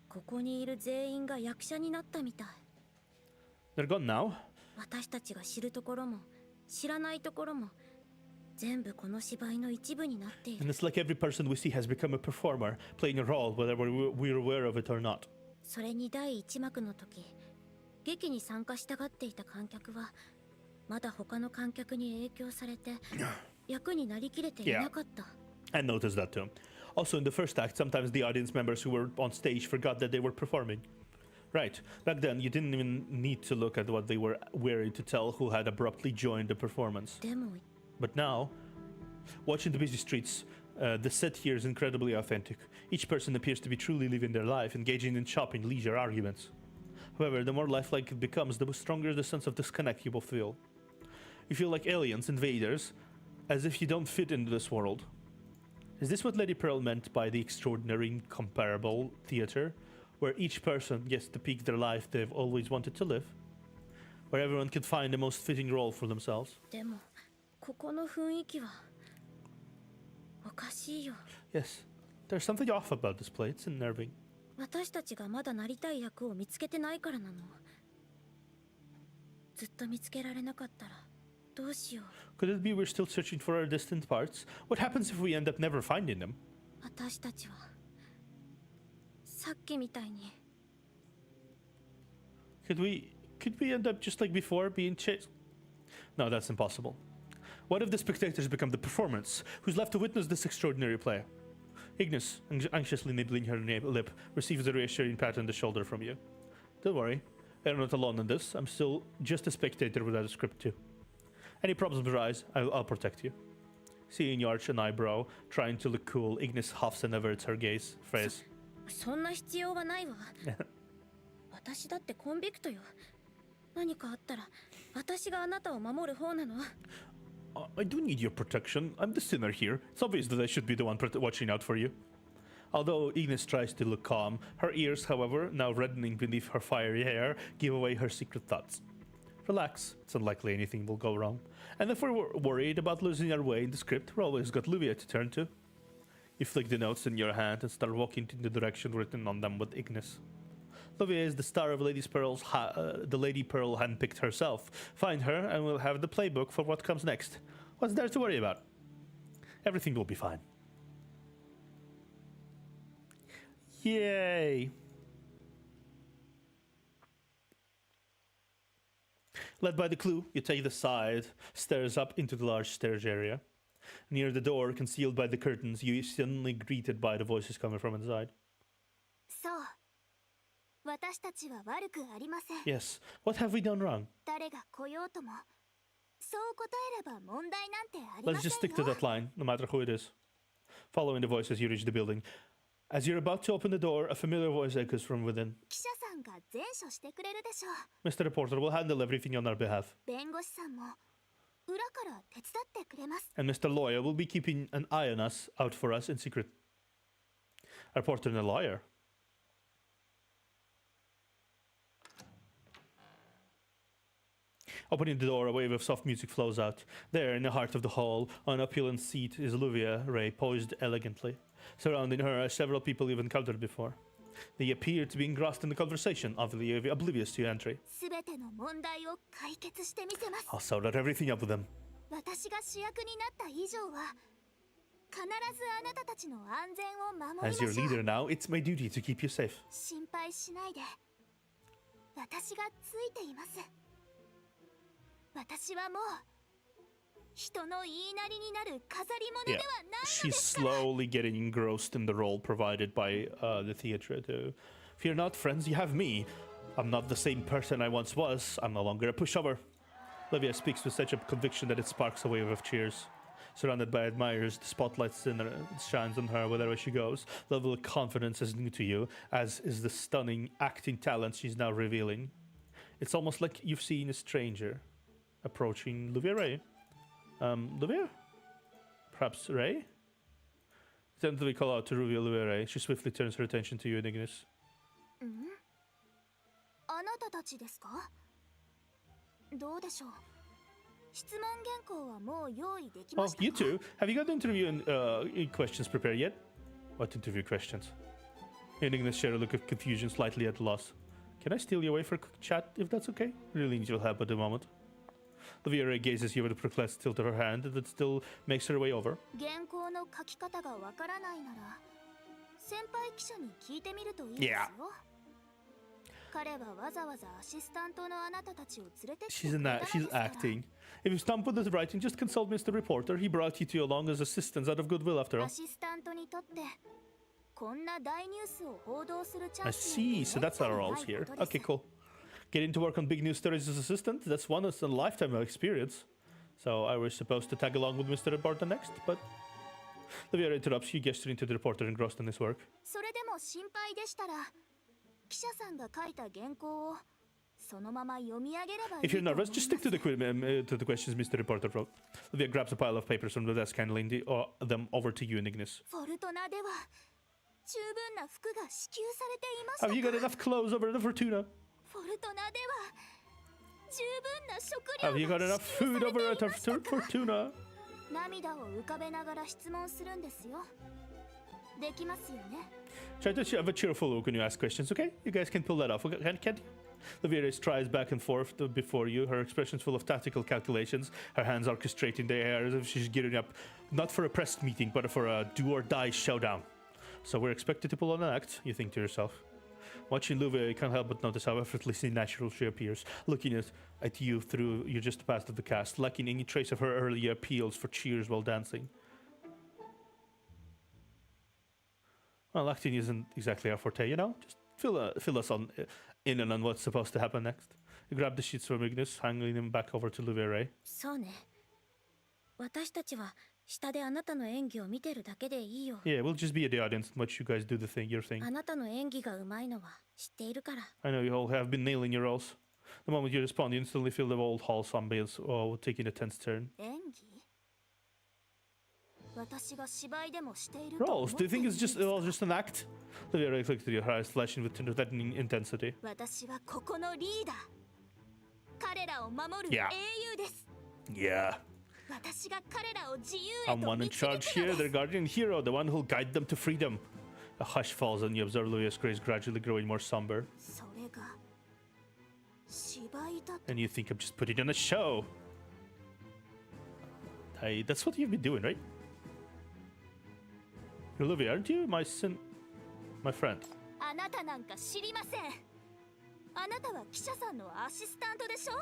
ここにいる全員が役者になったみたい They're gone now? 私たちが知るところも知らないところも全部この芝居の一部になってい And る it's like every person we see has become a performer, playing a role, whether we're aware of it or not. それに第一幕の時劇に参加したがっていた観客はまだ他の観客に影響されて役になりきれていなかった I noticed that too. Also, in the first act, sometimes the audience members who were on stage forgot that they were performing. Right, back then you didn't even need to look at what they were wearing to tell who had abruptly joined the performance. でも But now, watching the busy streets, the set here is incredibly authentic. Each person appears to be truly living their life, engaging in shopping, leisure, arguments. However, the more lifelike it becomes, the stronger the sense of disconnect you both feel. You feel like aliens, invaders, as if you don't fit into this world. Is this what Lady Pearl meant by the extraordinary, incomparable theater, where each person gets to pick their life they've always wanted to live? Where everyone can find the most fitting role for themselves? でもここの雰囲気はおかしいよ Yes, there's something off about this play. It's unnerving. 私たちがまだなりたい役を見つけてないからなのずっと見つけられなかったらどうしよう Could it be we're still searching for our distant parts? What happens if we end up never finding them? 私たちはさっきみたいに Could we end up just like before, being chased? No, that's impossible. What if the spectators become the performers? Who's left to witness this extraordinary play? Ignis, anxiously nibbling her lip, receives a reassuring pat on the shoulder from you. Don't worry, I'm not alone in this. I'm still just a spectator without a script too. Any problems arise, I'll protect you. Seeing you arch an eyebrow, trying to look cool, Ignis huffs and averts her gaze. Phrase. そんな必要はないわ私だってコンビクトよ何かあったら私があなたを守る方なの I don't need your protection. I'm the sinner here. It's obvious that I should be the one watching out for you. Although Ignis tries to look calm, her ears, however, now reddening beneath her fiery hair, give away her secret thoughts. Relax, it's unlikely anything will go wrong. And if we're worried about losing our way in the script, we've always got Luvia to turn to. You flick the notes in your hand and start walking in the direction written on them with Ignis. Olivia is the star of the Lady Pearl handpicked herself. Find her and we'll have the playbook for what comes next. What's there to worry about? Everything will be fine. Yay! Led by the clue, you take the side stairs up into the large stairs area. Near the door, concealed by the curtains, you suddenly greeted by the voices coming from inside. そう。私たちは悪くありません。 Yes, what have we done wrong? 誰が来ようとも、そう答えれば問題なんてありま Let's せん just よ。 stick to that line, no matter who it is. Following the voice as you reach the building. As you're about to open the door, a familiar voice echoes from within. 記者さんが善処してくれるでしょう。 Mr. Reporter will handle everything on our behalf. 弁護士さんも裏から手伝ってくれます。 And Mr. Lawyer will be keeping an eye on us, out for us in secret. A reporter and a lawyer. Opening the door, a wave of soft music flows out. There, in the heart of the hall, on an opulent seat, is Olivia Ray, poised elegantly. Surrounding her are several people you've encountered before. They appear to be engrossed in the conversation, obviously oblivious to your entry. すべての問題を解決してみせます。 I'll sort out everything up with them. 私が主役になった以上は、必ずあなたたちの安全を守りま As しょ your う。 leader now, it's my duty to keep you safe. 心配しないで。私がついています。私はもう人の言いなりになる飾り物で Yeah, はないの she's ですから。 slowly getting engrossed in the role provided by the theatre. Fear not, friends, you have me. I'm not the same person I once was. I'm no longer a pushover. Olivia speaks with such a conviction that it sparks a wave of cheers. Surrounded by admirers, the spotlight shines on her wherever she goes. The level of confidence is new to you, as is the stunning acting talent she's now revealing. It's almost like you've seen a stranger approaching Olivia Ray. Olivia? Perhaps Ray? Tentatively call out to Olivia Ray. She swiftly turns her attention to you, Ignis. あなたたちですか？どうでしょう。質問原稿はもう用意できま Oh, したか？ you two? Have you got the interview and questions prepared yet? What interview questions? Ignis shared a look of confusion, slightly at a loss. Can I steal you away for a quick chat, if that's okay? Really need your help at the moment. Olivia Ray gazes you with a perplexed tilt of her hand that still makes her way over. 原稿の書き方がわからないなら、先輩記者に聞いてみるといいですよ。彼はわざわざアシスタントのあなたたちを連れてきてくれたのですから。 She's acting. If you stump with the writing, just consult Mr. Reporter. He brought you two along as assistants out of goodwill after all. アシスタントにとってこんな大ニュースを報道するチャ I ンスなんて see. So that's our め roles ったにない here. ことです。 Okay, cool. Getting to work on big news stories as assistant, that's one in a lifetime of experience. So I was supposed to tag along with Mr. Reporter next, but Olivia interrupts you, gesturing to the reporter engrossed in his work. それでも心配でしたら、記者さんが書いた原稿をそのまま読み上げればいい If と you're 思いま nervous, す。 just stick to the questions Mr. Reporter wrote. Olivia grabs a pile of papers from the desk, handing them over to you, Ignis. フォルトナでは十分な服が支給されていました Have か？ you got enough clothes over the Fortuna? フォルトナでは十分な食 Have you 料 got が enough 支給 food され over てい at ましたか？ Fortuna? 涙を浮かべながら質問するんですよ。できますよね。 Try to have a cheerful look when you ask questions, okay? You guys can pull that off, can't you? Olivia strides back and forth before you, her expressions full of tactical calculations, her hands orchestrating the air as if she's gearing up not for a press meeting, but for a do-or-die showdown. So we're expected to pull on an act, you think to yourself. Watching Olivia, you can't help but notice how effortlessly natural she appears, looking at you through you just past of the cast, lacking any trace of her earlier appeals for cheers while dancing. Well, acting isn't exactly our forte, you know? Just fill us in and on what's supposed to happen next. You grab the sheets from Ignis, handing them back over to Olivia Ray. そうね。私たちは下であなたの演技を見てるだけでいいよ。 Yeah, we'll just be at the audience and watch you guys do the thing, your thing. あなたの演技がうまいのは知っているから。 I know you all have been nailing your roles. The moment you respond, you instantly feel the old hall's ambience taking a tense turn. 演技？私が芝居でもしていると思っ Roles? て Do you いる think ん it's です just か？ all just an act? Olivia Ray looked at your eyes, flashing with threatening intensity. 私はここのリーダー。彼らを守る Yeah. 英雄です。 Yeah. 私が彼らを自由へ I'm と one in 導くの charge here, で their す。 guardian hero, the one who'll guide them to freedom. A hush falls and you observe Olivia's grace gradually growing more somber. そが芝居だと。 And you think I'm just putting on a show. Hey, that's what you've been doing, right? Olivia, aren't you my friend? あなたなんか知りません。あなたは記者さんのアシスタントでしょ。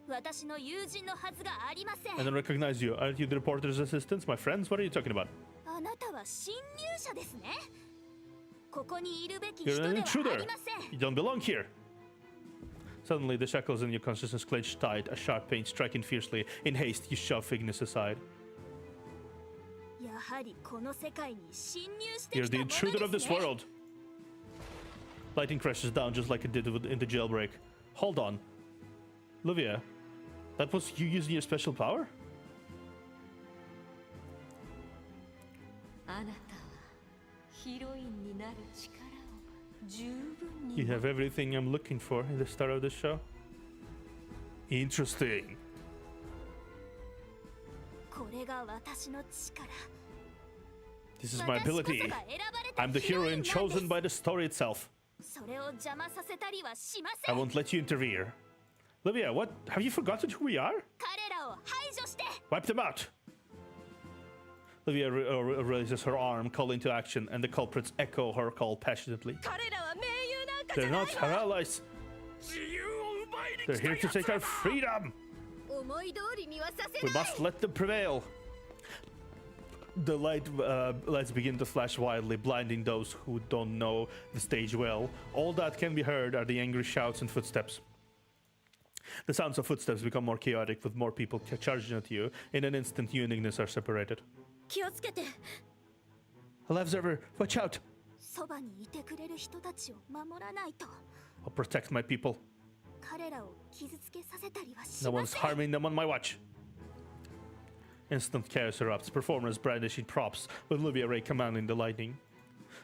私の友人のはずがありません。 I don't recognize you. Aren't you the reporter's assistants, my friends? What are you talking about? あなたは侵入者ですね。ここにいるべき You're 人 an ではあ intruder. りません。 You don't belong here. Suddenly, the shackles in your consciousness clenched tight, a sharp pain striking fiercely. In haste, you shove Ignis aside. やはりこの世界に侵入して You're き the たも intruder の of で this すね。 world. Lighting crashes down just like it did in the jailbreak. Hold on. Livia, that was you using your special power? あなたはヒロインになる力を十分に You have everything I'm looking for in the start of the show. Interesting. これが私の力。 This is my 私こそ ability. が選ばれた I'm the ヒロイン heroine なんです chosen by the story itself. それを邪魔させたりはしませ I ん。 won't let you interfere. Livia, what? Have you forgotten who we are? 彼らを排除して。 Wipe them out! Livia raises her arm, calling to action, and the culprits echo her call passionately. 彼らは盟友なんかじ They're ゃない not our allies. 自由を奪いに They're 来た here to やつ take our freedom. 思い通りにはさせ We ない。 must let them prevail. The lights begin to flash wildly, blinding those who don't know the stage well. All that can be heard are the angry shouts and footsteps. The sounds of footsteps become more chaotic, with more people charging at you. In an instant, you and Ignis are separated. 気をつけて。 A life observer, watch out! そばにいてくれる人たちを守らないと。 I'll protect my people. 彼らを傷つけさせたりはし No ま one's せん。 harming them on my watch. Instant chaos erupts, performers brandishing props, with Olivia Ray commanding the lightning.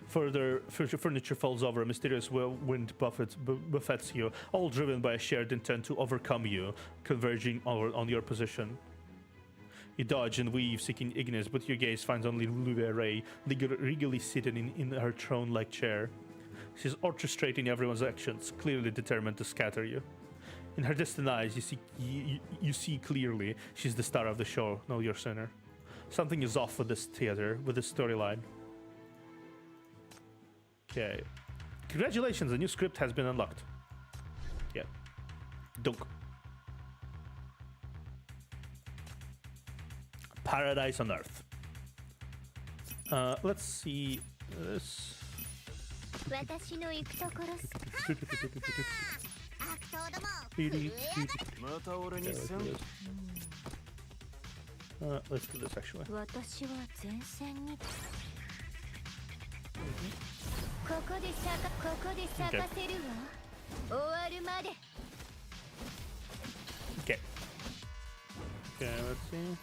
Further, furniture falls over, a mysterious wind buffets you, all driven by a shared intent to overcome you, converging on your position. You dodge and weave, seeking Ignis, but your gaze finds only Olivia Ray, regally seated in her throne-like chair. She's orchestrating everyone's actions, clearly determined to scatter you. In her distant eyes, you see clearly she's the star of the show, no your sinner. Something is off with this theater, with this storyline. Okay. Congratulations, a new script has been unlocked. Yeah. Dunk. Paradise on Earth. Let's see this. 私の行くところす。悪党ども。 また俺にせん Let's do this actually. 私は前線にここで咲かせるわ終わるまで Okay. Okay, let's see.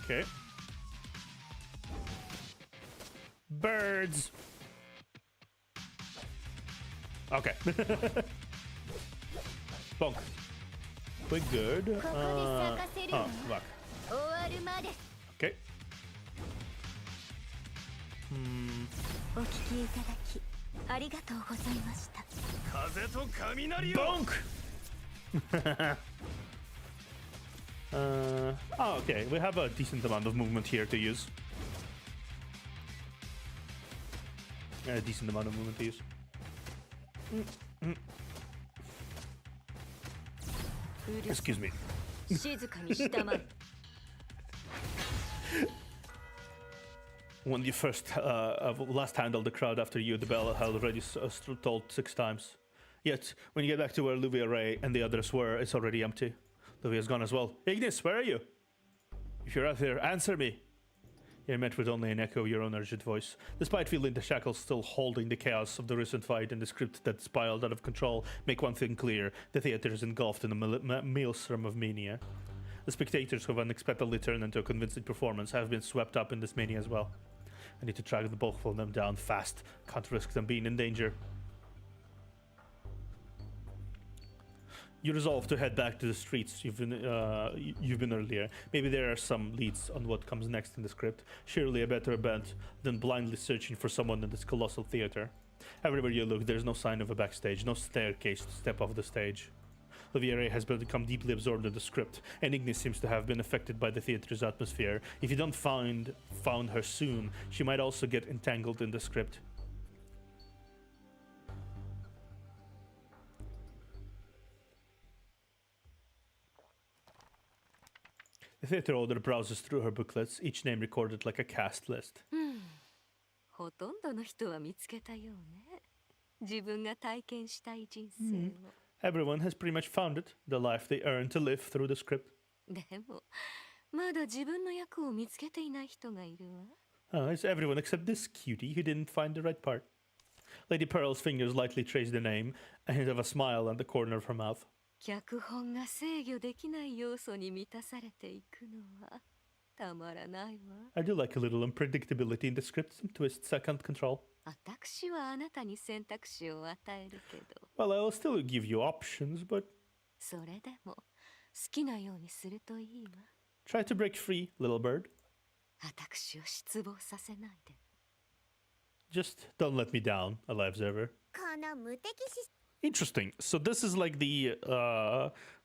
Okay. Birds. Okay. Bonk. We're good. ここで咲かせるわ Oh, fuck. 終わるまで Okay. お聞きいただきありがとうございました 風と雷を Bonk! Oh, okay. We have a decent amount of movement here to use. A decent amount of movement to use. Excuse me. 静かにしたまえ When you last handled the crowd after you, the bell had already tolled 6 times. Yet, when you get back to where Olivia Ray and the others were, it's already empty. Olivia's gone as well. Ignis, where are you? If you're out there, answer me. You're met with only an echo of your own urgent voice. Despite feeling the shackles still holding the chaos of the recent fight and the script that's spiraled out of control, make one thing clear. The theater is engulfed in a maelstrom of mania. The spectators who have unexpectedly turned into a convincing performance have been swept up in this mania as well. I need to track the both of them down fast. Can't risk them being in danger. You resolve to head back to the streets you've been earlier. Maybe there are some leads on what comes next in the script. Surely a better bet than blindly searching for someone in this colossal theater. Everywhere you look, there's no sign of a backstage, no staircase to step off the stage. Revery has become deeply absorbed in the script, and Ignis seems to have been affected by the theater's atmosphere. If you don't found her soon, she might also get entangled in the script. The theater owner browses through her booklets, each name recorded like a cast list. ほとんどの人は見つけたようね。自分が体験したい人生を。Everyone has pretty much found it, the life they earn to live through the script. でも、まだ自分の役を見つけていない人がいるわ。It's everyone except this cutie who didn't find the right part. Lady Pearl's fingers lightly trace the name, a hint of a smile on the corner of her mouth. 脚本が制御できない要素に満たされていくのはたまらないわ。I do like a little unpredictability in the script, some twists I can't control. 私はあなたに選択肢を与えるけど。Well, I'll still give you options, but それでも好きなようにするといいわ。try to break free, little bird. 私を失望させないで。Just don't let me down, alive observer. この無敵視 Interesting. So this is like the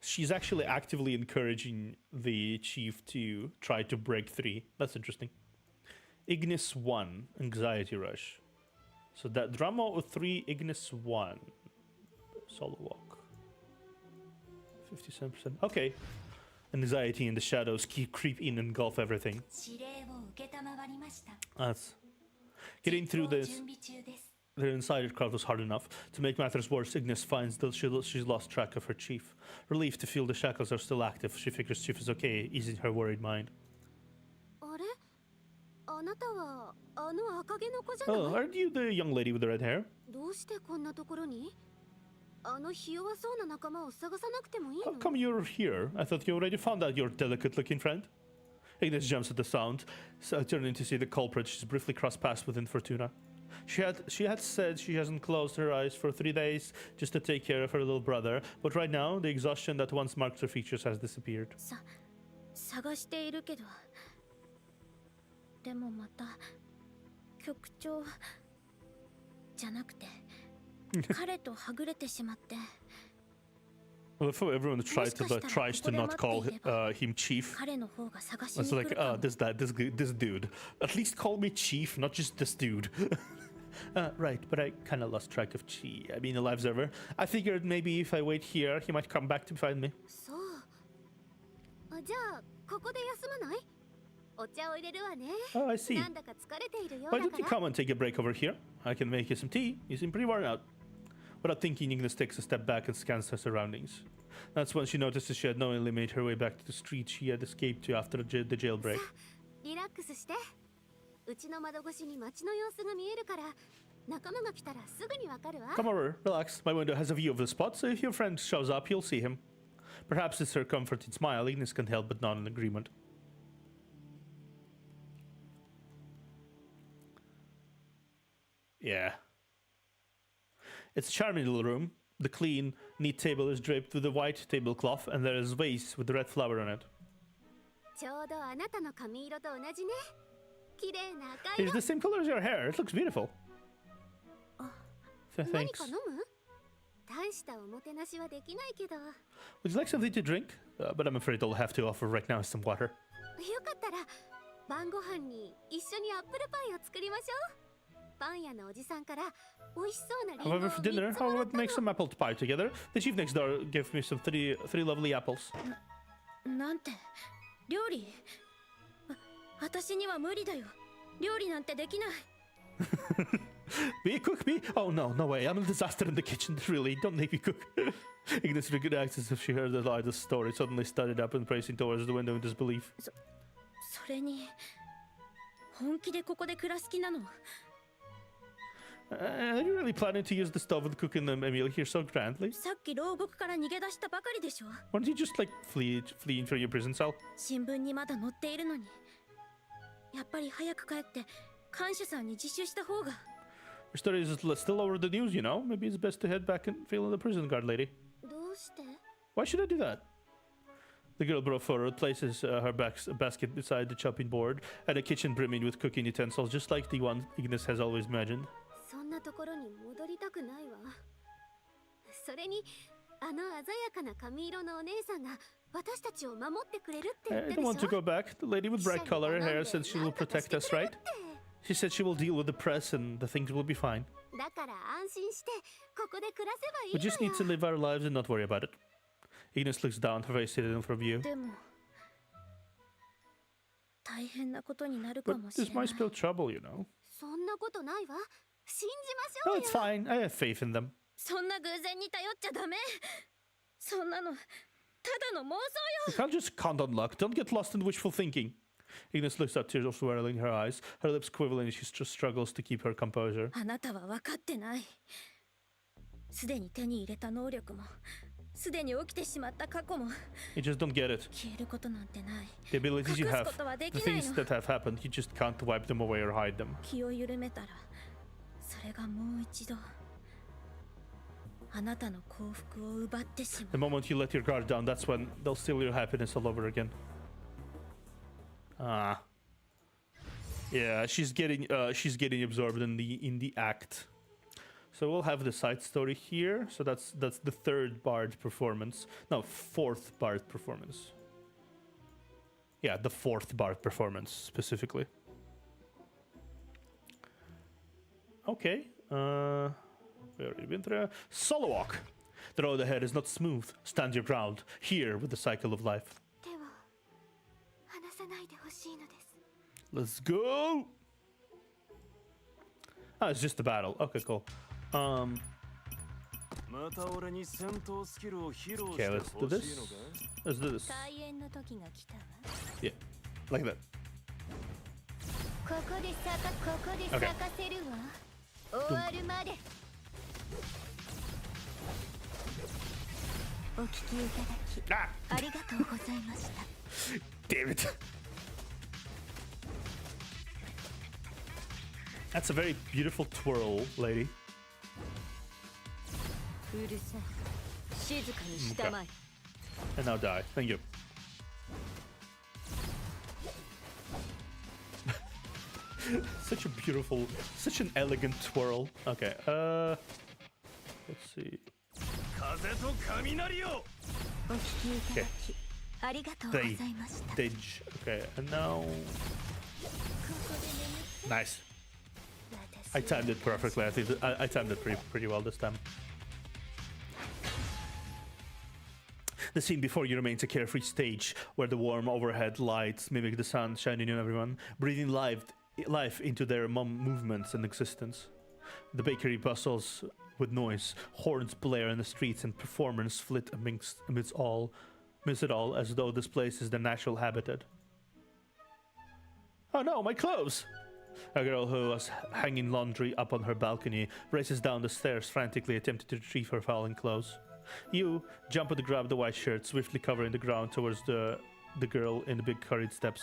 she's actually actively encouraging the chief to try to break free. That's interesting. Ignis 1, anxiety rush. So that drama of 3, Ignis 1. Solo walk. 57%. Okay. Anxiety and the shadows creep in and engulf everything. 指令を承りました。 That's getting through this. 準備中です。 The inside crowd was hard enough. To make matters worse, Ignis finds that she's lost track of her chief. Relieved to feel the shackles are still active, she figures chief is okay, easing her worried mind. あれあなたはあの赤毛の子じゃない Oh, aren't you the young lady with the red hair? どうしてこんなところにあのひ弱そうな仲間を探さなくてもいい How の come you're here? I thought you already found out your delicate-looking friend. Ignis jumps at the sound, turning to see the culprit she's briefly crossed paths with Fortuna. She had said she hasn't closed her eyes for 3 days just to take care of her little brother, but right now the exhaustion that once marked her features has disappeared. 探しているけどでもまた局長じゃなくて彼とはぐれてしまって Well, if everyone tries to not call him chief, 彼の方が探し it's に来 like, るかも this dude. At least call me chief, not just this dude. Right, but I kind of lost track of Chi. I mean, alive observer. I figured maybe if I wait here, he might come back to find me. そうあじゃあここで休まないお茶を入れるわね Oh, I see. なんだか疲れているよう Why だ don't か you ら come and take a break over here? I can make you some tea. You seem pretty worn out. Without thinking, Ignis takes a step back and scans her surroundings. That's when she notices she had knowingly made her way back to the street she had escaped to after the jailbreak. リラックスしてうちの窓越しに街の様子が見えるから仲間が来たらすぐにわかるわ Come over, relax. My window has a view of the spot, so if your friend shows up, you'll see him. Perhaps it's her comforting smile. Ignis can't help but nod in agreement. Yeah. It's a charming little room. The clean, neat table is draped with a white tablecloth, and there is a vase with a red flower on it. ちょうどあなたの髪色と同じね綺麗な赤 It's 色 the same color as your hair. It looks beautiful. 何 Thanks. か飲む大したおもてなしはできないけどよ Would you like something to drink? But I'm afraid all I have to offer right now is some water. かったら晩ご飯に一緒にアップルパイを作りましょうパン屋のおじさんから美味しそうなリンゴを However, for dinner, 3つも how らっ about たの make some apple pie together? The chief next door gave me some three lovely apples. なんて料理私には無理だよ料理なんてできない Me cook me? Oh no, no way! I'm a disaster in the kitchen. Really, don't make me cook. Ignis reacts as if she heard the lightest story. Suddenly started up and pacing towards the window in disbelief. それに本気でここで暮らす気なの Are you really planning to use the stove and cook in the meal here so grandly? さっき牢獄から逃げ出したばかりでしょ Why don't you just like fleeing from your prison cell? 新聞にまだ載っているのにやっぱり早く帰って看守さんに自首した方が Your story is still over the news, you know? Maybe it's best to head back and fill in the prison guard lady. どうして Why should I do that? The girl brought forward, places her basket beside the chopping board, and a kitchen brimming with cooking utensils, just like the one Ignis has always imagined. そんななところに戻りたくないわ。それにあの鮮やかな髪色のお姉さんが私たちを守ってくれるって言っ I て don't る want で to しょ。 go back. The lady with bright color hair said she will protect us, right? She said she will deal with the press and the things will be fine. だから安心してここで暮らせばいい We の just need to よ。 live our lives and not worry about it. Ignis looks down, her face hidden from view. でも大変なことになる But かもしれ this ない might spell trouble, you know. そんなことないわ。信じま No, しょう it's よ。 fine. I have faith in them. そんな偶然に頼っちゃダメ。そんなのただの妄 You 想よ。 can't just count on luck. Don't get lost in wishful thinking. Ignis looks up, tears swirling her eyes. Her lips quiver and she just struggles to keep her composure. あなたは分かってない。すでに手に入れた能力もすでに起きてしまった過去も You just don't get it. 消えることなんてない。 The abilities you 隠す have, ことはで the きない things の。 that have happened, you just can't wipe them away or hide them. 気を緩めたらそれがもう一度あなたの幸福を奪ってしま The moment you let your guard down, that's when they'll steal your happiness all over again. Ah. Yeah, she's getting absorbed in the act. So we'll have the side story here. So that's the third bard performance. No, fourth bard performance. Yeah, the fourth bard performance specifically. Okay. We already been through. Solo walk. The road ahead is not smooth. Stand your ground. Here with the cycle of life. 手を離さないでほしいのです。 Let's go. Oh, it's just a battle. Okay, cool. Okay, let's do this. Let's do this. 開演の時が来たわ。 Yeah, like that. ここで咲かせるわ。終わるまで。お聞きいただき Ah, ありがとうございました。 damn it. That's a very beautiful twirl, lady. うるさい。静かにしたまえ。 And now die. Thank you. Such a beautiful, such an elegant twirl. Okay, let's see. 風と雷よ。お聞きいただきありがとうございました。 Stage. Okay, and now. Nice. I timed it perfectly. I think I timed it pretty well this time. The scene before you remains a carefree stage where the warm overhead lights mimic the sun shining on everyone, breathing life into their movements and existence. The bakery bustles with noise, horns blare in the streets, and performers flit amidst it all, as though this place is their natural habitat. Oh no, my clothes! A girl who was hanging laundry up on her balcony races down the stairs, frantically attempting to retrieve her fallen clothes. You jump to grab the white shirt, swiftly covering the ground towards the girl in the big hurried steps.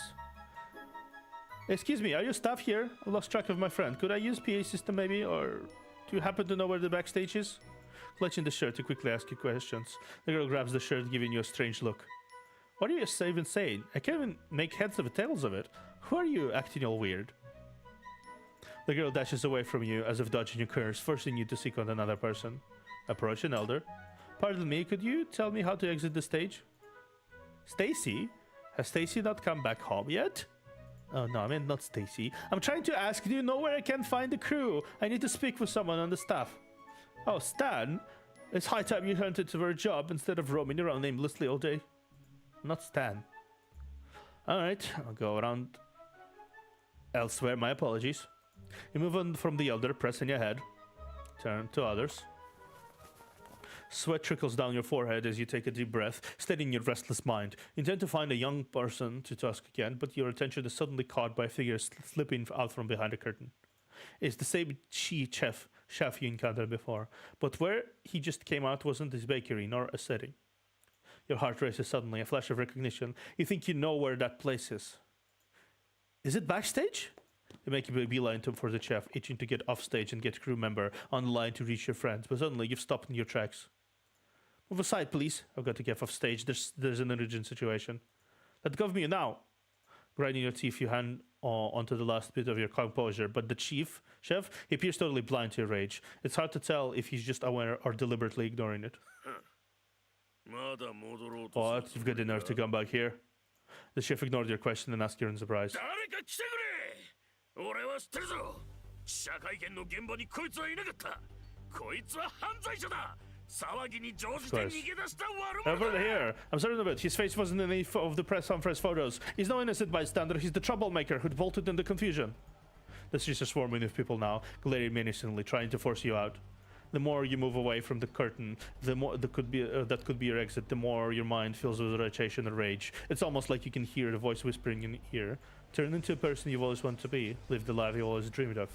Excuse me, are your staff here? I lost track of my friend. Could I use PA system maybe, or do you happen to know where the backstage is? Clutching the shirt to quickly ask you questions. The girl grabs the shirt, giving you a strange look. What are you even saying? I can't even make heads or tails of it. Who are you acting all weird? The girl dashes away from you as if dodging your curse, forcing you to seek out another person. Approach an elder. Pardon me, could you tell me how to exit the stage? Stacy? Has Stacy not come back home yet? Oh no, I mean not Stacy. I'm trying to ask, do you know where I can find the crew? I need to speak with someone on the staff. Oh, Stan? It's high time you hunted for a job instead of roaming around aimlessly all day. Not Stan. Alright, I'll go around elsewhere, my apologies. You move on from the elder, pressing your head. Turn to others. Sweat trickles down your forehead as you take a deep breath, steadying your restless mind. You intend to find a young person to task again, but your attention is suddenly caught by a figure slipping out from behind a curtain. It's the same chef you encountered before, but where he just came out wasn't his bakery, nor a setting. Your heart races suddenly, a flash of recognition. You think you know where that place is. Is it backstage? You make a beeline for the chef, itching to get off stage and get a crew member on the line to reach your friends, but suddenly you've stopped in your tracks. Move aside, please. I've got to get off stage. There's an urgent situation. Let go of me now. Grinding your teeth, you hand onto the last bit of your composure, but the chef, he appears totally blind to your rage. It's hard to tell if he's just aware or deliberately ignoring it. What? You've got the nerve to come back here? The chef ignored your question and asked you in surprise. Over here. I'm certain of it. His face wasn't in any of the press conference photos. He's no innocent bystander. He's the troublemaker who'd bolted in the confusion. The streets are swarming with people now, glaring menacingly, trying to force you out. The more you move away from the curtain, the more that could be your exit. The more your mind fills with irritation and rage. It's almost like you can hear the voice whispering in your ear. Turn into a person you've always wanted to be. Live the life you always dreamed of.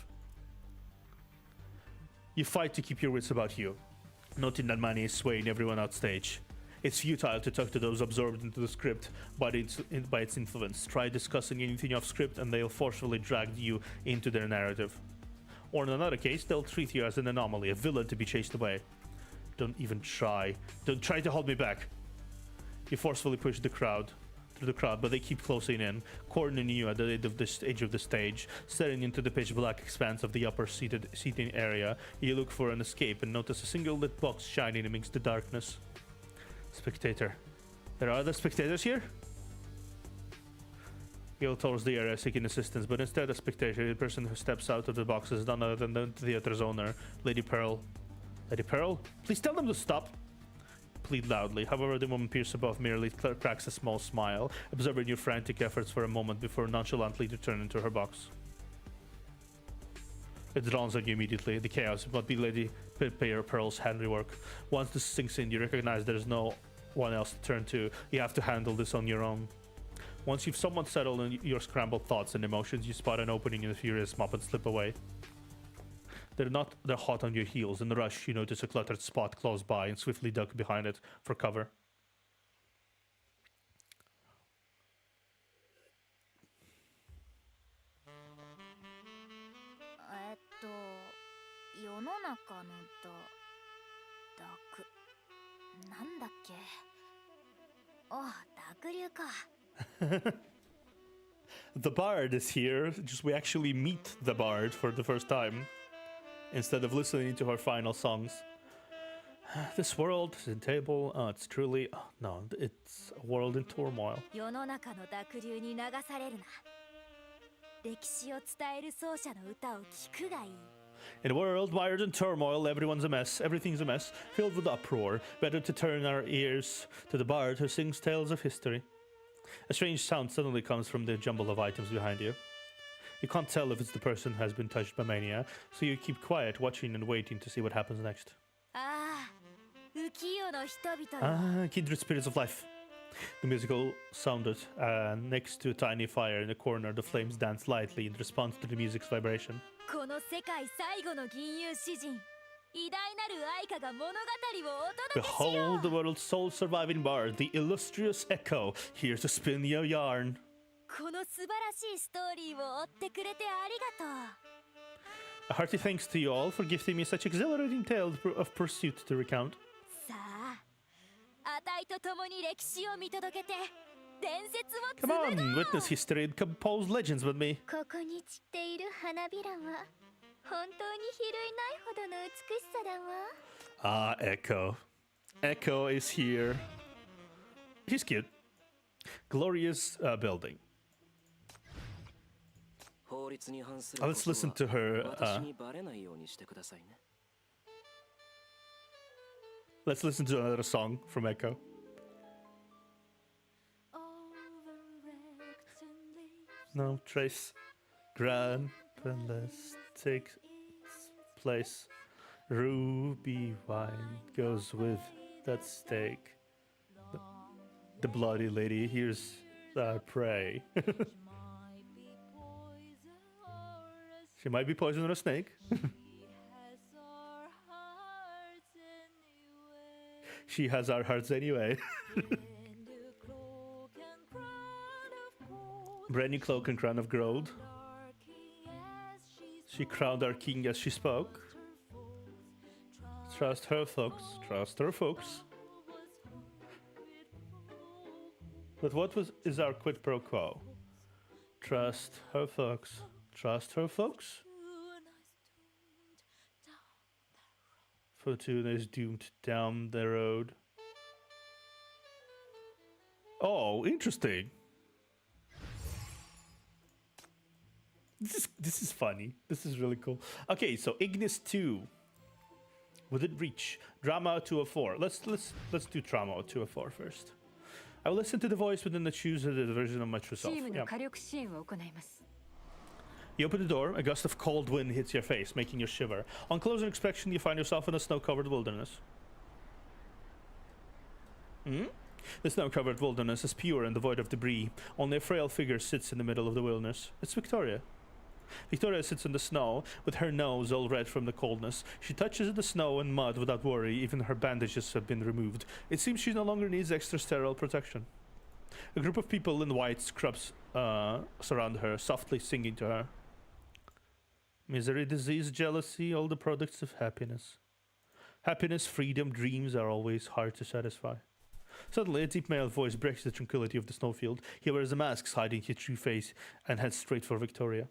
You fight to keep your wits about you, noting that money is swaying everyone outstage. It's futile to talk to those absorbed into the script by its influence. Try discussing anything off script and they'll forcefully drag you into their narrative. Or in another case, they'll treat you as an anomaly, a villain to be chased away. Don't even try. Don't try to hold me back. You forcefully push through the crowd, but they keep closing in, cornering you at the edge of the stage, staring into the pitch black expanse of the upper seating area. You look for an escape and notice a single lit box shining amidst the darkness. Spectator. There are other spectators here? You go towards the area seeking assistance, but instead a spectator, the person who steps out of the box is none other than the theater's owner, Lady Pearl. Lady Pearl? Please tell them to stop. Plead loudly. However, the woman pierced above merely cracks a small smile, observing your frantic efforts for a moment before nonchalantly returning to her box. It dawns on you immediately. The chaos must be Lady Pearl's handiwork. Once this sinks in, you recognize there is no one else to turn to. You have to handle this on your own. Once you've somewhat settled in your scrambled thoughts and emotions, you spot an opening in the furious mop and slip away. They're hot on your heels. In the rush, you notice a cluttered spot close by and swiftly duck behind it for cover. The bard is here. We actually meet the bard for the first time, instead of listening to her final songs. This world is in table. Oh, it's truly... Oh, no, it's a world in turmoil. In a world mired in turmoil, everyone's a mess, everything's a mess, filled with uproar. Better to turn our ears to the bard who sings tales of history. A strange sound suddenly comes from the jumble of items behind you. You can't tell if it's the person who has been touched by mania, so you keep quiet, watching and waiting to see what happens next. Kindred spirits of life. The musical sounded next to a tiny fire in the corner. The flames danced lightly in response to the music's vibration. Behold the world's sole surviving bard, the illustrious Echo, here to spin your yarn. A hearty thanks to you all for gifting me such exhilarating tales of pursuit to recount. Come on, witness history and compose legends with me. Ah, Echo. Echo is here. He's cute. Glorious building. Let's listen to her. Let's listen to another song from Echo. No trace, grand endless takes place. Ruby wine goes with that steak. The bloody lady hears our prey. She might be poison or a snake. She has our hearts anyway. Brand new cloak and crown of gold. She crowned our king as she spoke. Trust her, folks. Trust her, folks. But what is our quid pro quo? Trust her folks. Trust her folks. Fortuna is doomed down the road. Oh, interesting. This is funny. This is really cool. Okay, so Ignis 2. Within reach. Drama 204. Let's do drama 204 first. I will listen to the voice within the choose the version of my true self. Yeah. You open the door, a gust of cold wind hits your face, making you shiver. On closer inspection, you find yourself in a snow-covered wilderness. The snow-covered wilderness is pure and devoid of debris. Only a frail figure sits in the middle of the wilderness. It's Victoria. Victoria sits in the snow, with her nose all red from the coldness. She touches the snow and mud without worry, even her bandages have been removed. It seems she no longer needs extra sterile protection. A group of people in white scrubs surround her, softly singing to her. Misery, disease, jealousy, all the products of happiness. Happiness, freedom, dreams are always hard to satisfy. Suddenly, a deep male voice breaks the tranquility of the snowfield. He wears a mask, hiding his true face, and heads straight for Victoria.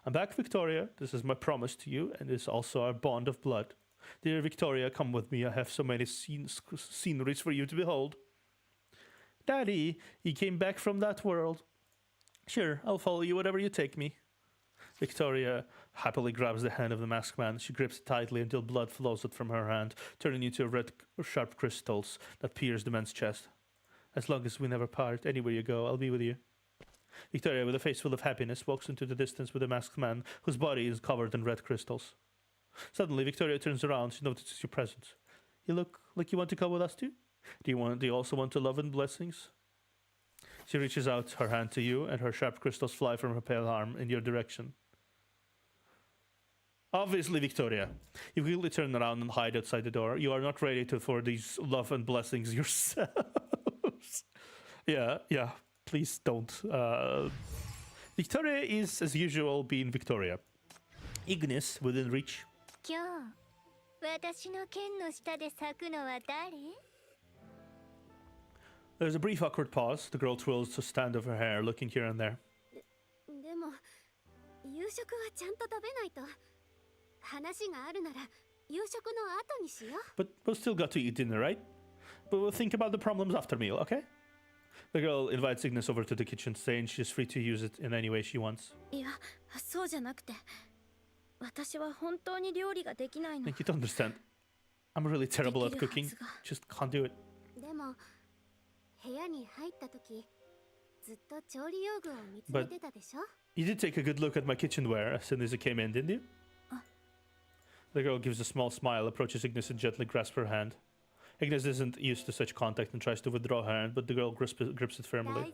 I'm back, Victoria. This is my promise to you, and it's also our bond of blood. Dear Victoria, come with me. I have so many sceneries for you to behold. Daddy, you came back from that world. Sure, I'll follow you wherever you take me. Victoria happily grabs the hand of the masked man. She grips it tightly until blood flows out from her hand, turning into red, sharp crystals that pierce the man's chest. As long as we never part, anywhere you go, I'll be with you. Victoria, with a face full of happiness, walks into the distance with the masked man, whose body is covered in red crystals. Suddenly, Victoria turns around. She notices your presence. You look like you want to come with us too? Do you also want to love and blessings? She reaches out her hand to you, and her sharp crystals fly from her pale arm in your direction. Obviously, Victoria. You quickly turn around and hide outside the door. You are not ready for these love and blessings yourselves. Yeah. Please don't. Victoria is, as usual, being Victoria. Ignis, within reach. There's a brief awkward pause. The girl twirls to stand of her hair, looking here and there. But we'll still got to eat dinner, right? But we'll think about the problems after meal, okay? The girl invites Ignis over to the kitchen, saying she's free to use it in any way she wants. I think you don't understand. I'm really terrible at cooking. Just can't do it. But you did take a good look at my kitchenware as soon as you came in, didn't you? The girl gives a small smile, approaches Ignis and gently grasps her hand. Ignis isn't used to such contact and tries to withdraw her hand, but the girl grips it firmly.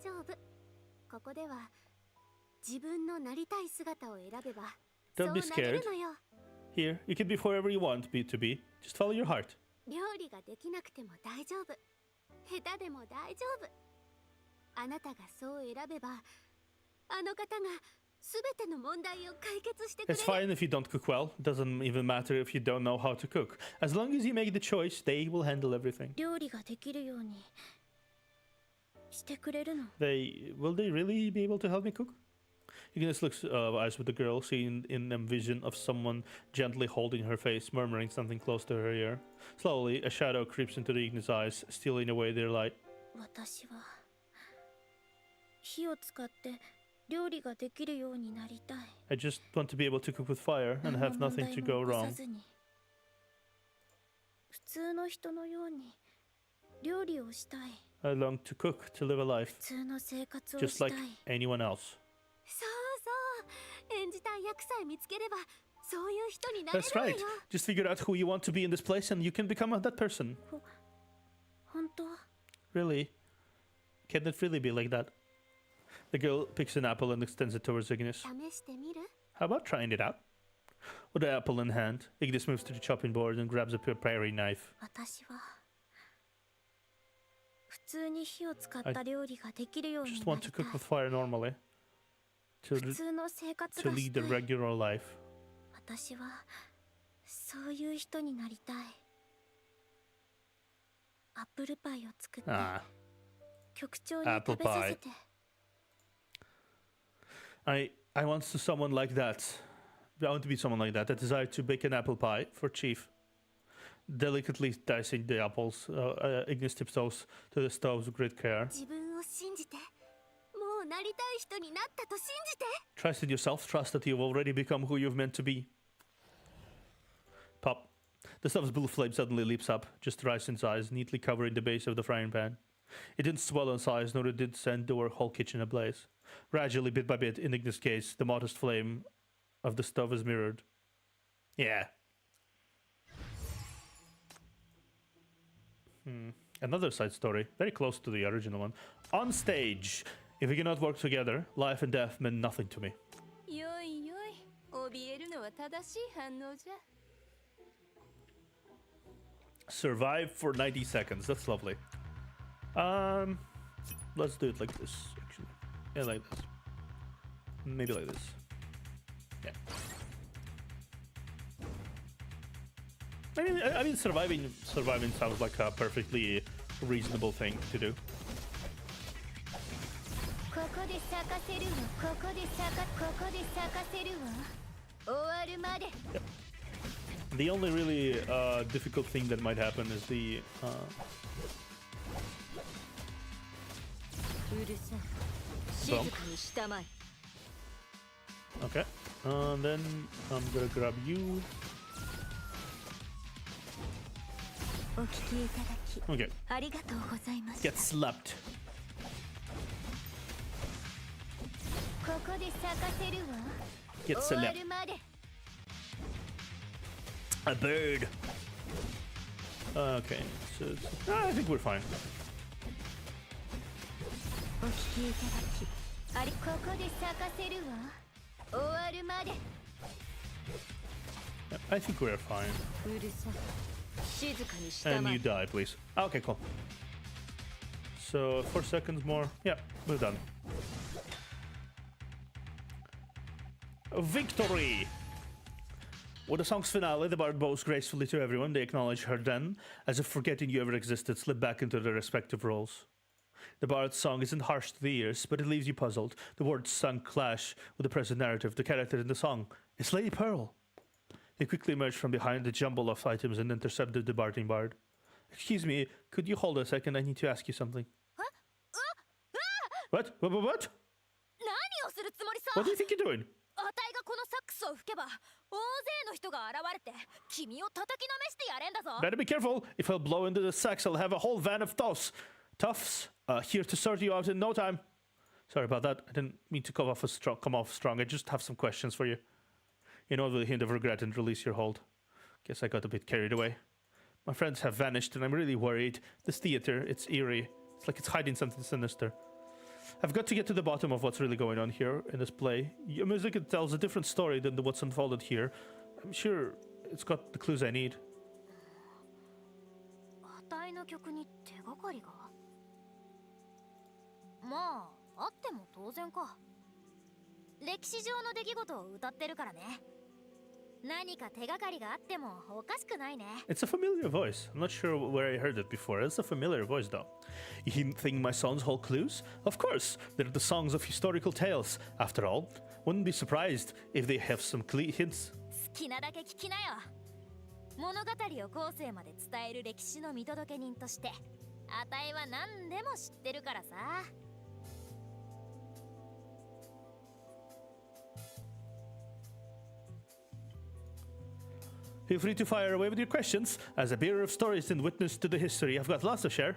Don't be scared. Here, you can be whoever you want to be. Just follow your heart. It's fine if you don't cook well. It doesn't even matter if you don't know how to cook. As long as you make the choice, they will handle everything. Will they really be able to help me cook? Ignis looks eyes with the girl, seeing in a vision of someone gently holding her face, murmuring something close to her ear. Slowly, a shadow creeps into the Ignis' eyes, stealing away their light. I just want to be able to cook with fire and have nothing to go wrong. I long to cook, to live a life, just like anyone else. That's right. Just figure out who you want to be in this place and you can become that person. Really? Can it really be like that? The girl picks an apple and extends it towards Ignis. How about trying it out? With the apple in hand, Ignis moves to the chopping board and grabs a paring knife. I just want to cook with fire normally. To lead a regular life. Apple pie. I want to someone like that. I want to be someone like that. I desire to bake an apple pie for Chief. Delicately dicing the apples, Ignis tips those to the stoves with great care. 自分を信じて、もうなりたい人になったと信じて。 Trust in yourself, trust that you've already become who you've meant to be. Pop. The stuff's blue flame suddenly leaps up, just rises in size, neatly covering the base of the frying pan. It didn't swell in size, nor did it send the whole kitchen ablaze. Gradually, bit by bit, in Ignis' case, the modest flame of the stove is mirrored. Yeah. Another side story, very close to the original one. On stage, if we cannot work together, life and death meant nothing to me. よいよい、怯えるのは正しい反応じゃ。 Survive for 90 seconds. That's lovely. Let's do it like this, actually. Yeah, like this. Maybe like this. Yeah. I mean, surviving sounds like a perfectly reasonable thing to do. ここで咲かせるわ。ここで咲かせるわ。終わるまで。 The only really difficult thing that might happen is the うるさい。静かにしたまえ。 okay. Then I'm gonna grab you. お聞きいただき Okay. ありがとうございます。 Get slapped. ここで咲かせるわ。 Get 終わ slapped. るまで。 A bird. Okay. So I think we're fine. お聞きいただきありここで咲かせるわ。終わるまで。 Yeah, I think we're fine. うるさい。静かにした And ま you え。 die, please. Okay, cool. So 4 seconds more. Yeah, we're done. Victory! With the song's finale, the bard bows gracefully to everyone. They acknowledge her then, as if forgetting you ever existed, slip back into their respective roles. The bard's song isn't harsh to the ears, but it leaves you puzzled. The words sung clash with the present narrative. The character in the song is Lady Pearl. They quickly emerged from behind the jumble of items and intercept the departing bard. Excuse me, could you hold a second? I need to ask you something. What? What? 何をするつもりさ。 What do you think you're doing? あたいがこのサックスを吹けば、大勢の人が現れて、君を叩きのめしてやれんだぞ。 Better be careful. If I'll blow into the sax, I'll have a whole van of toughs here to sort you out in no time. Sorry about that. I didn't mean to come off strong. I just have some questions for you. You know, with a hint of regret and release your hold. Guess I got a bit carried away. My friends have vanished and I'm really worried. This theater, it's eerie. It's like it's hiding something sinister. I've got to get to the bottom of what's really going on here in this play. Your music tells a different story than what's unfolded here. I'm sure it's got the clues I need. あたいの曲に手がかりが。まあ、あっても当然か。歴史上の出来事を歌ってるからね。何か手がかりがあってもおかしくないね。 It's a familiar voice. I'm not sure where I heard it before. It's a familiar voice, though. You think my songs hold clues? Of course, they're the songs of historical tales. After all, wouldn't be surprised if they have some hints. 好きなだけ聞きなよ。物語を後世まで伝える歴史の見届け人として、あたいは何でも知ってるからさ。Feel free to fire away with your questions. As a bearer of stories and witness to the history, I've got lots to share.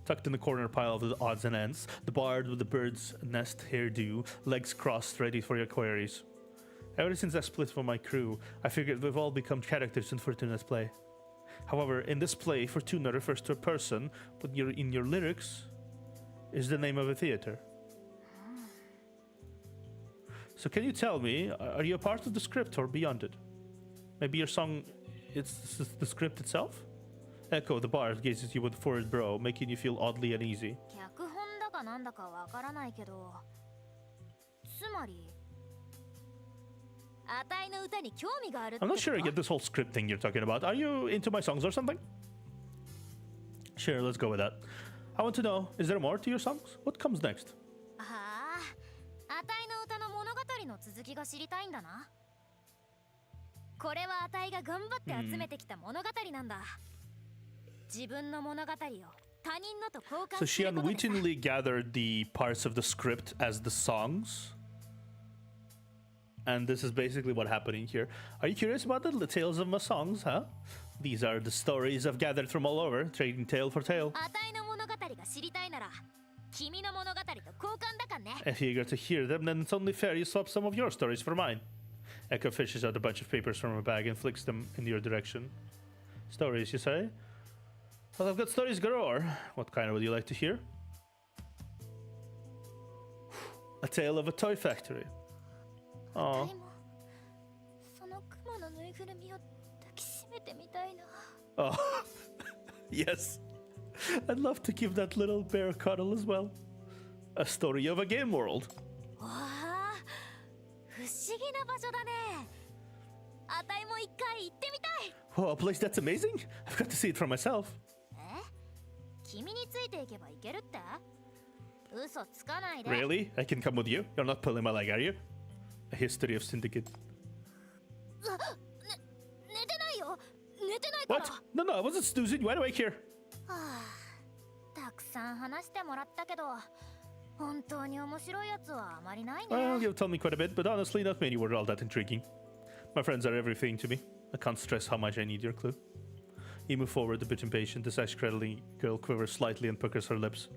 Tucked in the corner pile of the odds and ends, the bard with the bird's nest hairdo, legs crossed, ready for your queries. Ever since I split from my crew, I figured we've all become characters in Fortuna's play. However, in this play, Fortuna refers to a person, but in your lyrics is the name of a theater. So can you tell me, are you a part of the script or beyond it? Maybe your song, it's the script itself? Echo, the bard, gazes at you with furrowed brow, making you feel oddly uneasy. 脚本だかなんだかわからないけど、つまり、あたいの歌に興味があるって I'm こ not と？ sure I get this whole script thing you're talking about. Are you into my songs or something? Sure, let's go with that. I want to know, is there more to your songs? What comes next? ああ、あたいの歌の物語の続きが知りたいんだな。これはあたいが頑張って集めてきた物語なんだ。自分の物語を他人のと交 So 換 she することでさ。 unwittingly gathered the parts of the script as the songs. And this is basically what happening here. Are you curious about the tales of my songs, huh? These are the stories I've gathered from all over, trading tale for tale. あたいの物語が知りたいなら、君の物語と交換だかんね。 If you're eager to hear them, then it's only fair you swap some of your stories for mine. Echo fishes out a bunch of papers from her bag and flicks them in your direction. Stories, you say? Well, I've got stories galore. What kind would you like to hear? A tale of a toy factory. あ Aw. たいもその雲のぬいぐるみを抱きしめてみたいな。 Oh, yes. I'd love to give that little bear a cuddle as well. A story of a game world. わあ、不思議な場所だね。あたいも一回行ってみたい。 Oh, a place that's amazing? I've got to see it for myself. え？君についていけばいけるって？嘘つかないで。 Really? I can come with you? You're not pulling my leg, are you? A history of syndicate. 寝てないよ。寝てないから。 What? No, no, I wasn't snoozing. Wide awake here. はあ、たくさん話してもらったけど、本当に面白いやつはあまりないね。 Well, you've told me quite a bit, but honestly, not many were all that intriguing. My friends are everything to me. I can't stress how much I need your clue. You move forward, a bit impatient. The sash-cradling girl quivers slightly and puckers her lips.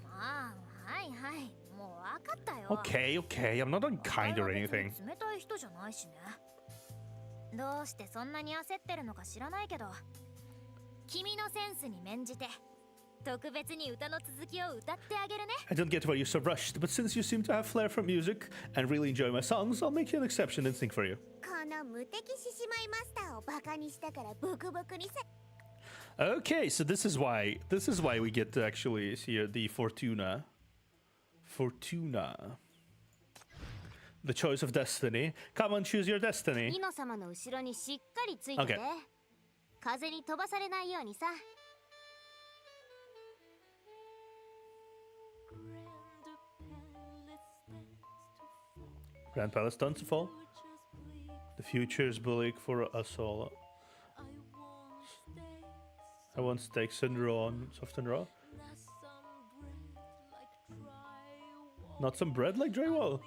まあ、はいはい、もうわかったよ。 Okay, okay, I'm not unkind or anything. 冷たい人じゃないしね。どうしてそんなに焦ってるのか知らないけど、君のセンスに免じて特別に歌の続きを歌ってあげるね。 I don't get why you're so rushed, but since you seem to have flair for music and really enjoy my songs, I'll make you an exception and sing for you. この無敵獅子舞マスターをバカにしたからブクブクにさ。 Okay, so this is why we get to actually see the Fortuna. Fortuna. The choice of destiny. Come on, choose your destiny. ニノ様の後ろにしっかりついてて、 Okay. 風に飛ばされないようにさ。 Grand Palace done to fall. The future is bleak for us all. I want steaks and raw, soft and raw. Not some bread like drywall.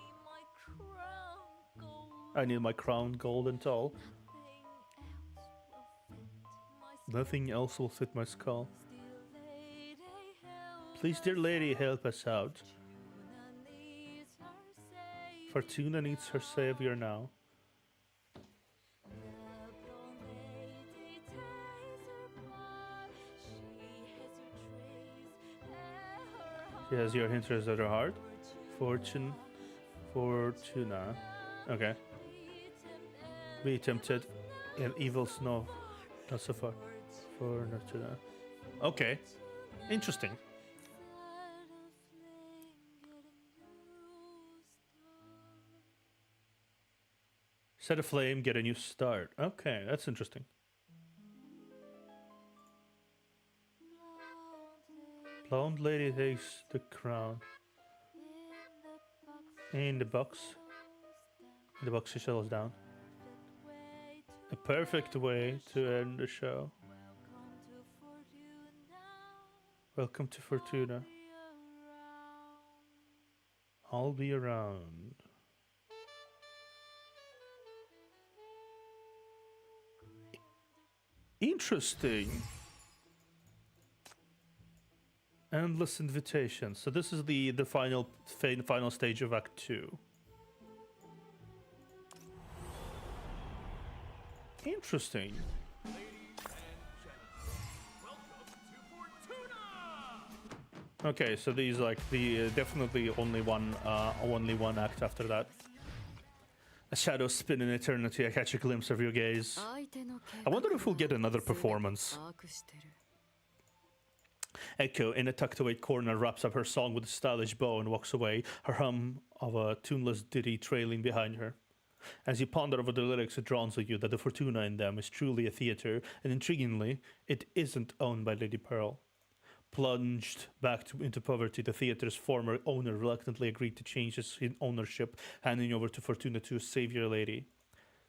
I need my crown gold and tall. Nothing else will fit my skull. Please, dear lady, help us out. Fortuna needs her savior now. She has your interest at her heart. Fortuna. Okay. Be tempted, and evil's no, not so far. Fortuna. Okay. Interesting. Set a flame, get a new start. Okay, that's interesting. Blonde lady takes the crown. In the box. She settles down. A perfect way to end the show. Welcome to Fortuna. I'll be around. Interesting. Endless invitation. So this is the final stage of Act 2. Interesting. Okay, so these like the definitely only one act after that. A shadow spin in eternity. I catch a glimpse of your gaze. I wonder if we'll get another performance. Echo, in a tucked-away corner, wraps up her song with a stylish bow and walks away, her hum of a tuneless ditty trailing behind her. As you ponder over the lyrics, it dawns on you that the Fortuna in them is truly a theater, and intriguingly, it isn't owned by Lady Pearl. plunged back into poverty, the theater's former owner reluctantly agreed to change his ownership, handing over to Fortuna to Savior Lady.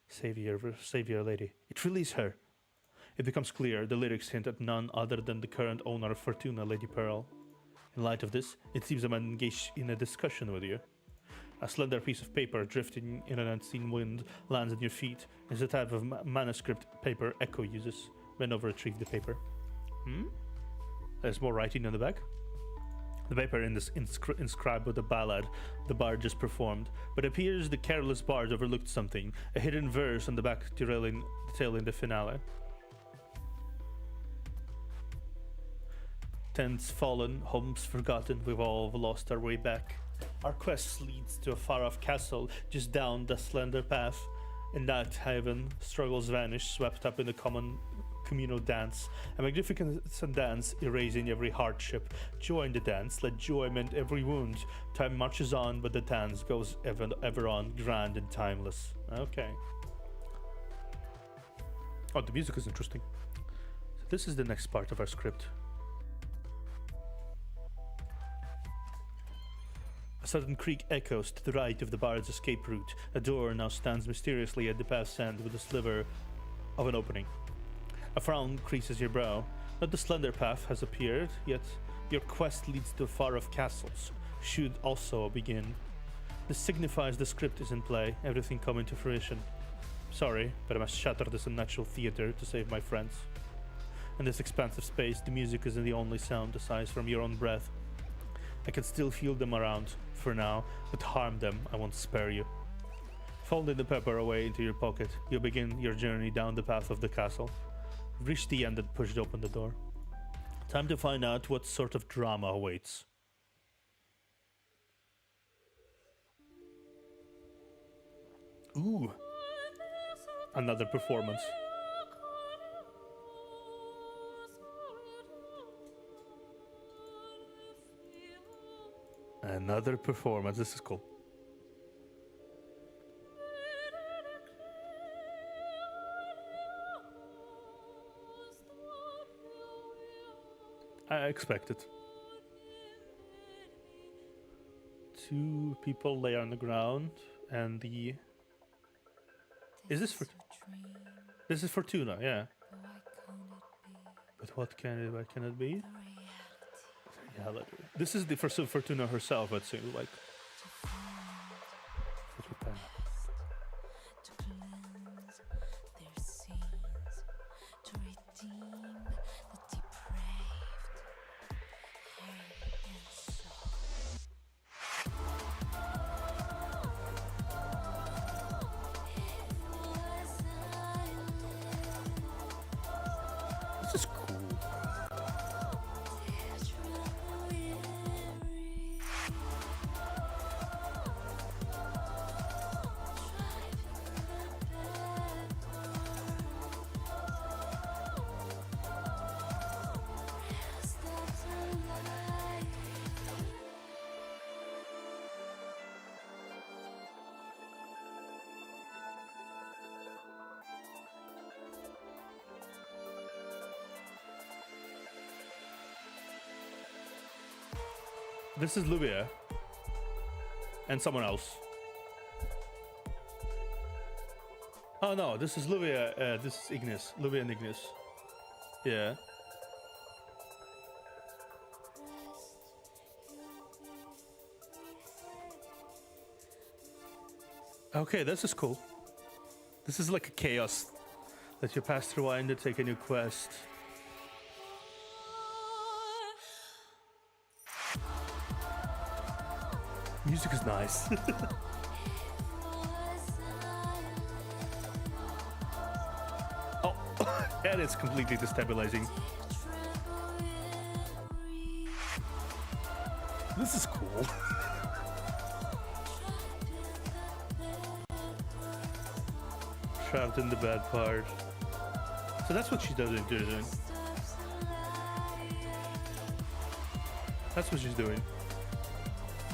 Savior Lady. It really is her. It becomes clear the lyrics hint at none other than the current owner of Fortuna, Lady Pearl. In light of this, it seems I'm engaged in a discussion with you. A slender piece of paper drifting in an unseen wind lands at your feet. It's the type of manuscript paper Echo uses. Bend over, retrieve the paper. There's more writing on the back. The paper is inscribed with the ballad the bard just performed, but it appears the careless bard overlooked something, a hidden verse on the back detailing the finale. Tents fallen, homes forgotten, we've all lost our way back. Our quest leads to a far-off castle just down the slender path. In that haven, struggles vanish, swept up in the communal dance. A magnificent dance erasing every hardship. Join the dance, let joy mend every wound. Time marches on, but the dance goes ever on, grand and timeless. Okay. Oh, the music is interesting. So this is the next part of our script. A sudden creak echoes to the right of the bard's escape route. A door now stands mysteriously at the path's end with a sliver of an opening. A frown creases your brow. Not the slender path has appeared, yet your quest leads to far-off castles. Should also begin. This signifies the script is in play, everything coming to fruition. Sorry, but I must shatter this unnatural theater to save my friends. In this expansive space, the music isn't the only sound aside from your own breath. I can still feel them around, for now, but harm them, I won't spare you. Folding the paper away into your pocket, you begin your journey down the path of the castle. You've reached the end and pushed open the door. Time to find out what sort of drama awaits. Ooh! Another performance. Another performance. This is cool. I expect it. Two people lay on the ground, and the... Is this for... This is Fortuna, yeah. But what can it be? Reality. This is the first of Fortuna herself, I'd say, like... This is cool. This is Lubia. And someone else. Oh no, this is Lubia, this is Ignis. Lubia and Ignis. Yeah. Okay, this is cool. This is like a chaos that you pass through and take a new quest. Music is nice. Oh, and it's completely destabilizing. This is cool. Trapped in the bad part. So that's what she doesn't do. That's what she's doing.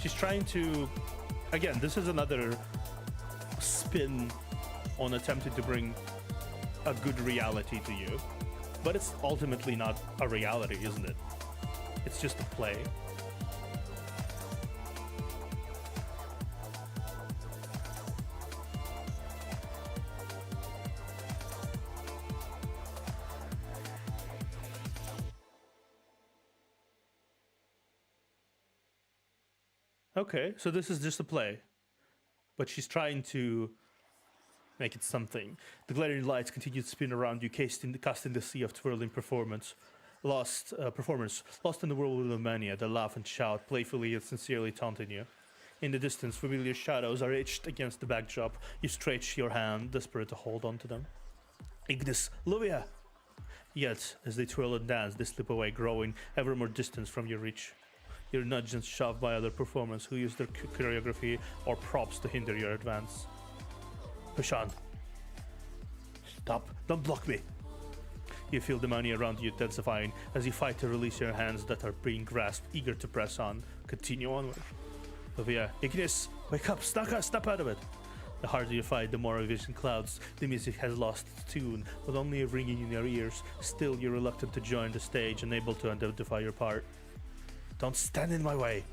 She's trying to, again, this is another spin on attempting to bring a good reality to you, but it's ultimately not a reality, isn't it? It's just a play. Okay, so this is just a play. But she's trying to make it something. The glaring lights continue to spin around you, casting the sea of twirling performers, lost in the whirlwind of mania. They laugh and shout, playfully and sincerely taunting you. In the distance, familiar shadows are etched against the backdrop. You stretch your hand, desperate to hold on to them. Ignis, Luvia! Yet, as they twirl and dance, they slip away, growing ever more distant from your reach. You're nudged and shoved by other performers who use their choreography or props to hinder your advance. Push on. Stop. Don't block me. You feel the money around you intensifying as you fight to release your hands that are being grasped, eager to press on. Continue onward. Luvia, Ignis, wake up, snap out of it. The harder you fight, the more vision clouds. The music has lost its tune, with only a ringing in your ears. Still, you're reluctant to join the stage, unable to identify your part. Don't stand in my way.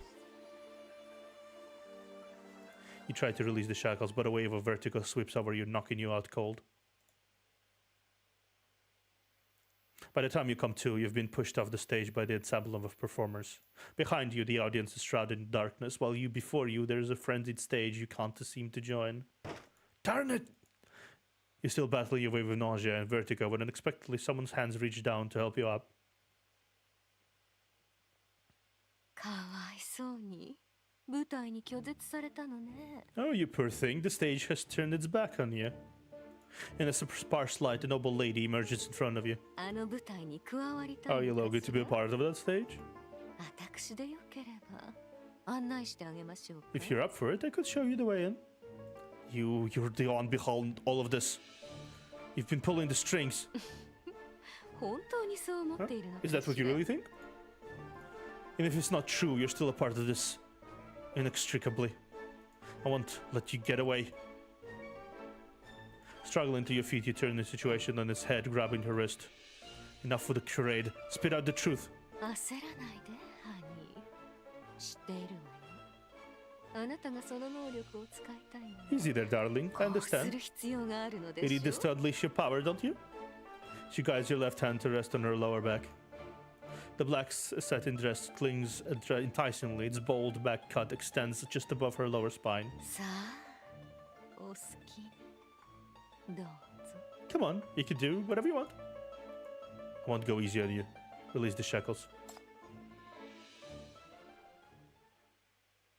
You try to release the shackles, but a wave of vertigo sweeps over you, knocking you out cold. By the time you come to, you've been pushed off the stage by the ensemble of performers. Behind you, the audience is shrouded in darkness, while before you, there is a frenzied stage you can't seem to join. Darn it! You're still battling your way with nausea and vertigo when unexpectedly someone's hands reach down to help you up. かわいそうに舞台に拒絶されたのね。 Oh, you poor thing, the stage has turned its back on you. In a sparse light, a noble lady emerges in front of you. あの舞台に加わりたい Are you の lucky か to be a しら part of that stage? 私でよければ案内してあげましょうか。 If you're up for it, I could show you the way in. You're the one behind all of this. You've been pulling the strings. 本当にそう思 Huh? っているのか Is that what し you ら really think? And if it's not true, you're still a part of this. Inextricably. I won't let you get away. Struggling to your feet, you turn the situation on its head, grabbing her wrist. Enough with the charade. Spit out the truth. 焦らないでハニー知っているわよあなたがその能力を使いたいの Easy there, darling. I こうす understand. る必要があるので You し need this ょ to unleash your power, don't you? She guides your left hand to rest on her lower back. The black satin dress clings enticingly. Its bold back cut extends just above her lower spine. さあお好きにどうぞ Come on, you can do whatever you want. I won't go easy on you. Release the shackles.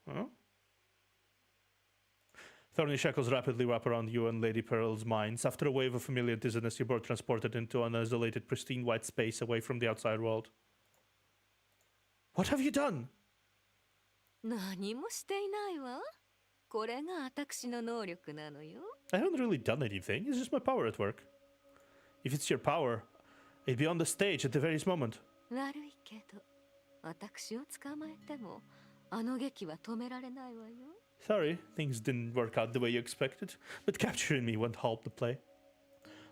Huh? Thorny shackles rapidly wrap around you and Lady Pearl's minds. After a wave of familiar dizziness, you're both transported into an isolated, pristine white space away from the outside world. What have you done? 何もしていないわこれが私の能力なのよ I haven't really done anything. It's just my power at work. If it's your power, it'd be on the stage at the very moment. 悪いけど私を捕まえてもあの劇は止められないわよ Sorry, things didn't work out the way you expected, but capturing me won't help the play.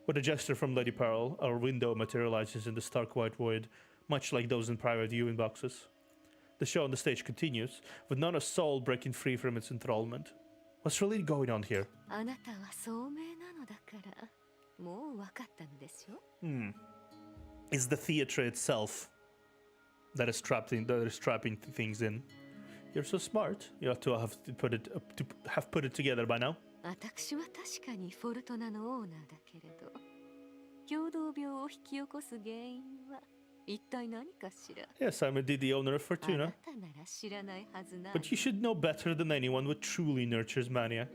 With a gesture from Lady Pearl, our window materializes in the stark white void, much like those in private viewing boxes. The show on the stage continues, with not a soul breaking free from its enthrallment. What's really going on here? あなたは聡明なのだからもう分かったのでしょ It's the theatre itself that is trapping things in. You're so smart. You ought to have put it together by now. 私は確かにフォルトナのオーナーだけれど共同病を引き起こす原因は一体何かしら Yes, I'm indeed the owner of あな Fortuna. たなら知らないはずない But you should know better than anyone what truly nurtures mania.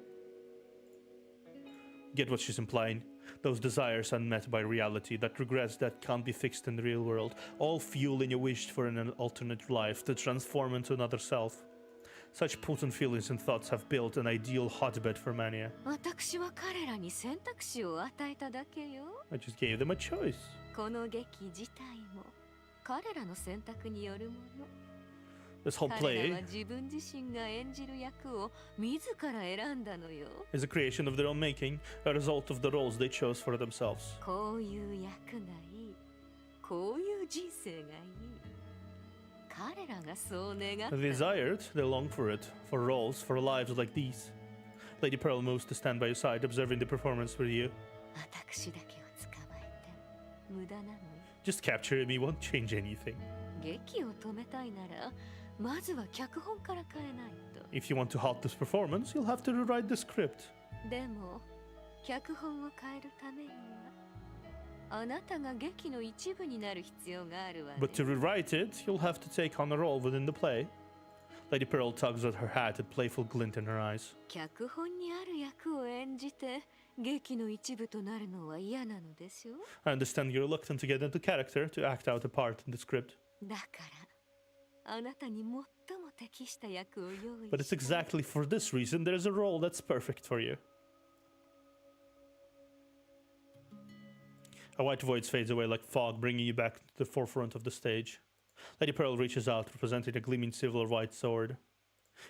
Get what she's implying. Those desires unmet by reality, that regrets that can't be fixed in the real world, all fueling your wish for an alternate life to transform into another self. Such potent feelings and thoughts have built an ideal hotbed for mania. 私は彼らに選択肢を与えただけよ I just gave them a choice. この劇自体も彼らの選択によるもの This whole 彼ら play は自分自身が演じる役を自ら選んだのよ is a creation of their own making, a result of the roles they chose for themselves. こういう役がいいこういう人生がいい彼らがそう願った。 Desired, they long for it, for roles, for lives like these. Lady Pearl moves to stand by your side, observing the performance with you. 私だけを捕まえて無駄なのよ。 Just capturing me won't change anything. 劇を止めたいならまずは脚本から変えないと。 If you want to halt this performance, you'll have to rewrite the script. でも脚本を変えるためにはあなたが劇の一部になる必要があるわね。 But to rewrite it, you'll have to take on a role within the play. Lady Pearl tugs at her hat, a playful glint in her eyes. 脚本にある役を演じて劇の一部となるのは嫌なのでしょ。 I understand you're reluctant to get into character, to act out a part in the script. だからあなたに最も適した役を用意 But it's した。 exactly for this reason there's a role that's perfect for you. A white void fades away like fog, bringing you back to the forefront of the stage. Lady Pearl reaches out, representing a gleaming silver white sword.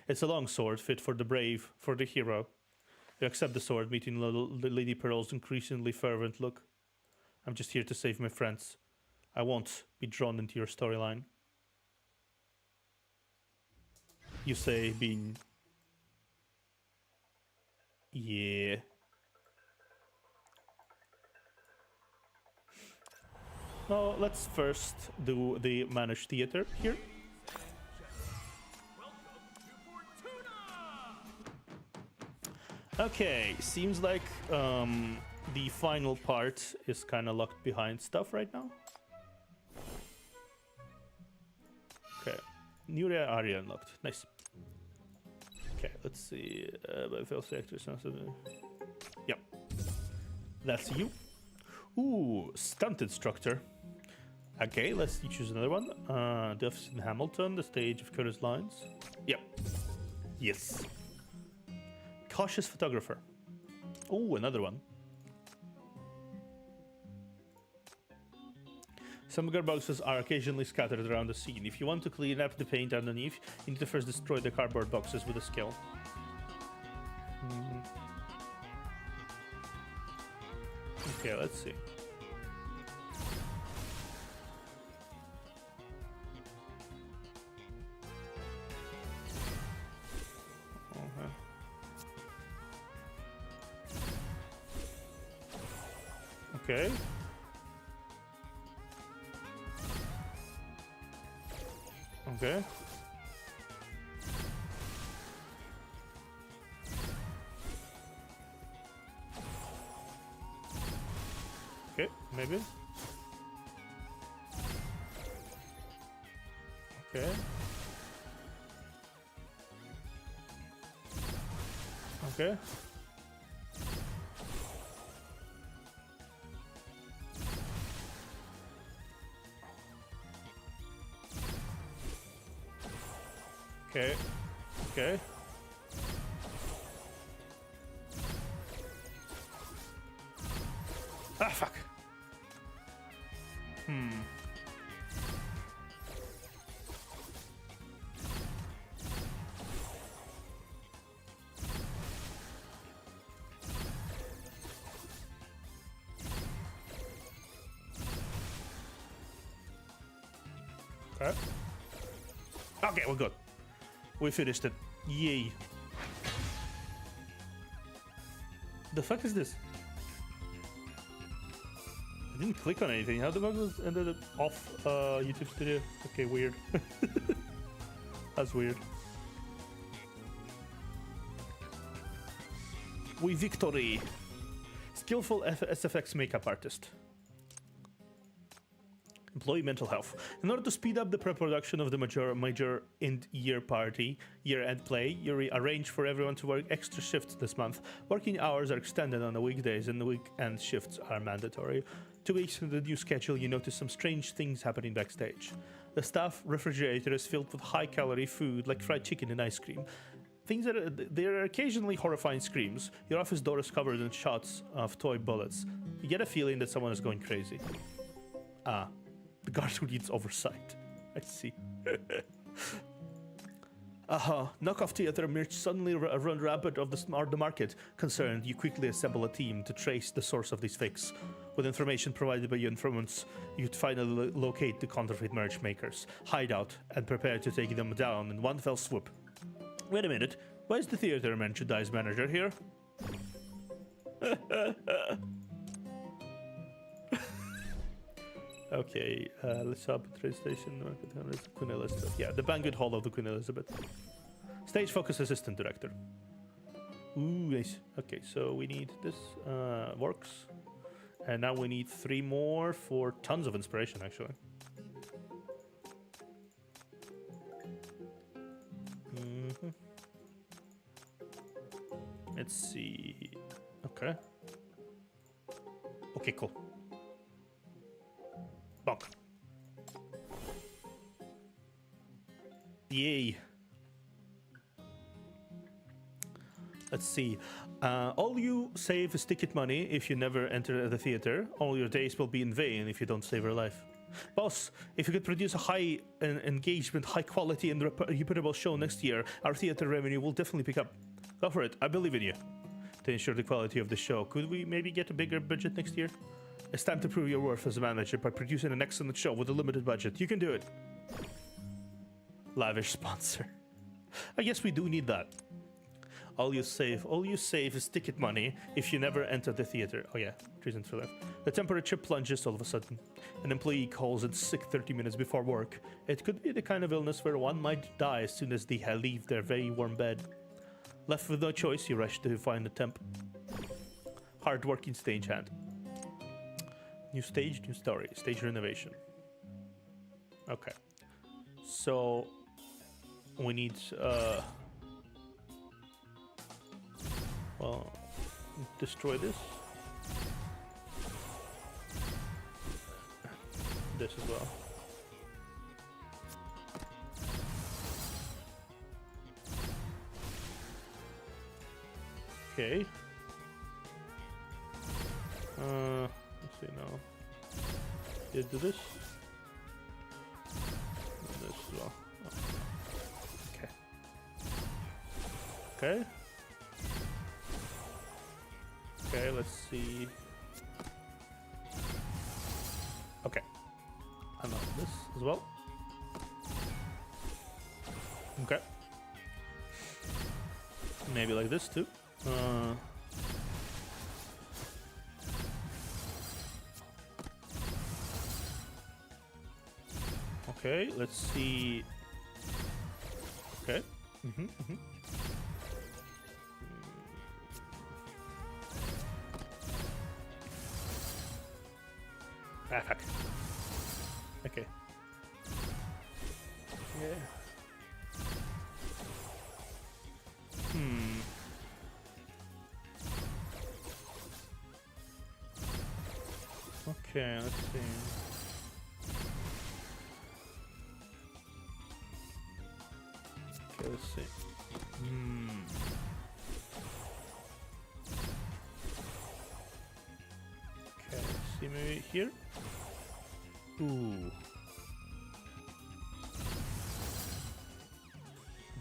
It's a long sword, fit for the brave, for the hero. You accept the sword, meeting Lady Pearl's increasingly fervent look. I'm just here to save my friends. I won't be drawn into your storyline. You say, being... Yeah... No, let's first do the managed theater here. Okay, seems like the final part is kind of locked behind stuff right now. Okay, new area unlocked. Nice. Okay, let's see. Yep, that's you. Ooh, stunt instructor. Okay, let's choose another one. Duff's in Hamilton, the stage of Curtis Lines. Yep. Yes. Cautious photographer. Ooh, another one. Some boxes are occasionally scattered around the scene. If you want to clean up the paint underneath, you need to first destroy the cardboard boxes with a skill. Okay, let's see. Okay. Okay. Okay, maybe. Okay. Okay. Okay. Okay. Ah, fuck. Okay. Okay, we're good. We finished it. Yay. The fuck is this? I didn't click on anything. How the fuck was ended up off YouTube Studio? Okay, weird. That's weird. We victory. Skillful SFX makeup artist. Employee mental health. In order to speed up the pre-production of the major year-end play, you arrange for everyone to work extra shifts this month. Working hours are extended on the weekdays and the weekend shifts are mandatory. 2 weeks into the new schedule, you notice some strange things happening backstage. The staff refrigerator is filled with high-calorie food like fried chicken and ice cream. There are occasionally horrifying screams. Your office door is covered in shots of toy bullets. You get a feeling that someone is going crazy. Ah. The guard who needs oversight. I see. Knockoff theater merch suddenly run rampant of the market. Concerned, you quickly assemble a team to trace the source of these fakes. With information provided by your informants, you'd finally locate the counterfeit merch makers, hideout, and prepare to take them down in one fell swoop. Wait a minute, why is the theater merchandise manager here? Okay, let's stop at train station. Queen Elizabeth. Yeah, the banquet hall of the Queen Elizabeth. Stage focus assistant director. Ooh, nice. Okay, so we need this. Works. And now we need 3 more for tons of inspiration, actually. Let's see. Okay. Okay, cool. Bonk. Yay. Let's see. All you save is ticket money if you never enter the theater. All your days will be in vain if you don't save your life. Boss, if you could produce a high engagement, high quality and reputable show next year, our theater revenue will definitely pick up. Go for it. I believe in you. To ensure the quality of the show, could we maybe get a bigger budget next year? It's time to prove your worth as a manager by producing an excellent show with a limited budget. You can do it. Lavish sponsor. I guess we do need that. All you save is ticket money if you never enter the theater. Oh yeah, reasons for that. The temperature plunges all of a sudden. An employee calls in sick 30 minutes before work. It could be the kind of illness where one might die as soon as they leave their very warm bed. Left with no choice, you rush to find the temp. Hard-working stagehand. New stage, new story. Stage renovation. Okay. So we need well, destroy this. This as well. Okay. Let's see now. Yeah, do this. And this as well. Okay. Okay. Okay, let's see. Okay. And this as well. Okay. Maybe like this too. Okay, let's see. Okay. Ah, fuck. Okay. Yeah. Okay, let's see. Okay, let's see. Okay, let's see, maybe here. Ooh.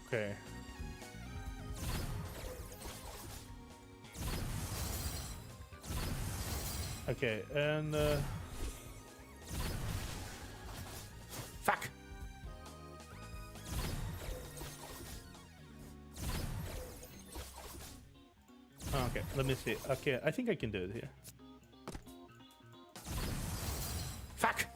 Okay. Okay, and fuck. Okay, let me see. Okay, I think I can do it here. Fuck.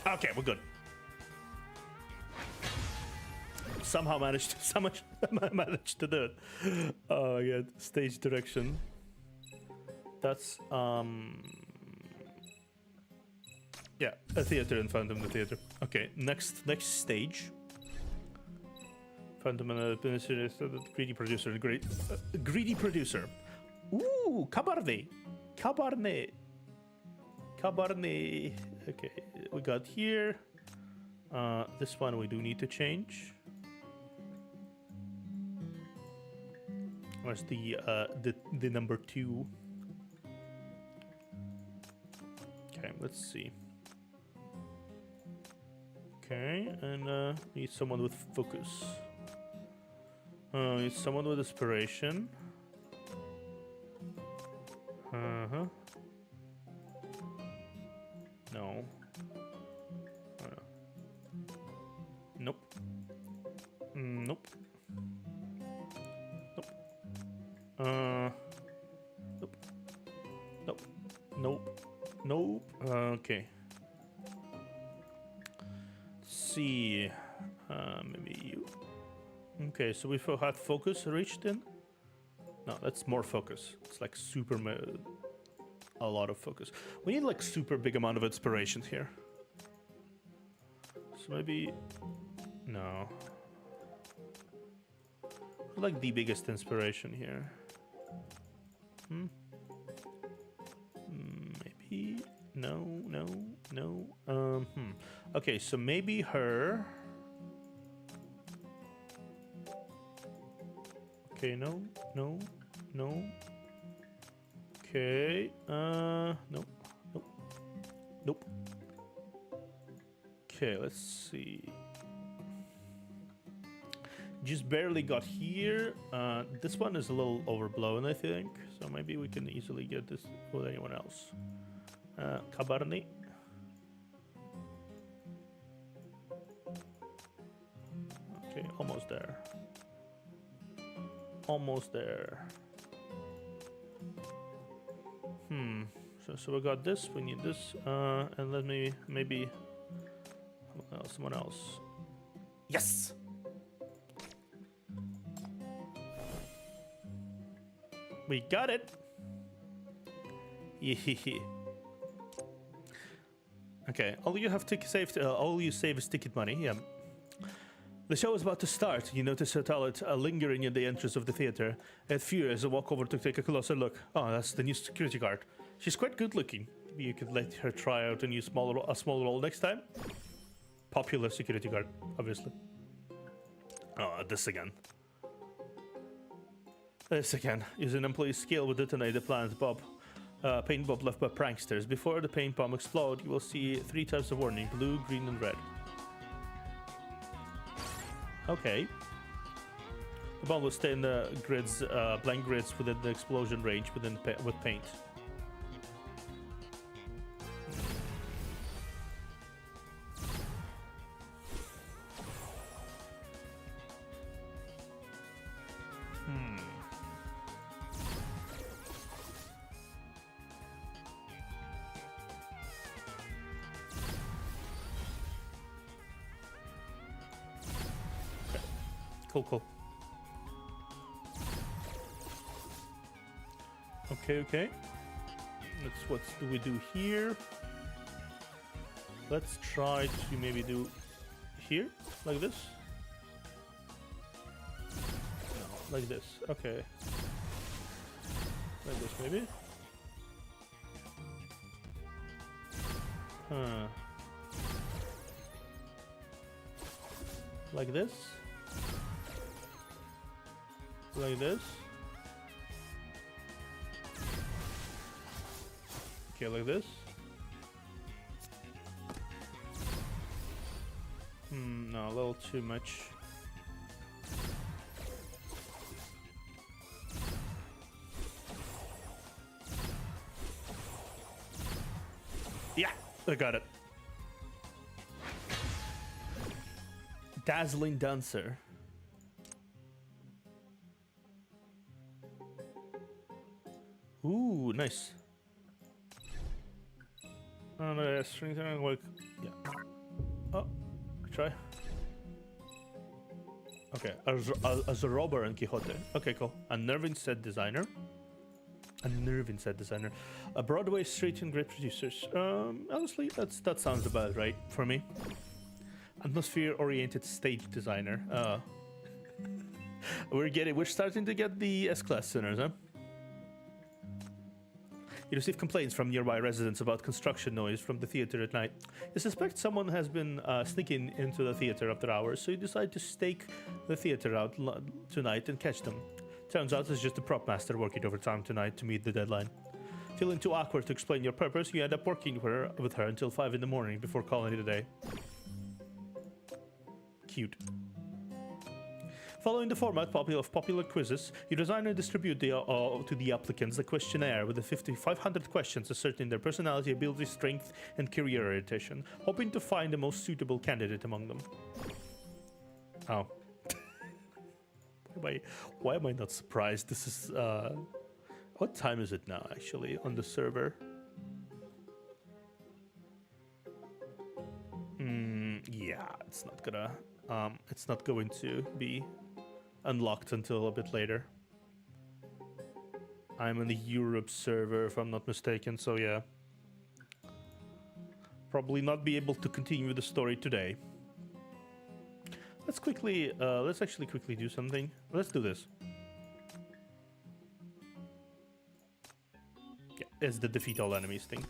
Okay, we're good. Somehow managed to do it. Oh my god, stage direction. That's yeah, a theater in Phantom the Theater. Okay, next stage. Phantom and administrator, greedy producer, greedy producer. Ooh, Cabernet. Okay, we got here. This one we do need to change. Where's the number 2? Okay, let's see. Okay, and need someone with focus. Need someone with inspiration. No. Nope. Nope. Nope. Nope. Nope. Nope. Nope. Okay. Let's see. Maybe you. Okay, so we had focus reached in. No, that's more focus. It's like super. A lot of focus. We need like super big amount of inspiration here. So maybe. No. Like the biggest inspiration here. Maybe. No. Okay, so maybe her. Okay, no. Okay, nope. Okay, let's see. Just barely got here. This one is a little overblown, I think. So maybe we can easily get this with anyone else. Cabernet. Okay, almost there. Almost there. So we got this. We need this, and then maybe someone else. Yes. We got it. Okay. All you save is ticket money. Yeah. The show is about to start. You notice her talent lingering in the entrance of the theater. At furious, I walk over to take a closer look. Oh, that's the new security guard. She's quite good looking. Maybe you could let her try out a small role next time. Popular security guard, obviously. Oh, this again. Use an employee's skill will detonate the planet's paint bomb left by pranksters. Before the paint bomb explodes, you will see 3 types of warning: blue, green, and red. Okay. The bomb will stay in the grids, blank grids within the explosion range with paint. Cool. Okay. What do we do here? Let's try to maybe do here, like this. No, like this. Okay. Like this, maybe. Like this. Like this. Okay, like this. No, a little too much. Yeah, I got it. Dazzling dancer. Ooh, nice. Strength like, yeah. Oh, try. Okay, as a robber and Quixote. Okay, cool. Unnerving set designer. A Broadway street and great producers. Honestly, that sounds about right for me. Atmosphere-oriented stage designer. We're starting to get the S-class sinners, huh? You receive complaints from nearby residents about construction noise from the theater at night. You suspect someone has been sneaking into the theater after hours, so you decide to stake the theater out tonight and catch them. Turns out it's just the prop master working overtime tonight to meet the deadline. Feeling too awkward to explain your purpose, you end up working with her until 5 in the morning before calling it a day. Cute. Following the format of popular quizzes, you design and distribute to the applicants a questionnaire with 500 questions asserting their personality, ability, strength, and career orientation, hoping to find the most suitable candidate among them. Oh. Why am I not surprised? This is... what time is it now, actually, on the server? Yeah, it's not going to be unlocked until a bit later. I'm on the Europe server, if I'm not mistaken, so yeah. Probably not be able to continue the story today. Let's actually quickly do something. Let's do this. Yeah, it's the defeat all enemies thing.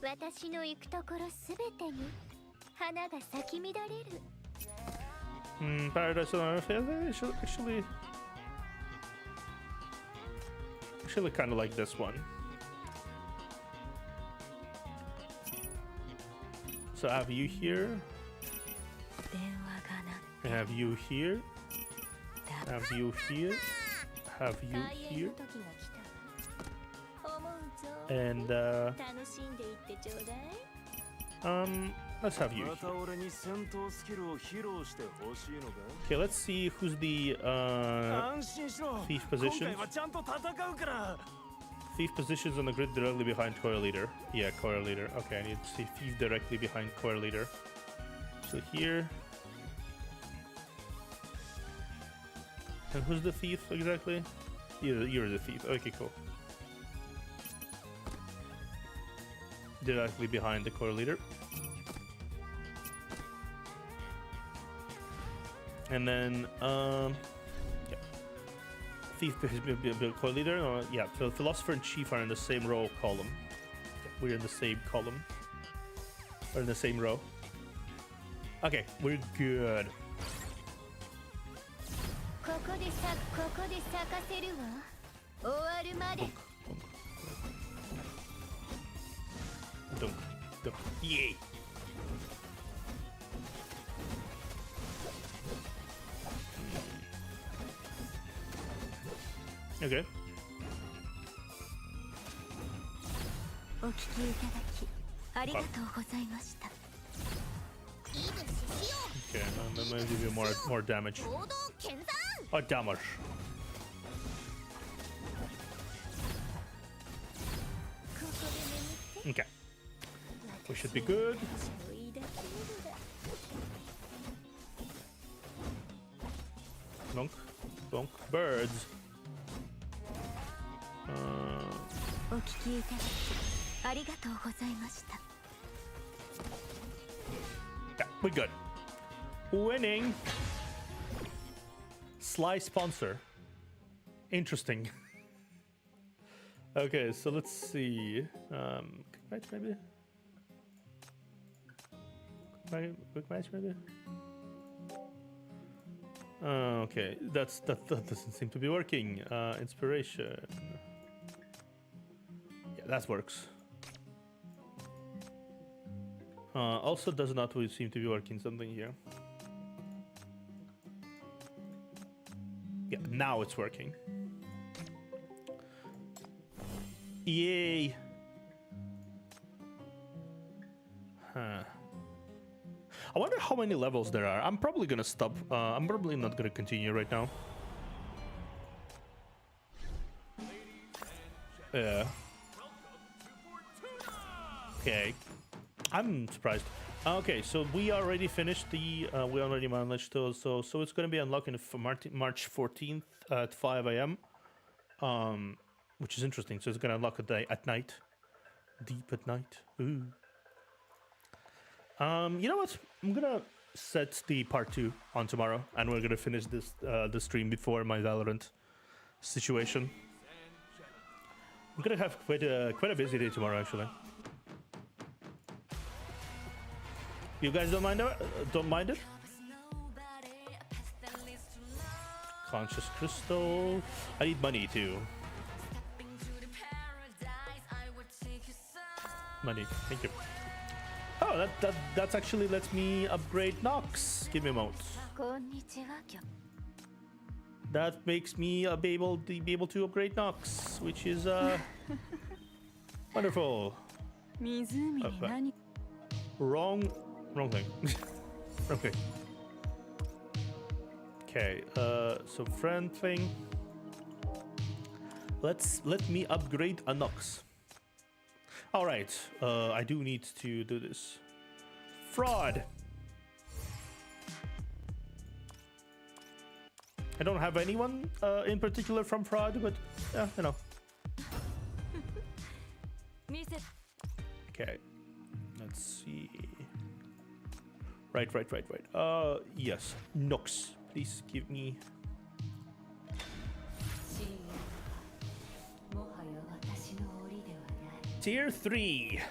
Paradise on Earth, yeah, actually kind of like this one. So I have you here. I have you here. Have you here. Have you here. And let's have you here. Okay, let's see who's the thief positions. Thief positions on the grid directly behind core leader. Yeah, core leader. Okay, I need to see thief directly behind core leader. So here. And who's the thief exactly? You're the thief. Okay, cool. Directly behind the core leader. And then, yeah. Thief core leader. Yeah, so philosopher and chief are in the same row column. Yeah, we're in the same column. Or in the same row. Okay, we're good. Dunk, dunk, yay! Okay. Okay, I'm gonna give you more damage. Oh, damage. Okay. We should be good. Donk, donk, birds. Yeah, we're good. Winning. Sly sponsor. Interesting. Okay, so let's see. Quick match maybe? Quick match maybe? Okay, that doesn't seem to be working. Inspiration. Yeah, that works. Also does not seem to be working something here. Yeah, now it's working. Yay! Huh. I wonder how many levels there are. I'm probably gonna stop. I'm probably not gonna continue right now. Yeah. Okay. I'm surprised. Okay, so we already finished the. We already managed to. So it's gonna be unlocking for March 14th at 5 a.m. Which is interesting. So it's gonna unlock at night, deep at night. Ooh. You know what? I'm gonna set the part 2 on tomorrow, and we're gonna finish this the stream before my Valorant situation. I'm gonna have quite a busy day tomorrow, actually. You guys don't mind it? Don't mind it? Conscious crystal. I need money too. Money. Thank you. Oh, that's actually lets me upgrade Nox. Give me a moment. こんにちは、That makes me be able to upgrade Nox, which is wonderful. Okay. Wrong thing. Okay. Okay. So friend thing. Let me upgrade a Nox. All right. I do need to do this. Fraud. I don't have anyone in particular from Fraud, but you know. Okay. Let's see. Right. Yes. Nox. Please give me. Tier 3.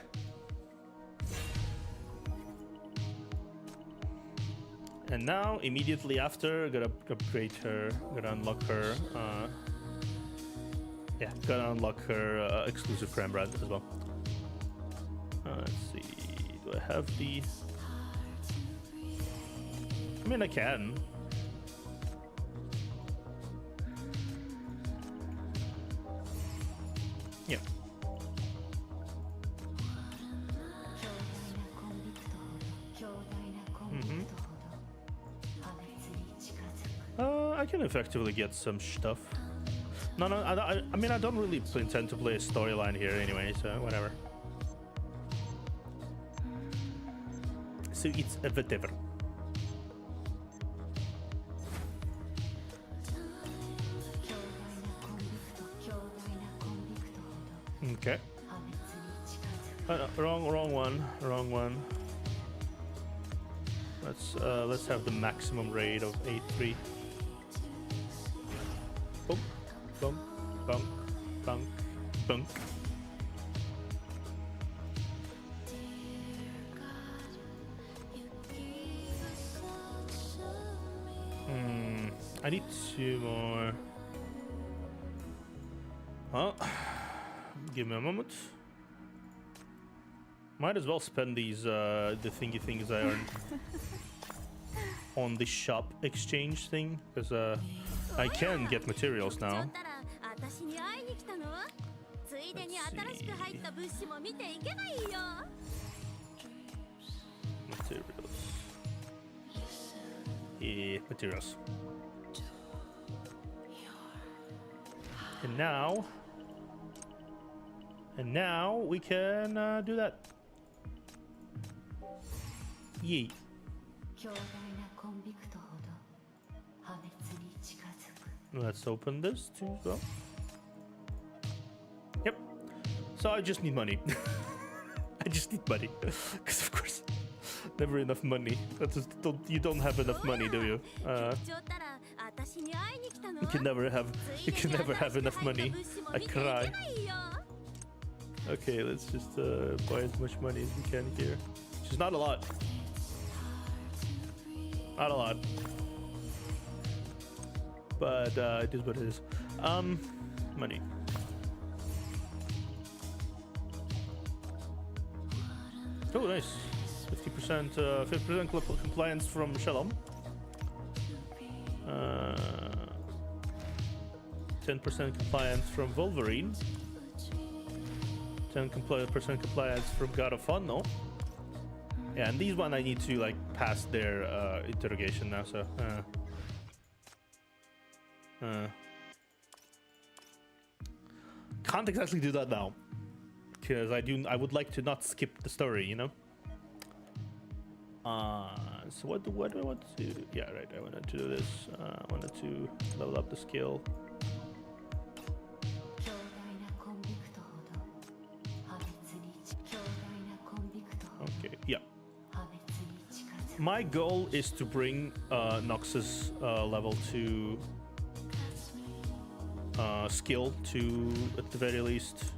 And now, immediately after, gotta upgrade her, gotta unlock her. Yeah, gotta unlock her exclusive cram brand as well. Let's see. Do I have the? I mean, I can. Yeah. I can effectively get some stuff. No, I mean, I don't really intend to play a storyline here anyway, so whatever. So it's a whatever. Okay. No, wrong one. Let's have the maximum rate of 8-3. Bump, bunk. I need 2 more. Well, give me a moment. Might as well spend these the thingy things I earned on the shop exchange thing, because I can get materials now. Let's see. Materials. Yeah, materials. And now we can do that. Yay. Let's open this too as well. Yep. So I just need money. I just need money. Because of course, never enough money. You don't have enough money, do you? You can never have enough money. I cry. Okay, let's just buy as much money as we can here. Which is not a lot. Not a lot. But it is what it is. Money. Oh, nice. 50% compliance from Shalom. 10% compliance from Wolverine. 10% compliance from God of Fun, no? Yeah, and these one I need to like pass their interrogation now, so can't exactly do that now, because I would like to not skip the story, you know. So what do I want to do? Yeah, right, I wanted to do this. I wanted to level up the skill. Okay, yeah. My goal is to bring Nox's level 2 skill to, at the very least,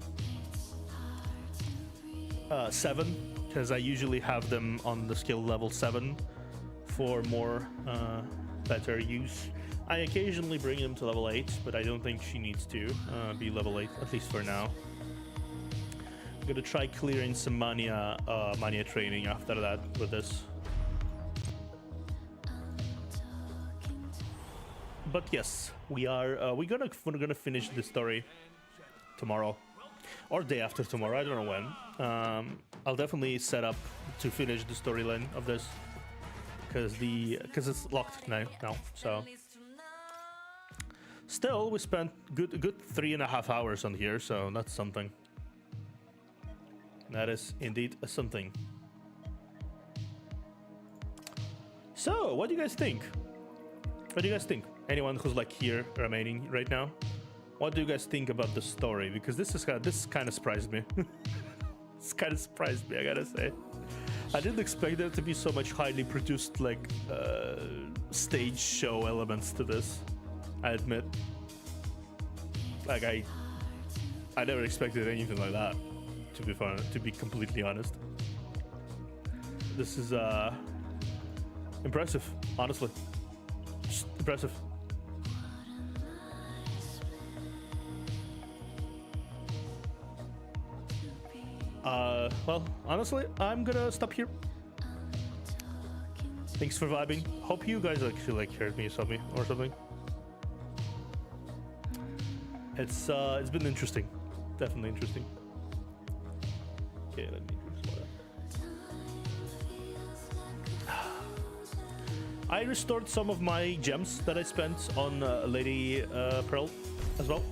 7, because I usually have them on the skill level 7 for more better use. I occasionally bring him to level 8, but I don't think she needs to be level 8, at least for now. I'm gonna try clearing some mania training after that with this. But yes, we're gonna finish the story tomorrow or day after tomorrow. I don't know when. I'll definitely set up to finish the storyline of this because it's locked now. So still, we spent good 3.5 hours on here, so that's something. That is indeed a something. So, what do you guys think? What do you guys think? Anyone who's like here remaining right now, what do you guys think about the story? Because this kind of surprised me. This kind of surprised me, I gotta say. I didn't expect there to be so much highly produced like stage show elements to this. I admit. Like I never expected anything like that. To be completely honest, this is impressive. Honestly, just impressive. Well, honestly, I'm gonna stop here. Thanks for vibing. Hope you guys actually like heard me or something. It's been interesting, definitely interesting. Okay, let me drink some water. I restored some of my gems that I spent on Lady Pearl as well.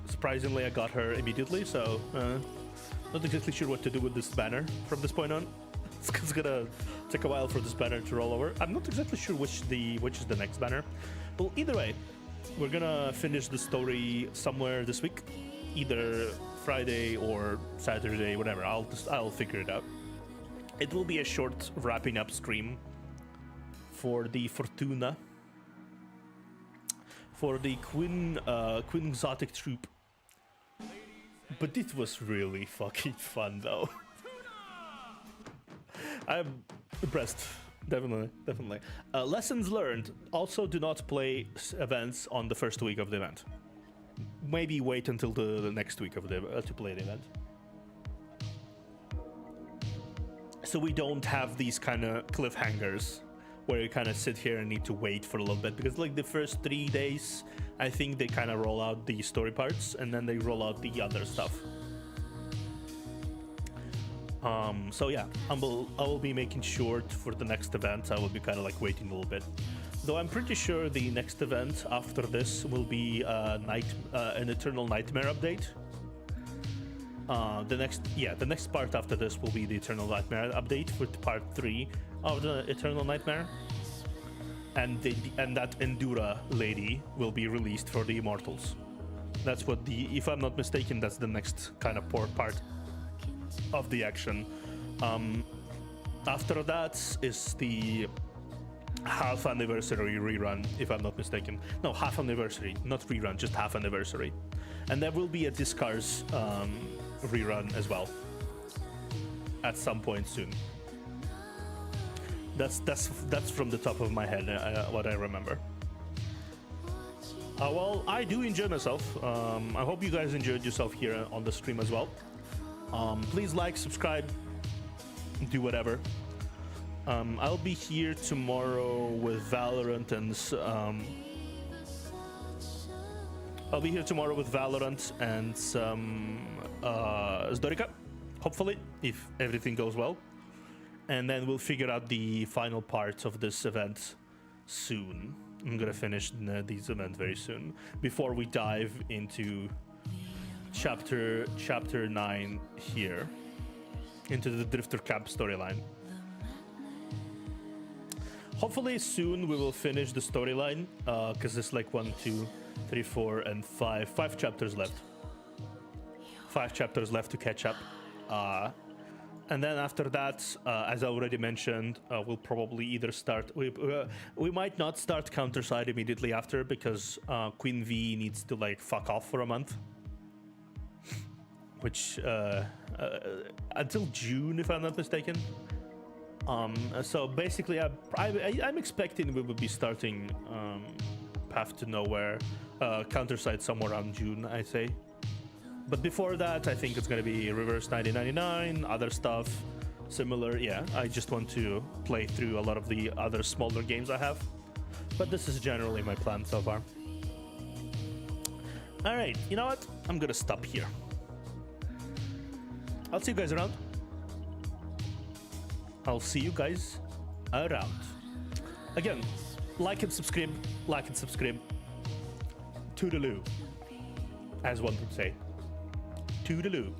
Surprisingly, I got her immediately, so not exactly sure what to do with this banner from this point on. It's gonna take a while for this banner to roll over. I'm not exactly sure which is the next banner. Well, either way, we're gonna finish the story somewhere this week, either Friday or Saturday, whatever. I'll figure it out. It will be a short wrapping up stream for the Fortuna, for the Queen Exotic troop. But it was really fucking fun though. I'm impressed. Definitely. Lessons learned. Also, do not play events on the first week of the event. Maybe wait until the next week of the to play the event. So we don't have these kind of cliffhangers where you kind of sit here and need to wait for a little bit, because like the first 3 days, I think they kind of roll out the story parts and then they roll out the other stuff. So yeah, I will be making sure for the next event. I will be kind of like waiting a little bit. Though I'm pretty sure the next event after this will be an Eternal Nightmare update. The next part after this will be the Eternal Nightmare update with part 3 of the Eternal Nightmare, and that Endura lady will be released for the Immortals. That's what if I'm not mistaken, that's the next kind of part of the action. After that is the half anniversary rerun, if I'm not mistaken. No, half anniversary, not rerun, just half anniversary. And there will be a Discars rerun as well at some point soon. That's from the top of my head, what I remember. Well, I do enjoy myself. I hope you guys enjoyed yourself here on the stream as well. Please like, subscribe, do whatever. I'll be here tomorrow with Valorant and some Zdorika, hopefully, if everything goes well. And then we'll figure out the final parts of this event soon. I'm gonna finish these events very soon before we dive into chapter 9 here, into the Drifter Camp storyline. Hopefully soon we will finish the storyline, because it's like 1, 2, 3, 4, and 5 chapters left. 5 chapters left to catch up. And then after that, as I already mentioned, we'll probably either start... We might not start Counterside immediately after, because Queen V needs to like fuck off for a month. which until June, if I'm not mistaken. So basically, I'm expecting we will be starting Path to Nowhere, Counterside somewhere around June, I say. But before that, I think it's gonna be Reverse 1999, other stuff similar. Yeah, I just want to play through a lot of the other smaller games I have. But this is generally my plan so far. All right, you know what? I'm gonna stop here. I'll see you guys around. I'll see you guys around. Again, like and subscribe, like and subscribe. Toodaloo, as one would say. Toodaloo.